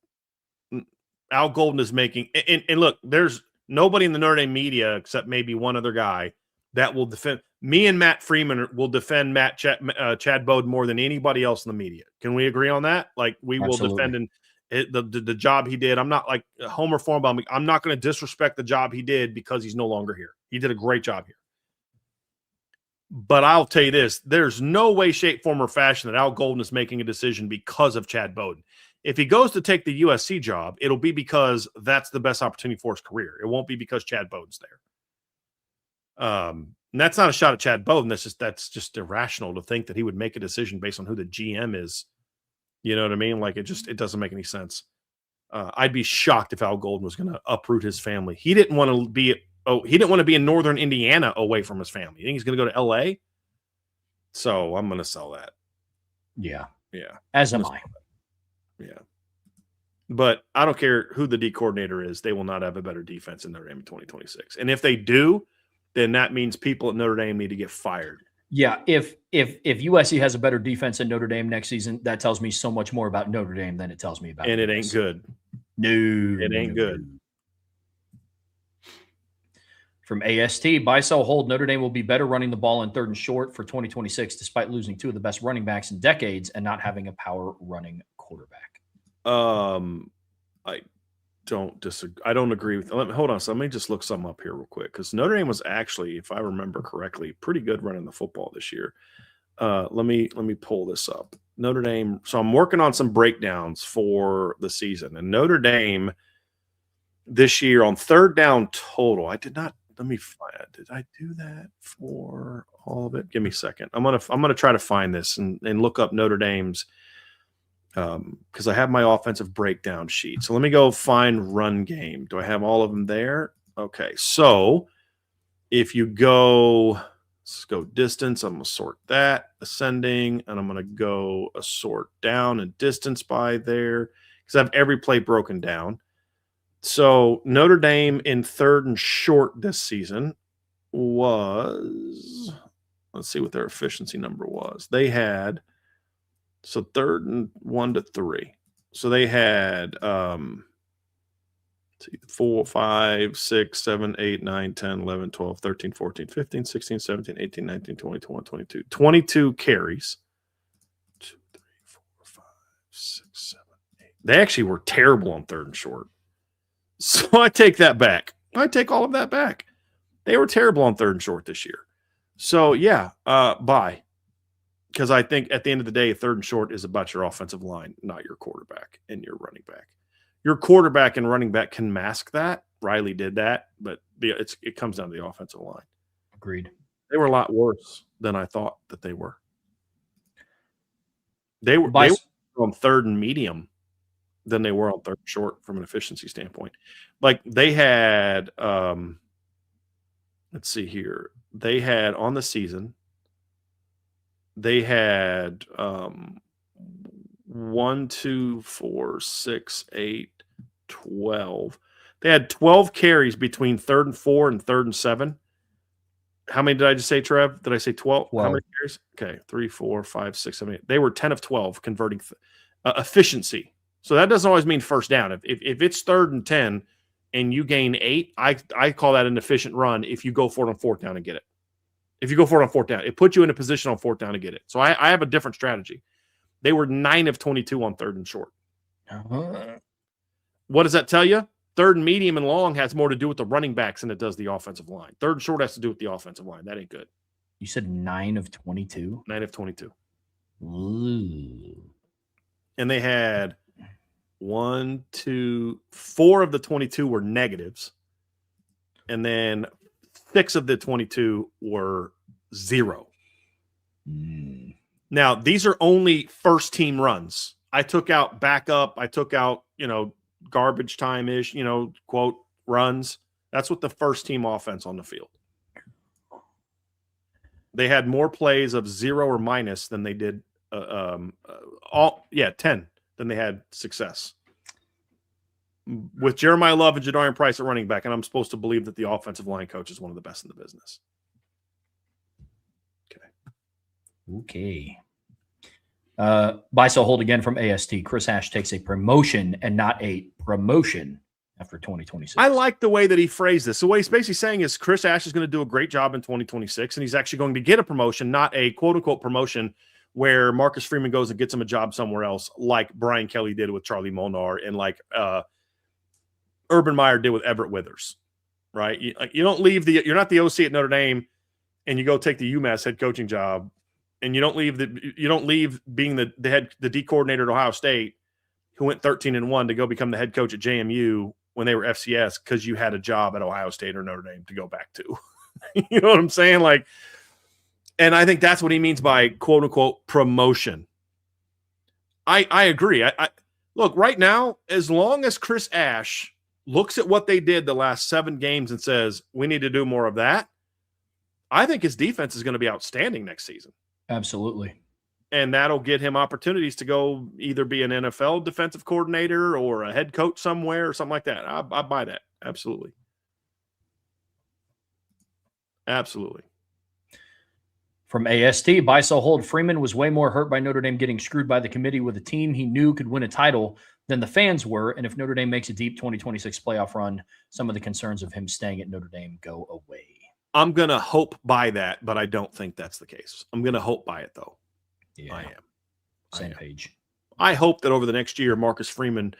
Speaker 2: Al Golden is making and look, there's nobody in the Notre Dame media except maybe one other guy that will defend me and Matt Freeman will defend Chad Bowden more than anybody else in the media. Can we agree on that? Like we will
Speaker 1: absolutely.
Speaker 2: defend the job he did. I'm not like Homer Farm. I'm not going to disrespect the job he did because he's no longer here. He did a great job here. But I'll tell you this, there's no way, shape, form, or fashion that Al Golden is making a decision because of Chad Bowden. If he goes to take the USC job, it'll be because that's the best opportunity for his career. It won't be because Chad Bowden's there. And that's not a shot at Chad Bowden. That's just irrational to think that he would make a decision based on who the GM is. You know what I mean? Like it doesn't make any sense. I'd be shocked if Al Golden was going to uproot his family. He didn't want to be in northern Indiana away from his family. You think he's going to go to LA? So I'm going to sell that.
Speaker 1: Yeah.
Speaker 2: Yeah.
Speaker 1: As am I.
Speaker 2: Yeah. But I don't care who the D coordinator is. They will not have a better defense in Notre Dame in 2026. And if they do, then that means people at Notre Dame need to get fired.
Speaker 1: Yeah. If USC has a better defense than Notre Dame next season, that tells me so much more about Notre Dame than it tells me about.
Speaker 2: And it ain't good.
Speaker 1: No.
Speaker 2: It ain't good.
Speaker 1: From AST, buy, sell, hold. Notre Dame will be better running the ball in 3rd and short for 2026, despite losing 2 of the best running backs in decades and not having a power running quarterback.
Speaker 2: I don't disagree. I don't agree with. Hold on. So let me just look something up here real quick because Notre Dame was actually, if I remember correctly, pretty good running the football this year. Let me pull this up. Notre Dame. So I'm working on some breakdowns for the season, and Notre Dame this year on 3rd down total. I did not. Let me find. Did I do that for all of it? Give me a second. I'm gonna try to find this and look up Notre Dame's because I have my offensive breakdown sheet. So let me go find run game. Do I have all of them there? Okay. So if you go, let's go distance. I'm gonna sort that ascending, and I'm gonna go a sort down and distance by there because I have every play broken down. So Notre Dame in 3rd and short this season was, let's see what their efficiency number was. They had, so 3rd and 1 to 3. So they had 4, 5, 6, 7, 8, 9, 10, 11, 12, 13, 14, 15, 16, 17, 18, 19, 20, 21, 22. 22 carries. 2, 3, 4, 5, 6, 7, 8. They actually were terrible on 3rd and short. So I take that back. I take all of that back. They were terrible on 3rd and short this year. So yeah, bye. Because I think at the end of the day, 3rd and short is about your offensive line, not your quarterback and your running back. Your quarterback and running back can mask that. Riley did that, but it comes down to the offensive line.
Speaker 1: Agreed.
Speaker 2: They were a lot worse than I thought that they were. They were on 3rd and medium than they were on 3rd and short from an efficiency standpoint. Like they had, let's see here. They had on the season, they had 1, 2, 4, 6, 8, 12. They had 12 carries between 3rd and 4 and 3rd and 7. How many did I just say, Trev? Did I say 12? How many carries? Okay, 3, 4, 5, 6, 7, 8. They were 10 of 12 converting efficiency. So that doesn't always mean first down. If it's 3rd and 10 and you gain 8, I call that an efficient run if you go for it on 4th down and get it. If you go for it on 4th down, it puts you in a position on 4th down to get it. So I have a different strategy. They were 9 of 22 on 3rd and short. What does that tell you? 3rd and medium and long has more to do with the running backs than it does the offensive line. 3rd and short has to do with the offensive line. That ain't good.
Speaker 1: You said 9 of 22?
Speaker 2: 9 of 22.
Speaker 1: Ooh.
Speaker 2: And they had 1, 2, 4 of the 22 were negatives. And then 6 of the 22 were 0. Now, these are only first team runs. I took out backup. I took out, garbage time-ish, quote, runs. That's what the first team offense on the field. They had more plays of 0 or minus than they did 10. then they had success. With Jeremiah Love and Jadarian Price at running back, and I'm supposed to believe that the offensive line coach is one of the best in the business.
Speaker 1: Okay. Buy, sell, hold again from AST. Chris Ash takes a promotion and not a promotion after 2026.
Speaker 2: I like the way that he phrased this. So what he's basically saying is Chris Ash is going to do a great job in 2026, and he's actually going to get a promotion, not a quote-unquote promotion where Marcus Freeman goes and gets him a job somewhere else, like Brian Kelly did with Charlie Molnar and like Urban Meyer did with Everett Withers, right? You don't leave you're not the OC at Notre Dame and you go take the UMass head coaching job, and you don't leave being the D coordinator at Ohio State who went 13-1 to go become the head coach at JMU when they were FCS because you had a job at Ohio State or Notre Dame to go back to. You know what I'm saying? Like, and I think that's what he means by quote unquote promotion. I agree. I look right now, as long as Chris Ash looks at what they did the last 7 games and says, we need to do more of that, I think his defense is going to be outstanding next season.
Speaker 1: Absolutely.
Speaker 2: And that'll get him opportunities to go either be an NFL defensive coordinator or a head coach somewhere or something like that. I buy that. Absolutely. Absolutely.
Speaker 1: From AST, buy, sell, hold. Freeman was way more hurt by Notre Dame getting screwed by the committee with a team he knew could win a title than the fans were. And if Notre Dame makes a deep 2026 playoff run, some of the concerns of him staying at Notre Dame go away.
Speaker 2: I'm going to hope by that, but I don't think that's the case. I'm going to hope by it, though.
Speaker 1: Yeah,
Speaker 2: I am.
Speaker 1: Same page.
Speaker 2: I hope that over the next year, Marcus Freeman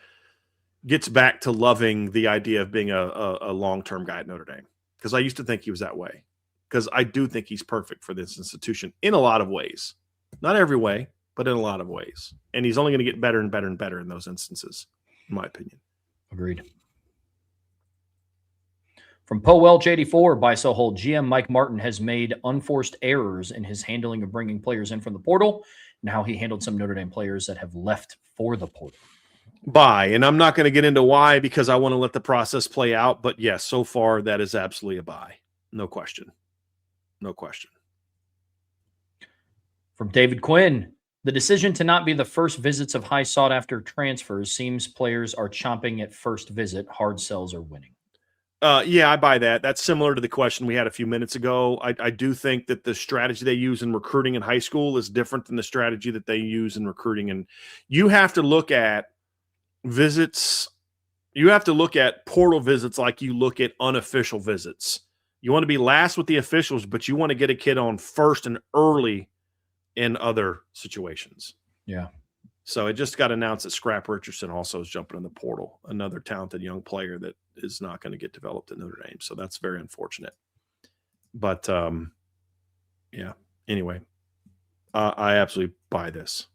Speaker 2: gets back to loving the idea of being a long-term guy at Notre Dame, because I used to think he was that way. Because I do think he's perfect for this institution in a lot of ways. Not every way, but in a lot of ways. And he's only going to get better and better and better in those instances, in my opinion.
Speaker 1: Agreed. From Poe Welch 84, buy, sell, hold. GM Mike Martin has made unforced errors in his handling of bringing players in from the portal and how he handled some Notre Dame players that have left for the portal.
Speaker 2: Buy. And I'm not going to get into why because I want to let the process play out. But yes, so far that is absolutely a buy. No question. No question.
Speaker 1: From David Quinn, the decision to not be the first visits of high sought-after transfers seems players are chomping at first visit. Hard sells are winning.
Speaker 2: Yeah, I buy that. That's similar to the question we had a few minutes ago. I do think that the strategy they use in recruiting in high school is different than the strategy that they use in recruiting. And you have to look at visits. You have to look at portal visits like you look at unofficial visits. You want to be last with the officials, but you want to get a kid on first and early in other situations.
Speaker 1: Yeah.
Speaker 2: So it just got announced that Scrap Richardson also is jumping in the portal, another talented young player that is not going to get developed at Notre Dame. So that's very unfortunate. But yeah, anyway, I absolutely buy this.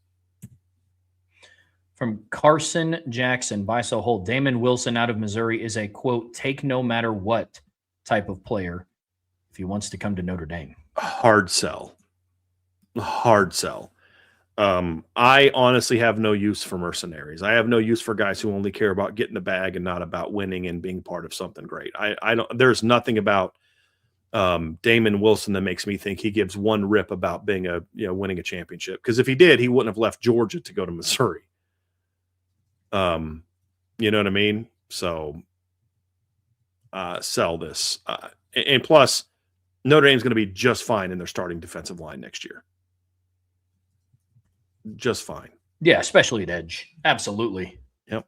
Speaker 1: From Carson Jackson, buy, sell, hold. Damon Wilson out of Missouri is a, quote, take no matter what type of player if he wants to come to Notre Dame.
Speaker 2: Hard sell. Hard sell. I honestly have no use for mercenaries. I have no use for guys who only care about getting the bag and not about winning and being part of something great. I don't. There's nothing about Damon Wilson that makes me think he gives one rip about being winning a championship. Because if he did, he wouldn't have left Georgia to go to Missouri. You know what I mean? So sell this. And plus, Notre Dame's going to be just fine in their starting defensive line next year. Just fine.
Speaker 1: Yeah, especially at edge. Absolutely.
Speaker 2: Yep.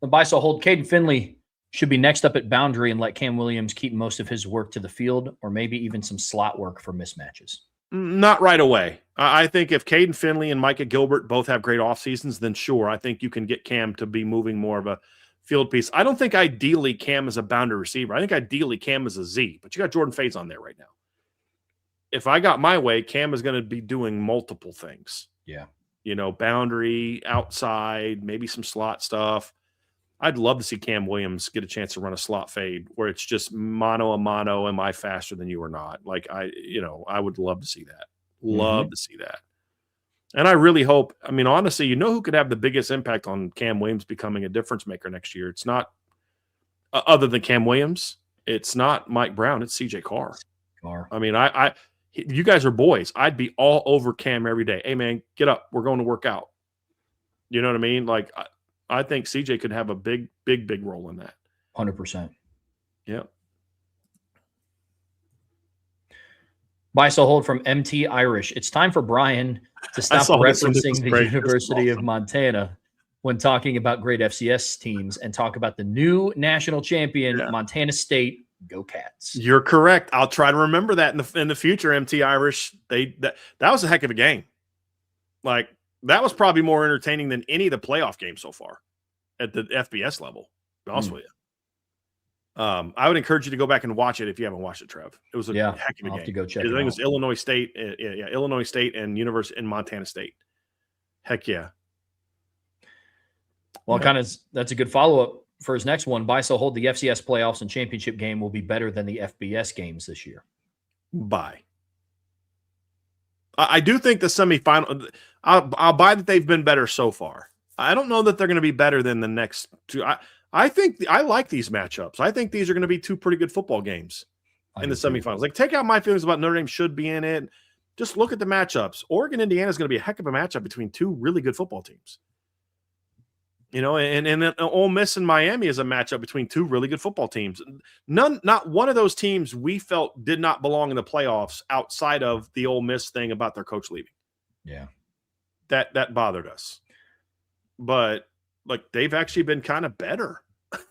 Speaker 1: The buy, sell, hold. Caden Finley should be next up at boundary and let Cam Williams keep most of his work to the field, or maybe even some slot work for mismatches.
Speaker 2: Not right away. I think if Caden Finley and Micah Gilbert both have great off seasons, then sure, I think you can get Cam to be moving more of a field piece. I don't think ideally Cam is a boundary receiver. I think ideally Cam is a Z, but you got Jordan Faze on there right now. If I got my way, Cam is going to be doing multiple things.
Speaker 1: Yeah.
Speaker 2: Boundary, outside, maybe some slot stuff. I'd love to see Cam Williams get a chance to run a slot fade where it's just mano a mano. Am I faster than you or not? Like I would love to see that. Love to see that. And I really hope, honestly, who could have the biggest impact on Cam Williams becoming a difference maker next year? It's not other than Cam Williams. It's not Mike Brown. It's CJ Carr. You guys are boys. I'd be all over Cam every day. Hey, man, get up. We're going to work out. You know what I mean? Like, I think CJ could have a big role in that.
Speaker 1: 100%.
Speaker 2: Yeah.
Speaker 1: Buy, sell, hold from MT Irish. It's time for Brian to stop referencing the University of Montana when talking about great FCS teams and talk about the new national champion, Montana State. Go Cats.
Speaker 2: You're correct. I'll try to remember that in the future, MT Irish. That was a heck of a game. Like, that was probably more entertaining than any of the playoff games so far at the FBS level, to be honest with you. I would encourage you to go back and watch it if you haven't watched it, Trev. It was a heck of a game.
Speaker 1: I'll have to go check
Speaker 2: I
Speaker 1: it
Speaker 2: think
Speaker 1: out.
Speaker 2: it was Illinois State, Illinois State and University and Montana State. Heck yeah.
Speaker 1: Well, that's a good follow-up for his next one. Buy, sell, hold. The FCS playoffs and championship game will be better than the FBS games this year.
Speaker 2: Buy. I do think the semifinal. I'll buy that they've been better so far. I don't know that they're going to be better than the next two. I think I like these matchups. I think these are going to be two pretty good football games in the semifinals. Like, take out my feelings about Notre Dame should be in it. Just look at the matchups. Oregon, Indiana is going to be a heck of a matchup between two really good football teams. You know, and then Ole Miss and Miami is a matchup between two really good football teams. Not one of those teams we felt did not belong in the playoffs outside of the Ole Miss thing about their coach leaving.
Speaker 1: Yeah,
Speaker 2: that bothered us. But like, they've actually been kind of better.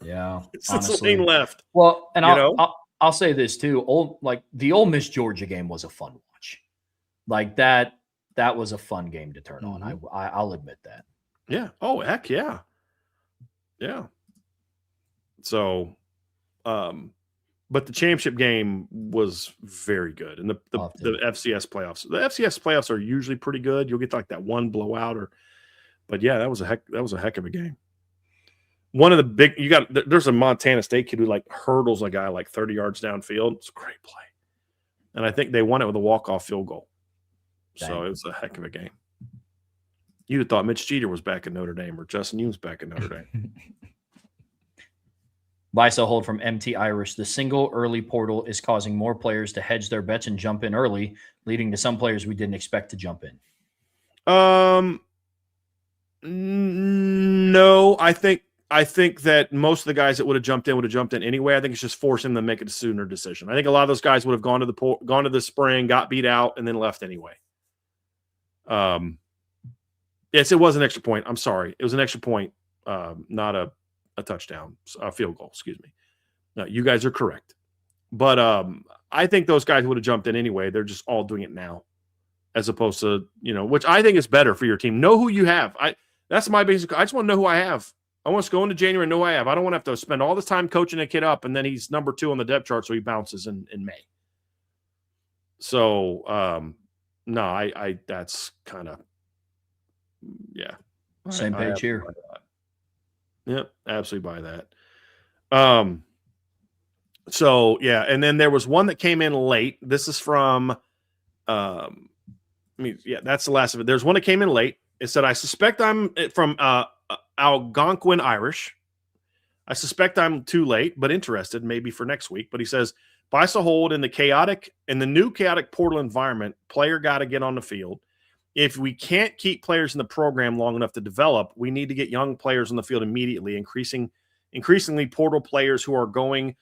Speaker 1: Yeah,
Speaker 2: since Lane left.
Speaker 1: Well, and I'll say this too. The Ole Miss Georgia game was a fun watch. Like, that was a fun game to turn on. I'll admit that.
Speaker 2: Yeah. Oh, heck yeah. Yeah. So, but the championship game was very good, and the FCS playoffs. The FCS playoffs are usually pretty good. You'll get like that one blowout, but yeah, that was a heck of a game. One of the big there's a Montana State kid who like hurdles a guy like 30 yards downfield. It's a great play, and I think they won it with a walk-off field goal. Dang. So it was a heck of a game. You'd have thought Mitch Jeter was back in Notre Dame or Justin Humes back in Notre Dame.
Speaker 1: Buy, sell, hold from MT Irish. The single early portal is causing more players to hedge their bets and jump in early, leading to some players we didn't expect to jump in.
Speaker 2: No, I think that most of the guys that would have jumped in anyway. I think it's just forcing them to make a sooner decision. I think a lot of those guys would have gone to the spring, got beat out, and then left anyway. Yes, it was an extra point. I'm sorry. It was an extra point, not a touchdown, a field goal, excuse me. No, you guys are correct. But I think those guys would have jumped in anyway. They're just all doing it now as opposed to, which I think is better for your team. Know who you have. That's my basic. I just want to know who I have. I want to go into January and know who I have. I don't want to have to spend all this time coaching a kid up and then he's number 2 on the depth chart, so he bounces in May. So, no, I that's kind of, yeah.
Speaker 1: Same page here.
Speaker 2: Yep, absolutely buy that. So yeah, and then there was one that came in late. This is from that's the last of it. There's one that came in late. It said, I suspect I'm from Algonquin Irish. I suspect I'm too late, but interested maybe for next week. But he says, buy, sell, hold in the new chaotic portal environment, player got to get on the field. If we can't keep players in the program long enough to develop, we need to get young players on the field immediately. Increasingly, portal players who aren't going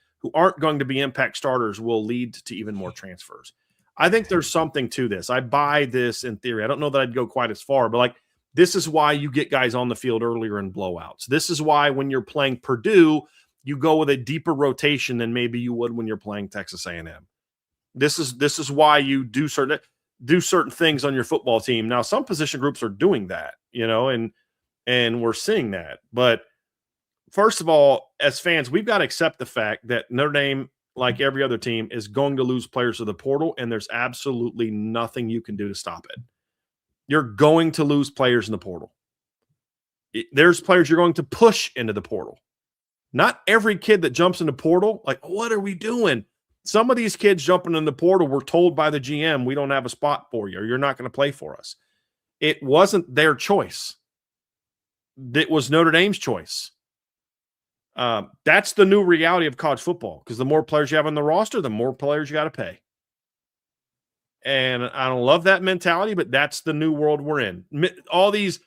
Speaker 2: to be impact starters will lead to even more transfers. I think there's something to this. I buy this in theory. I don't know that I'd go quite as far, but like, this is why you get guys on the field earlier in blowouts. This is why when you're playing Purdue, you go with a deeper rotation than maybe you would when you're playing Texas A&M. This is why you do certain things on your football team. Now, some position groups are doing that, and we're seeing that. But first of all, as fans, we've got to accept the fact that Notre Dame, like every other team, is going to lose players to the portal, and there's absolutely nothing you can do to stop it. You're going to lose players in the portal. There's players you're going to push into the portal. Not every kid that jumps in the portal, like, what are we doing? Some of these kids jumping in the portal were told by the GM, we don't have a spot for you, or you're not going to play for us. It wasn't their choice. It was Notre Dame's choice. That's the new reality of college football, because the more players you have on the roster, the more players you got to pay. And I don't love that mentality, but that's the new world we're in. All these,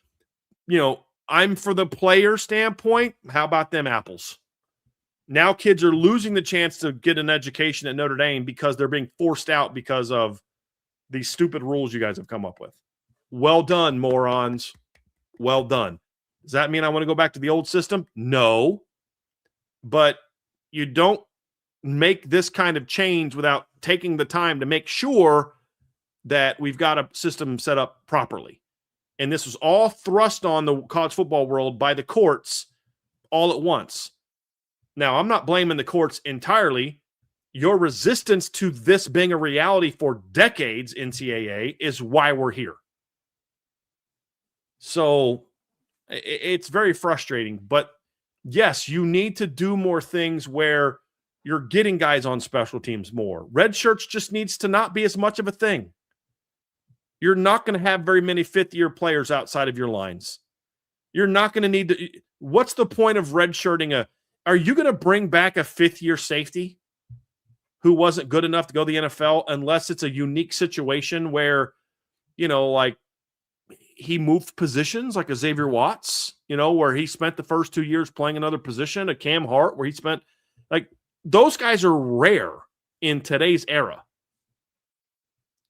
Speaker 2: I'm for the player standpoint. How about them apples? Now kids are losing the chance to get an education at Notre Dame because they're being forced out because of these stupid rules you guys have come up with. Well done, morons. Well done. Does that mean I want to go back to the old system? No. But you don't make this kind of change without taking the time to make sure that we've got a system set up properly. And this was all thrust on the college football world by the courts all at once. Now, I'm not blaming the courts entirely. Your resistance to this being a reality for decades, NCAA, is why we're here. So it's very frustrating. But yes, you need to do more things where you're getting guys on special teams more. Red shirts just needs to not be as much of a thing. You're not going to have very many fifth-year players outside of your lines. You're not going to need to. What's the point of red shirting a? Are you going to bring back a fifth-year safety who wasn't good enough to go to the NFL unless it's a unique situation where, like he moved positions like a Xavier Watts, where he spent the first 2 years playing another position, a Cam Hart where he spent those guys are rare in today's era.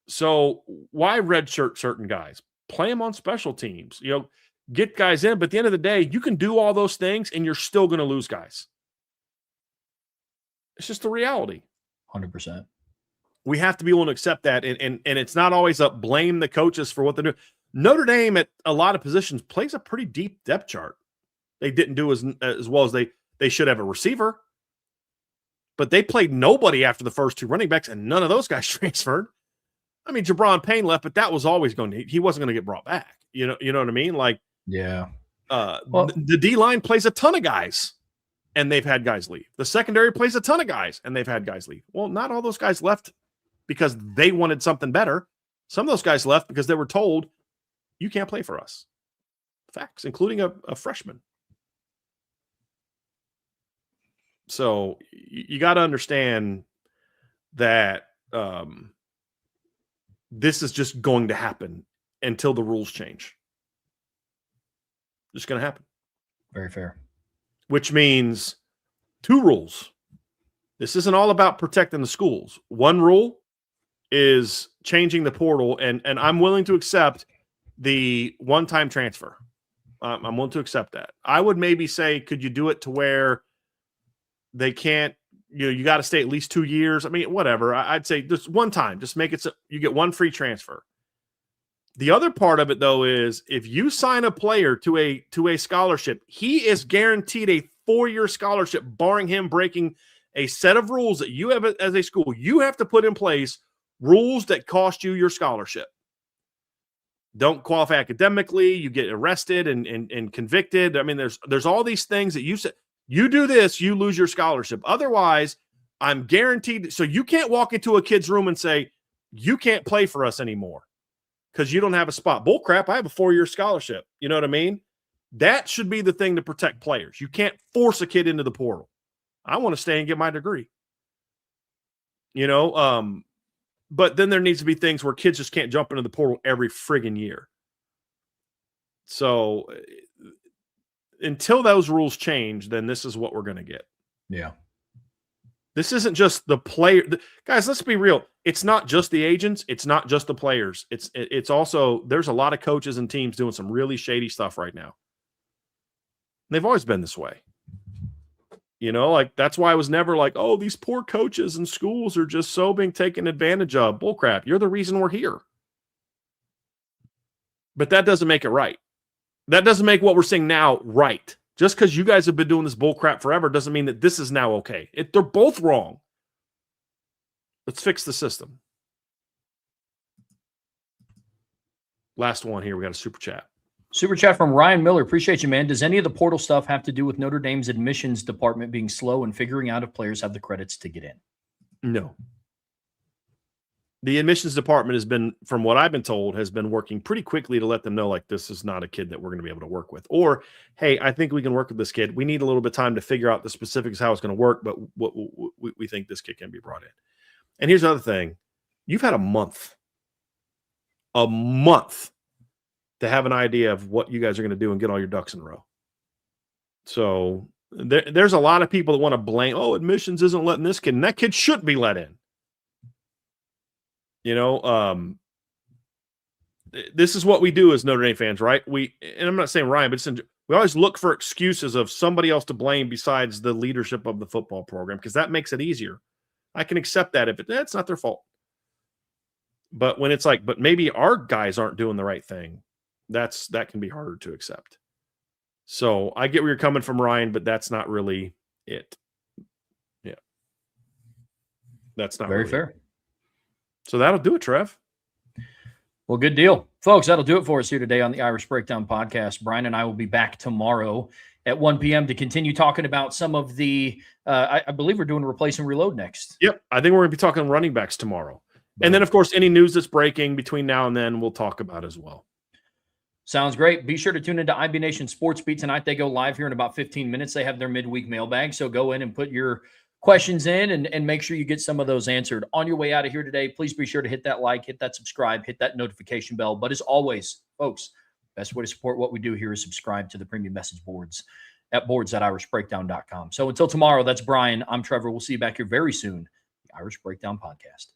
Speaker 2: So why redshirt certain guys? Play them on special teams, get guys in. But at the end of the day, you can do all those things and you're still going to lose guys. It's just the reality.
Speaker 1: 100%.
Speaker 2: We have to be able to accept that. And it's not always up blame the coaches for what they're doing. Notre Dame at a lot of positions plays a pretty deep depth chart. They didn't do as well as they should have a receiver. But they played nobody after the first two running backs, and none of those guys transferred. I mean, Jabron Payne left, but that was always he wasn't going to get brought back. You know what I mean?
Speaker 1: Yeah.
Speaker 2: The D-line plays a ton of guys, and they've had guys leave. The secondary plays a ton of guys, and they've had guys leave. Well, not all those guys left because they wanted something better. Some of those guys left because they were told, you can't play for us. Facts, including a freshman. So you got to understand that this is just going to happen until the rules change. Just going to happen.
Speaker 1: Very fair.
Speaker 2: Which means two rules. This isn't all about protecting the schools. One rule is changing the portal, and I'm willing to accept the one-time transfer. I'm willing to accept that. I would maybe say, could you do it to where they can't, you got to stay at least 2 years. I mean, whatever. I'd say just one time, just make it so you get one free transfer. The other part of it, though, is if you sign a player to a scholarship, he is guaranteed a 4-year scholarship, barring him breaking a set of rules that you have as a school. You have to put in place rules that cost you your scholarship. Don't qualify academically, you get arrested and convicted. I mean, there's all these things that you said. You do this, you lose your scholarship. Otherwise, I'm guaranteed. So you can't walk into a kid's room and say, you can't play for us anymore because you don't have a spot. Bull crap, I have a 4-year scholarship. You know what I mean? That should be the thing to protect players. You can't force a kid into the portal. I want to stay and get my degree. But then there needs to be things where kids just can't jump into the portal every friggin' year. So until those rules change, then this is what we're going to get.
Speaker 1: Yeah.
Speaker 2: This isn't just the player. Guys, let's be real. It's not just the agents. It's not just the players. It's also, there's a lot of coaches and teams doing some really shady stuff right now. They've always been this way. That's why I was never like, oh, these poor coaches and schools are just so being taken advantage of. Bullcrap. You're the reason we're here. But that doesn't make it right. That doesn't make what we're seeing now right. Just because you guys have been doing this bullcrap forever doesn't mean that this is now okay. They're both wrong. Let's fix the system. Last one here. We got a super chat.
Speaker 1: Super chat from Ryan Miller. Appreciate you, man. Does any of the portal stuff have to do with Notre Dame's admissions department being slow and figuring out if players have the credits to get in?
Speaker 2: No. The admissions department has been, from what I've been told, has been working pretty quickly to let them know, this is not a kid that we're going to be able to work with. Or, hey, I think we can work with this kid. We need a little bit of time to figure out the specifics, how it's going to work, but we think this kid can be brought in. And here's the other thing. You've had a month to have an idea of what you guys are going to do and get all your ducks in a row. So there's a lot of people that want to blame, oh, admissions isn't letting this kid, and that kid should be let in. This is what we do as Notre Dame fans, right? And I'm not saying Ryan, but we always look for excuses of somebody else to blame besides the leadership of the football program, because that makes it easier. I can accept that if it's not their fault. But when it's like, but maybe our guys aren't doing the right thing, that can be harder to accept. So I get where you're coming from, Ryan, but that's not really it. Yeah. That's not
Speaker 1: very
Speaker 2: really
Speaker 1: fair.
Speaker 2: It. So that'll do it, Trev.
Speaker 1: Well, good deal. Folks, that'll do it for us here today on the Irish Breakdown Podcast. Brian and I will be back tomorrow at 1 p.m. to continue talking about some of the, I believe we're doing Replace and Reload next.
Speaker 2: Yep. I think we're going to be talking running backs tomorrow. And then, of course, any news that's breaking between now and then, we'll talk about as well.
Speaker 1: Sounds great. Be sure to tune into IB Nation Sports Beat tonight. They go live here in about 15 minutes. They have their midweek mailbag. So go in and put your questions in and make sure you get some of those answered. On your way out of here today, please be sure to hit that like, hit that subscribe, hit that notification bell. But as always, folks, best way to support what we do here is subscribe to the premium message boards at boards.irishbreakdown.com. So until tomorrow, that's Brian. I'm Trevor. We'll see you back here very soon. The Irish Breakdown Podcast.